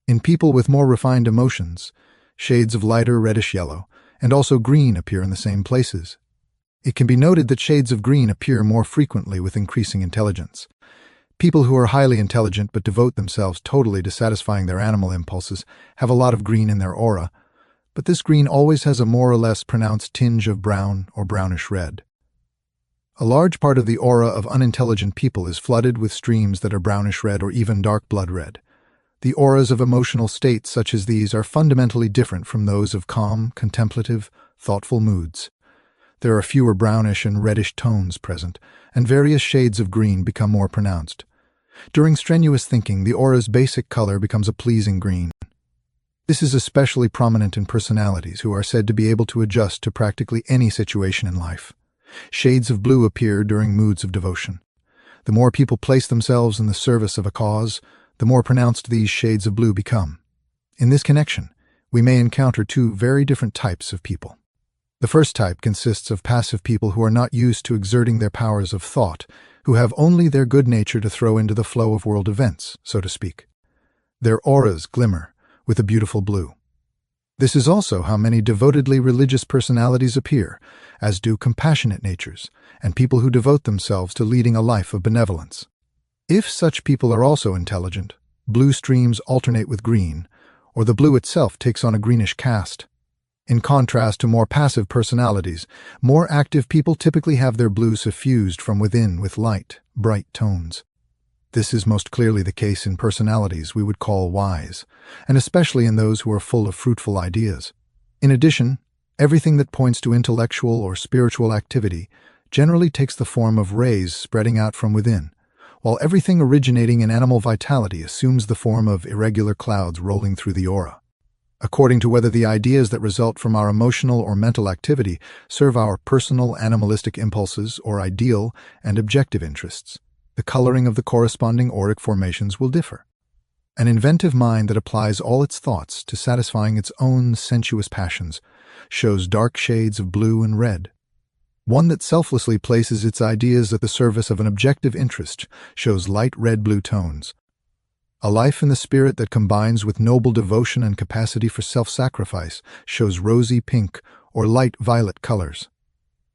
In people with more refined emotions, shades of lighter reddish yellow and also green appear in the same places. It can be noted that shades of green appear more frequently with increasing intelligence. People who are highly intelligent but devote themselves totally to satisfying their animal impulses have a lot of green in their aura, but this green always has a more or less pronounced tinge of brown or brownish red. A large part of the aura of unintelligent people is flooded with streams that are brownish red or even dark blood red. The auras of emotional states such as these are fundamentally different from those of calm, contemplative, thoughtful moods. There are fewer brownish and reddish tones present, and various shades of green become more pronounced. During strenuous thinking, the aura's basic color becomes a pleasing green. This is especially prominent in personalities who are said to be able to adjust to practically any situation in life. Shades of blue appear during moods of devotion. The more people place themselves in the service of a cause, the more pronounced these shades of blue become. In this connection, we may encounter 2 very different types of people. The first type consists of passive people who are not used to exerting their powers of thought, who have only their good nature to throw into the flow of world events, so to speak. Their auras glimmer with a beautiful blue. This is also how many devotedly religious personalities appear, as do compassionate natures, and people who devote themselves to leading a life of benevolence. If such people are also intelligent, blue streams alternate with green, or the blue itself takes on a greenish cast. In contrast to more passive personalities, more active people typically have their blue suffused from within with light, bright tones. This is most clearly the case in personalities we would call wise, and especially in those who are full of fruitful ideas. In addition, everything that points to intellectual or spiritual activity generally takes the form of rays spreading out from within, while everything originating in animal vitality assumes the form of irregular clouds rolling through the aura. According to whether the ideas that result from our emotional or mental activity serve our personal animalistic impulses or ideal and objective interests, the coloring of the corresponding auric formations will differ. An inventive mind that applies all its thoughts to satisfying its own sensuous passions shows dark shades of blue and red. One that selflessly places its ideas at the service of an objective interest shows light red-blue tones. A life in the spirit that combines with noble devotion and capacity for self-sacrifice shows rosy pink or light violet colors.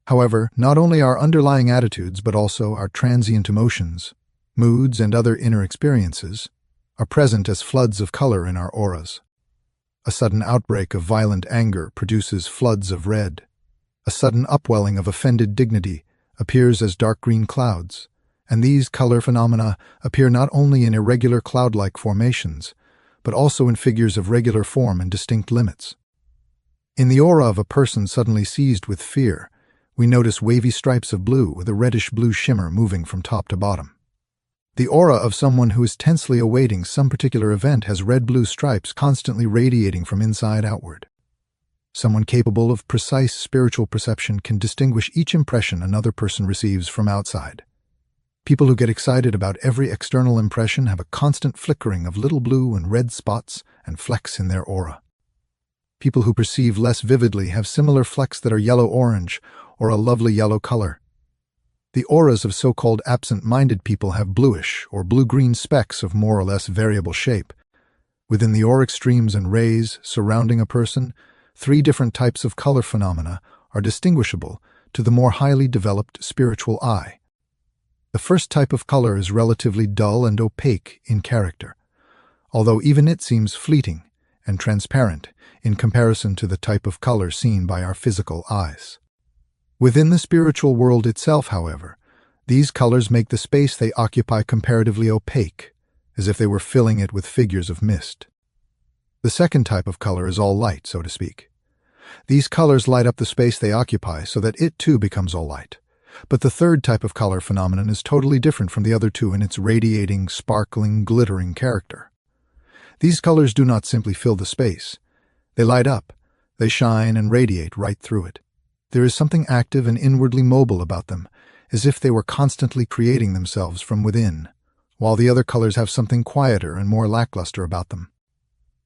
However, not only our underlying attitudes but also our transient emotions, moods, and other inner experiences are present as floods of color in our auras. A sudden outbreak of violent anger produces floods of red. A sudden upwelling of offended dignity appears as dark green clouds, and these color phenomena appear not only in irregular cloud-like formations, but also in figures of regular form and distinct limits. In the aura of a person suddenly seized with fear, we notice wavy stripes of blue with a reddish-blue shimmer moving from top to bottom. The aura of someone who is tensely awaiting some particular event has red-blue stripes constantly radiating from inside outward. Someone capable of precise spiritual perception can distinguish each impression another person receives from outside. People who get excited about every external impression have a constant flickering of little blue and red spots and flecks in their aura. People who perceive less vividly have similar flecks that are yellow-orange or a lovely yellow color. The auras of so-called absent-minded people have bluish or blue-green specks of more or less variable shape. Within the auric streams and rays surrounding a person, 3 different types of color phenomena are distinguishable to the more highly developed spiritual eye. The first type of color is relatively dull and opaque in character, although even it seems fleeting and transparent in comparison to the type of color seen by our physical eyes. Within the spiritual world itself, however, these colors make the space they occupy comparatively opaque, as if they were filling it with figures of mist. The second type of color is all light, so to speak. These colors light up the space they occupy so that it too becomes all light. But the third type of color phenomenon is totally different from the other two in its radiating, sparkling, glittering character. These colors do not simply fill the space. They light up, they shine and radiate right through it. There is something active and inwardly mobile about them, as if they were constantly creating themselves from within, while the other colors have something quieter and more lackluster about them.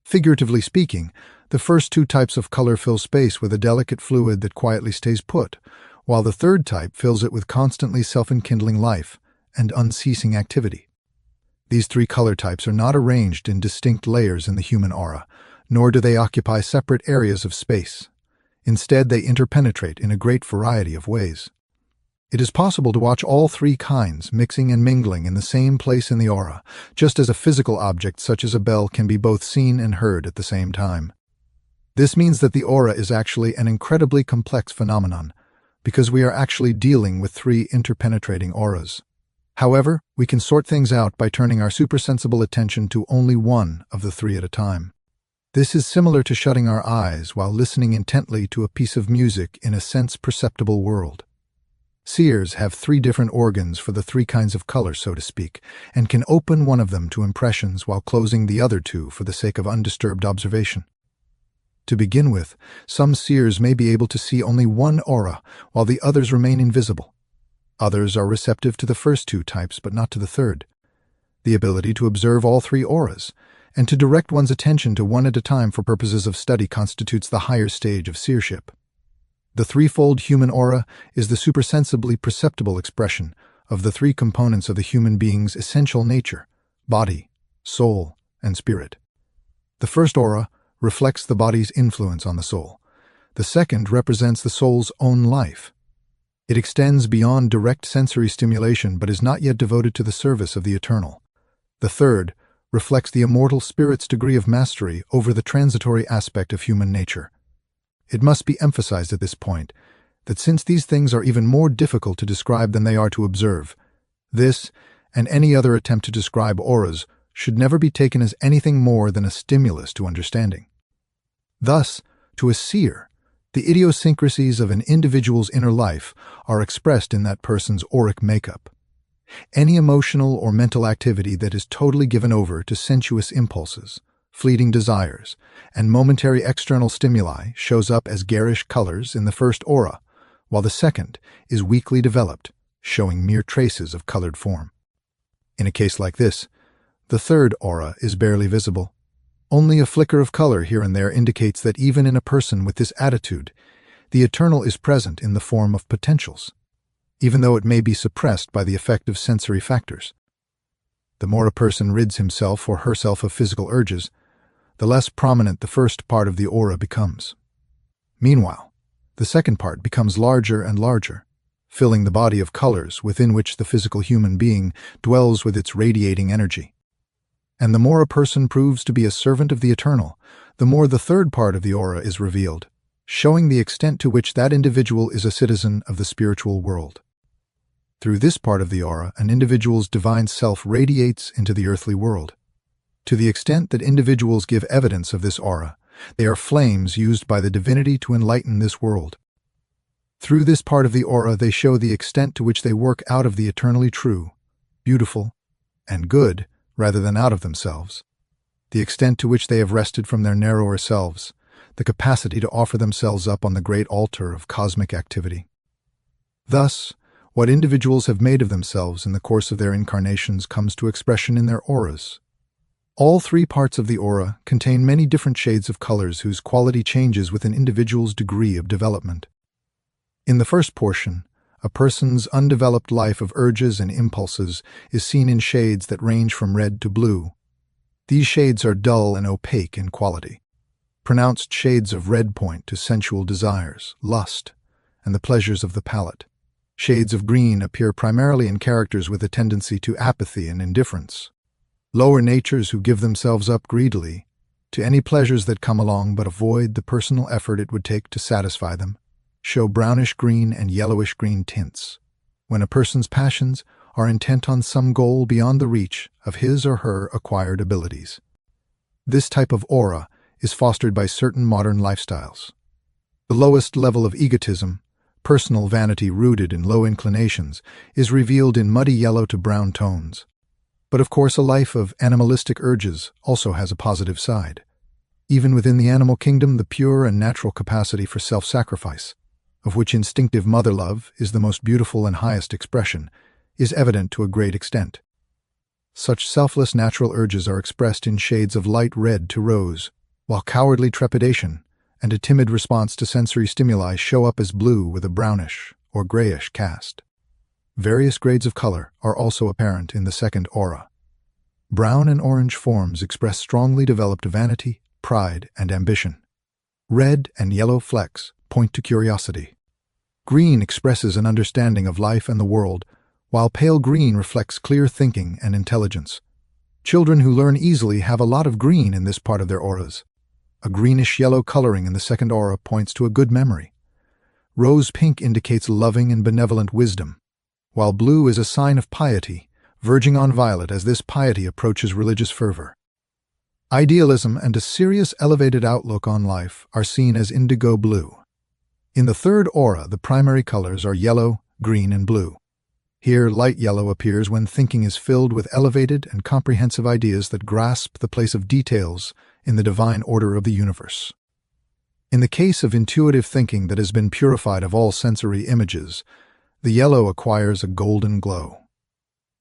Figuratively speaking, the first 2 types of color fill space with a delicate fluid that quietly stays put, while the third type fills it with constantly self-enkindling life and unceasing activity. These 3 color types are not arranged in distinct layers in the human aura, nor do they occupy separate areas of space. Instead, they interpenetrate in a great variety of ways. It is possible to watch all 3 kinds mixing and mingling in the same place in the aura, just as a physical object such as a bell can be both seen and heard at the same time. This means that the aura is actually an incredibly complex phenomenon, because we are actually dealing with 3 interpenetrating auras. However, we can sort things out by turning our supersensible attention to only one of the 3 at a time. This is similar to shutting our eyes while listening intently to a piece of music in a sense-perceptible world. Seers have 3 different organs for the 3 kinds of color, so to speak, and can open one of them to impressions while closing the other 2 for the sake of undisturbed observation. To begin with, some seers may be able to see only one aura while the others remain invisible. Others are receptive to the first 2 types but not to the third. The ability to observe all 3 auras and to direct one's attention to one at a time for purposes of study constitutes the higher stage of seership. The threefold human aura is the supersensibly perceptible expression of the 3 components of the human being's essential nature: body, soul, and spirit. The first aura reflects the body's influence on the soul. The second represents the soul's own life. It extends beyond direct sensory stimulation but is not yet devoted to the service of the eternal. The third reflects the immortal spirit's degree of mastery over the transitory aspect of human nature. It must be emphasized at this point that since these things are even more difficult to describe than they are to observe, this and any other attempt to describe auras should never be taken as anything more than a stimulus to understanding. Thus, to a seer, the idiosyncrasies of an individual's inner life are expressed in that person's auric makeup. Any emotional or mental activity that is totally given over to sensuous impulses, fleeting desires, and momentary external stimuli shows up as garish colors in the first aura, while the second is weakly developed, showing mere traces of colored form. In a case like this, the third aura is barely visible. Only a flicker of color here and there indicates that even in a person with this attitude, the eternal is present in the form of potentials, even though it may be suppressed by the effect of sensory factors. The more a person rids himself or herself of physical urges, the less prominent the first part of the aura becomes. Meanwhile, the second part becomes larger and larger, filling the body of colors within which the physical human being dwells with its radiating energy. And the more a person proves to be a servant of the eternal, the more the third part of the aura is revealed, showing the extent to which that individual is a citizen of the spiritual world. Through this part of the aura, an individual's divine self radiates into the earthly world. To the extent that individuals give evidence of this aura, they are flames used by the divinity to enlighten this world. Through this part of the aura, they show the extent to which they work out of the eternally true, beautiful, and good, rather than out of themselves, the extent to which they have wrested from their narrower selves, the capacity to offer themselves up on the great altar of cosmic activity. Thus, what individuals have made of themselves in the course of their incarnations comes to expression in their auras. All three parts of the aura contain many different shades of colors whose quality changes with an individual's degree of development. In the first portion, a person's undeveloped life of urges and impulses is seen in shades that range from red to blue. These shades are dull and opaque in quality. Pronounced shades of red point to sensual desires, lust, and the pleasures of the palate. Shades of green appear primarily in characters with a tendency to apathy and indifference. Lower natures who give themselves up greedily to any pleasures that come along but avoid the personal effort it would take to satisfy them, show brownish-green and yellowish-green tints, when a person's passions are intent on some goal beyond the reach of his or her acquired abilities. This type of aura is fostered by certain modern lifestyles. The lowest level of egotism, personal vanity rooted in low inclinations, is revealed in muddy yellow to brown tones. But of course, a life of animalistic urges also has a positive side. Even within the animal kingdom, the pure and natural capacity for self-sacrifice, of which instinctive mother love is the most beautiful and highest expression, is evident to a great extent. Such selfless natural urges are expressed in shades of light red to rose, while cowardly trepidation and a timid response to sensory stimuli show up as blue with a brownish or grayish cast. Various grades of color are also apparent in the second aura. Brown and orange forms express strongly developed vanity, pride, and ambition. Red and yellow flecks point to curiosity. Green expresses an understanding of life and the world, while pale green reflects clear thinking and intelligence. Children who learn easily have a lot of green in this part of their auras. A greenish-yellow coloring in the second aura points to a good memory. Rose pink indicates loving and benevolent wisdom, while blue is a sign of piety, verging on violet as this piety approaches religious fervor. Idealism and a serious elevated outlook on life are seen as indigo blue. In the third aura, the primary colors are yellow, green, and blue. Here, light yellow appears when thinking is filled with elevated and comprehensive ideas that grasp the place of details in the divine order of the universe. In the case of intuitive thinking that has been purified of all sensory images, the yellow acquires a golden glow.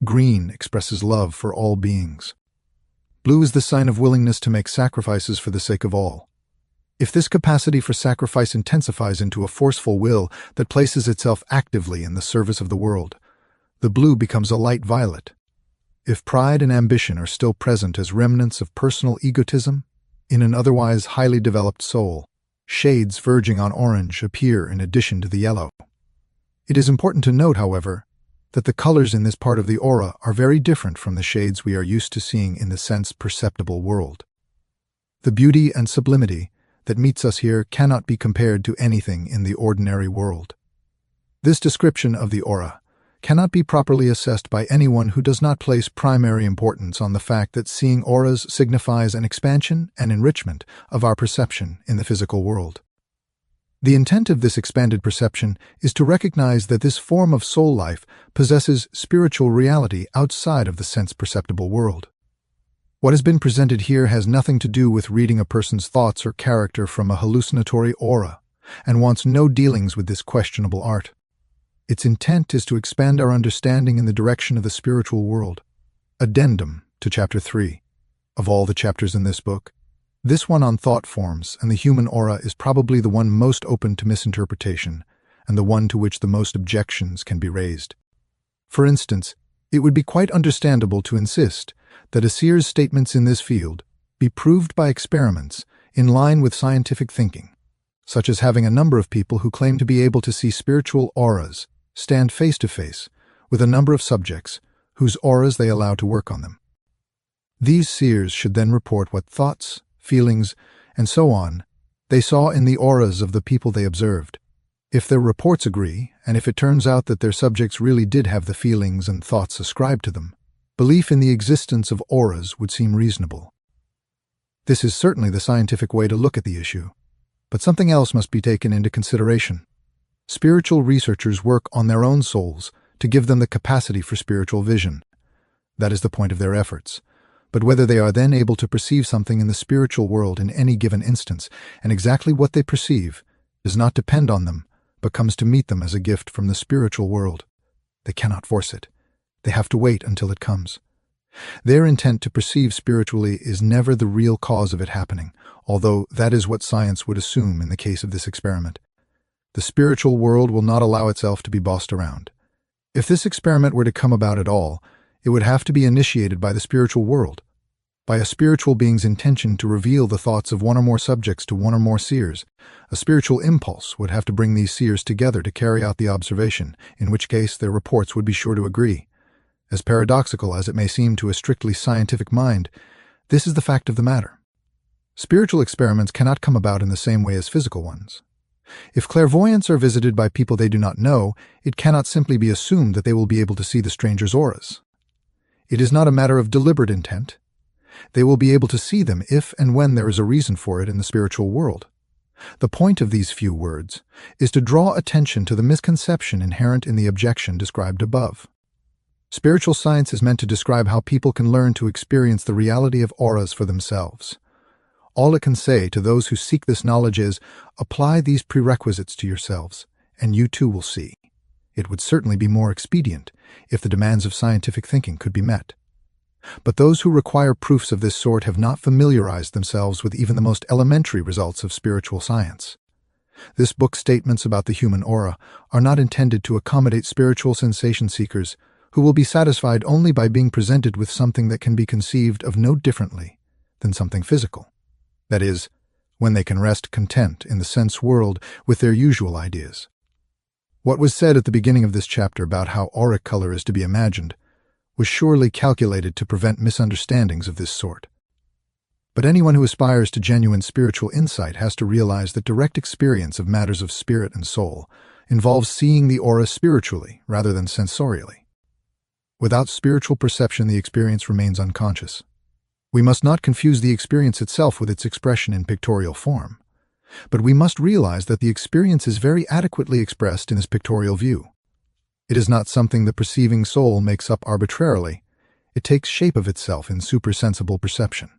Green expresses love for all beings. Blue is the sign of willingness to make sacrifices for the sake of all. If this capacity for sacrifice intensifies into a forceful will that places itself actively in the service of the world, the blue becomes a light violet. If pride and ambition are still present as remnants of personal egotism in an otherwise highly developed soul, shades verging on orange appear in addition to the yellow. It is important to note, however, that the colors in this part of the aura are very different from the shades we are used to seeing in the sense-perceptible world. The beauty and sublimity that meets us here cannot be compared to anything in the ordinary world. This description of the aura cannot be properly assessed by anyone who does not place primary importance on the fact that seeing auras signifies an expansion and enrichment of our perception in the physical world. The intent of this expanded perception is to recognize that this form of soul life possesses spiritual reality outside of the sense-perceptible world. What has been presented here has nothing to do with reading a person's thoughts or character from a hallucinatory aura, and wants no dealings with this questionable art. Its intent is to expand our understanding in the direction of the spiritual world. Addendum to Chapter 3. Of all the chapters in this book, this one on thought forms and the human aura is probably the one most open to misinterpretation, and the one to which the most objections can be raised. For instance, it would be quite understandable to insist that a seer's statements in this field be proved by experiments in line with scientific thinking, such as having a number of people who claim to be able to see spiritual auras stand face to face with a number of subjects whose auras they allow to work on them. These seers should then report what thoughts, feelings, and so on they saw in the auras of the people they observed. If their reports agree, and if it turns out that their subjects really did have the feelings and thoughts ascribed to them, belief in the existence of auras would seem reasonable. This is certainly the scientific way to look at the issue, but something else must be taken into consideration. Spiritual researchers work on their own souls to give them the capacity for spiritual vision. That is the point of their efforts. But whether they are then able to perceive something in the spiritual world in any given instance, and exactly what they perceive, does not depend on them, but comes to meet them as a gift from the spiritual world. They cannot force it. They have to wait until it comes. Their intent to perceive spiritually is never the real cause of it happening, although that is what science would assume in the case of this experiment. The spiritual world will not allow itself to be bossed around. If this experiment were to come about at all, it would have to be initiated by the spiritual world, by a spiritual being's intention to reveal the thoughts of one or more subjects to one or more seers. A spiritual impulse would have to bring these seers together to carry out the observation, in which case their reports would be sure to agree. As paradoxical as it may seem to a strictly scientific mind, this is the fact of the matter. Spiritual experiments cannot come about in the same way as physical ones. If clairvoyants are visited by people they do not know, it cannot simply be assumed that they will be able to see the stranger's auras. It is not a matter of deliberate intent. They will be able to see them if and when there is a reason for it in the spiritual world. The point of these few words is to draw attention to the misconception inherent in the objection described above. Spiritual science is meant to describe how people can learn to experience the reality of auras for themselves. All it can say to those who seek this knowledge is, apply these prerequisites to yourselves, and you too will see. It would certainly be more expedient if the demands of scientific thinking could be met. But those who require proofs of this sort have not familiarized themselves with even the most elementary results of spiritual science. This book's statements about the human aura are not intended to accommodate spiritual sensation seekers who will be satisfied only by being presented with something that can be conceived of no differently than something physical. That is, when they can rest content in the sense world with their usual ideas. What was said at the beginning of this chapter about how auric color is to be imagined was surely calculated to prevent misunderstandings of this sort. But anyone who aspires to genuine spiritual insight has to realize that direct experience of matters of spirit and soul involves seeing the aura spiritually rather than sensorially. Without spiritual perception, the experience remains unconscious. We must not confuse the experience itself with its expression in pictorial form, but we must realize that the experience is very adequately expressed in its pictorial view. It is not something the perceiving soul makes up arbitrarily. It takes shape of itself in supersensible perception.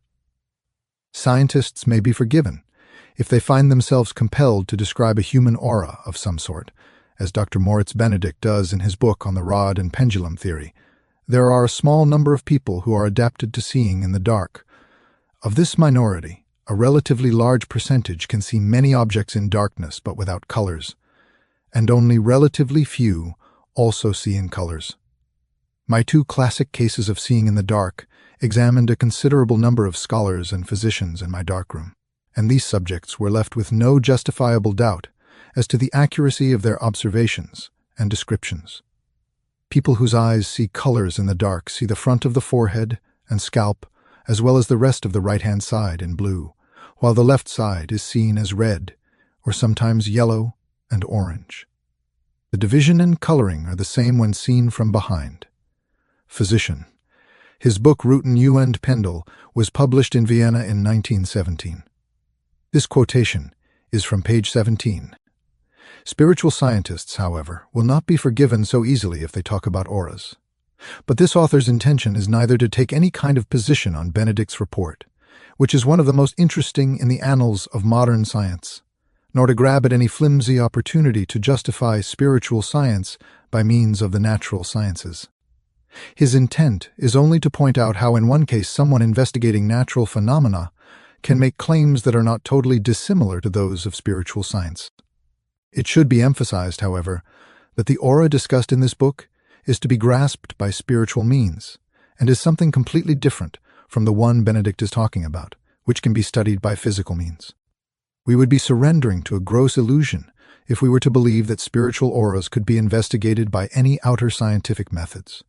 Scientists may be forgiven if they find themselves compelled to describe a human aura of some sort, as Dr. Moritz Benedict does in his book on the rod and pendulum theory. There are a small number of people who are adapted to seeing in the dark. Of this minority, a relatively large percentage can see many objects in darkness but without colors, and only relatively few also see in colors. My two classic cases of seeing in the dark examined a considerable number of scholars and physicians in my darkroom, and these subjects were left with no justifiable doubt as to the accuracy of their observations and descriptions. People whose eyes see colors in the dark see the front of the forehead and scalp, as well as the rest of the right-hand side in blue, while the left side is seen as red, or sometimes yellow and orange. The division and coloring are the same when seen from behind. Physician. His book Routen und Pendel was published in Vienna in 1917. This quotation is from page 17. Spiritual scientists, however, will not be forgiven so easily if they talk about auras. But this author's intention is neither to take any kind of position on Benedict's report, which is one of the most interesting in the annals of modern science, nor to grab at any flimsy opportunity to justify spiritual science by means of the natural sciences. His intent is only to point out how in one case someone investigating natural phenomena can make claims that are not totally dissimilar to those of spiritual science. It should be emphasized, however, that the aura discussed in this book is to be grasped by spiritual means, and is something completely different from the one Benedict is talking about, which can be studied by physical means. We would be surrendering to a gross illusion if we were to believe that spiritual auras could be investigated by any outer scientific methods.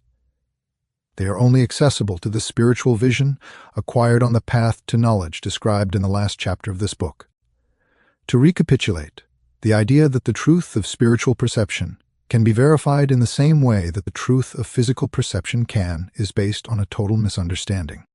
They are only accessible to the spiritual vision acquired on the path to knowledge described in the last chapter of this book. To recapitulate, the idea that the truth of spiritual perception can be verified in the same way that the truth of physical perception can is based on a total misunderstanding.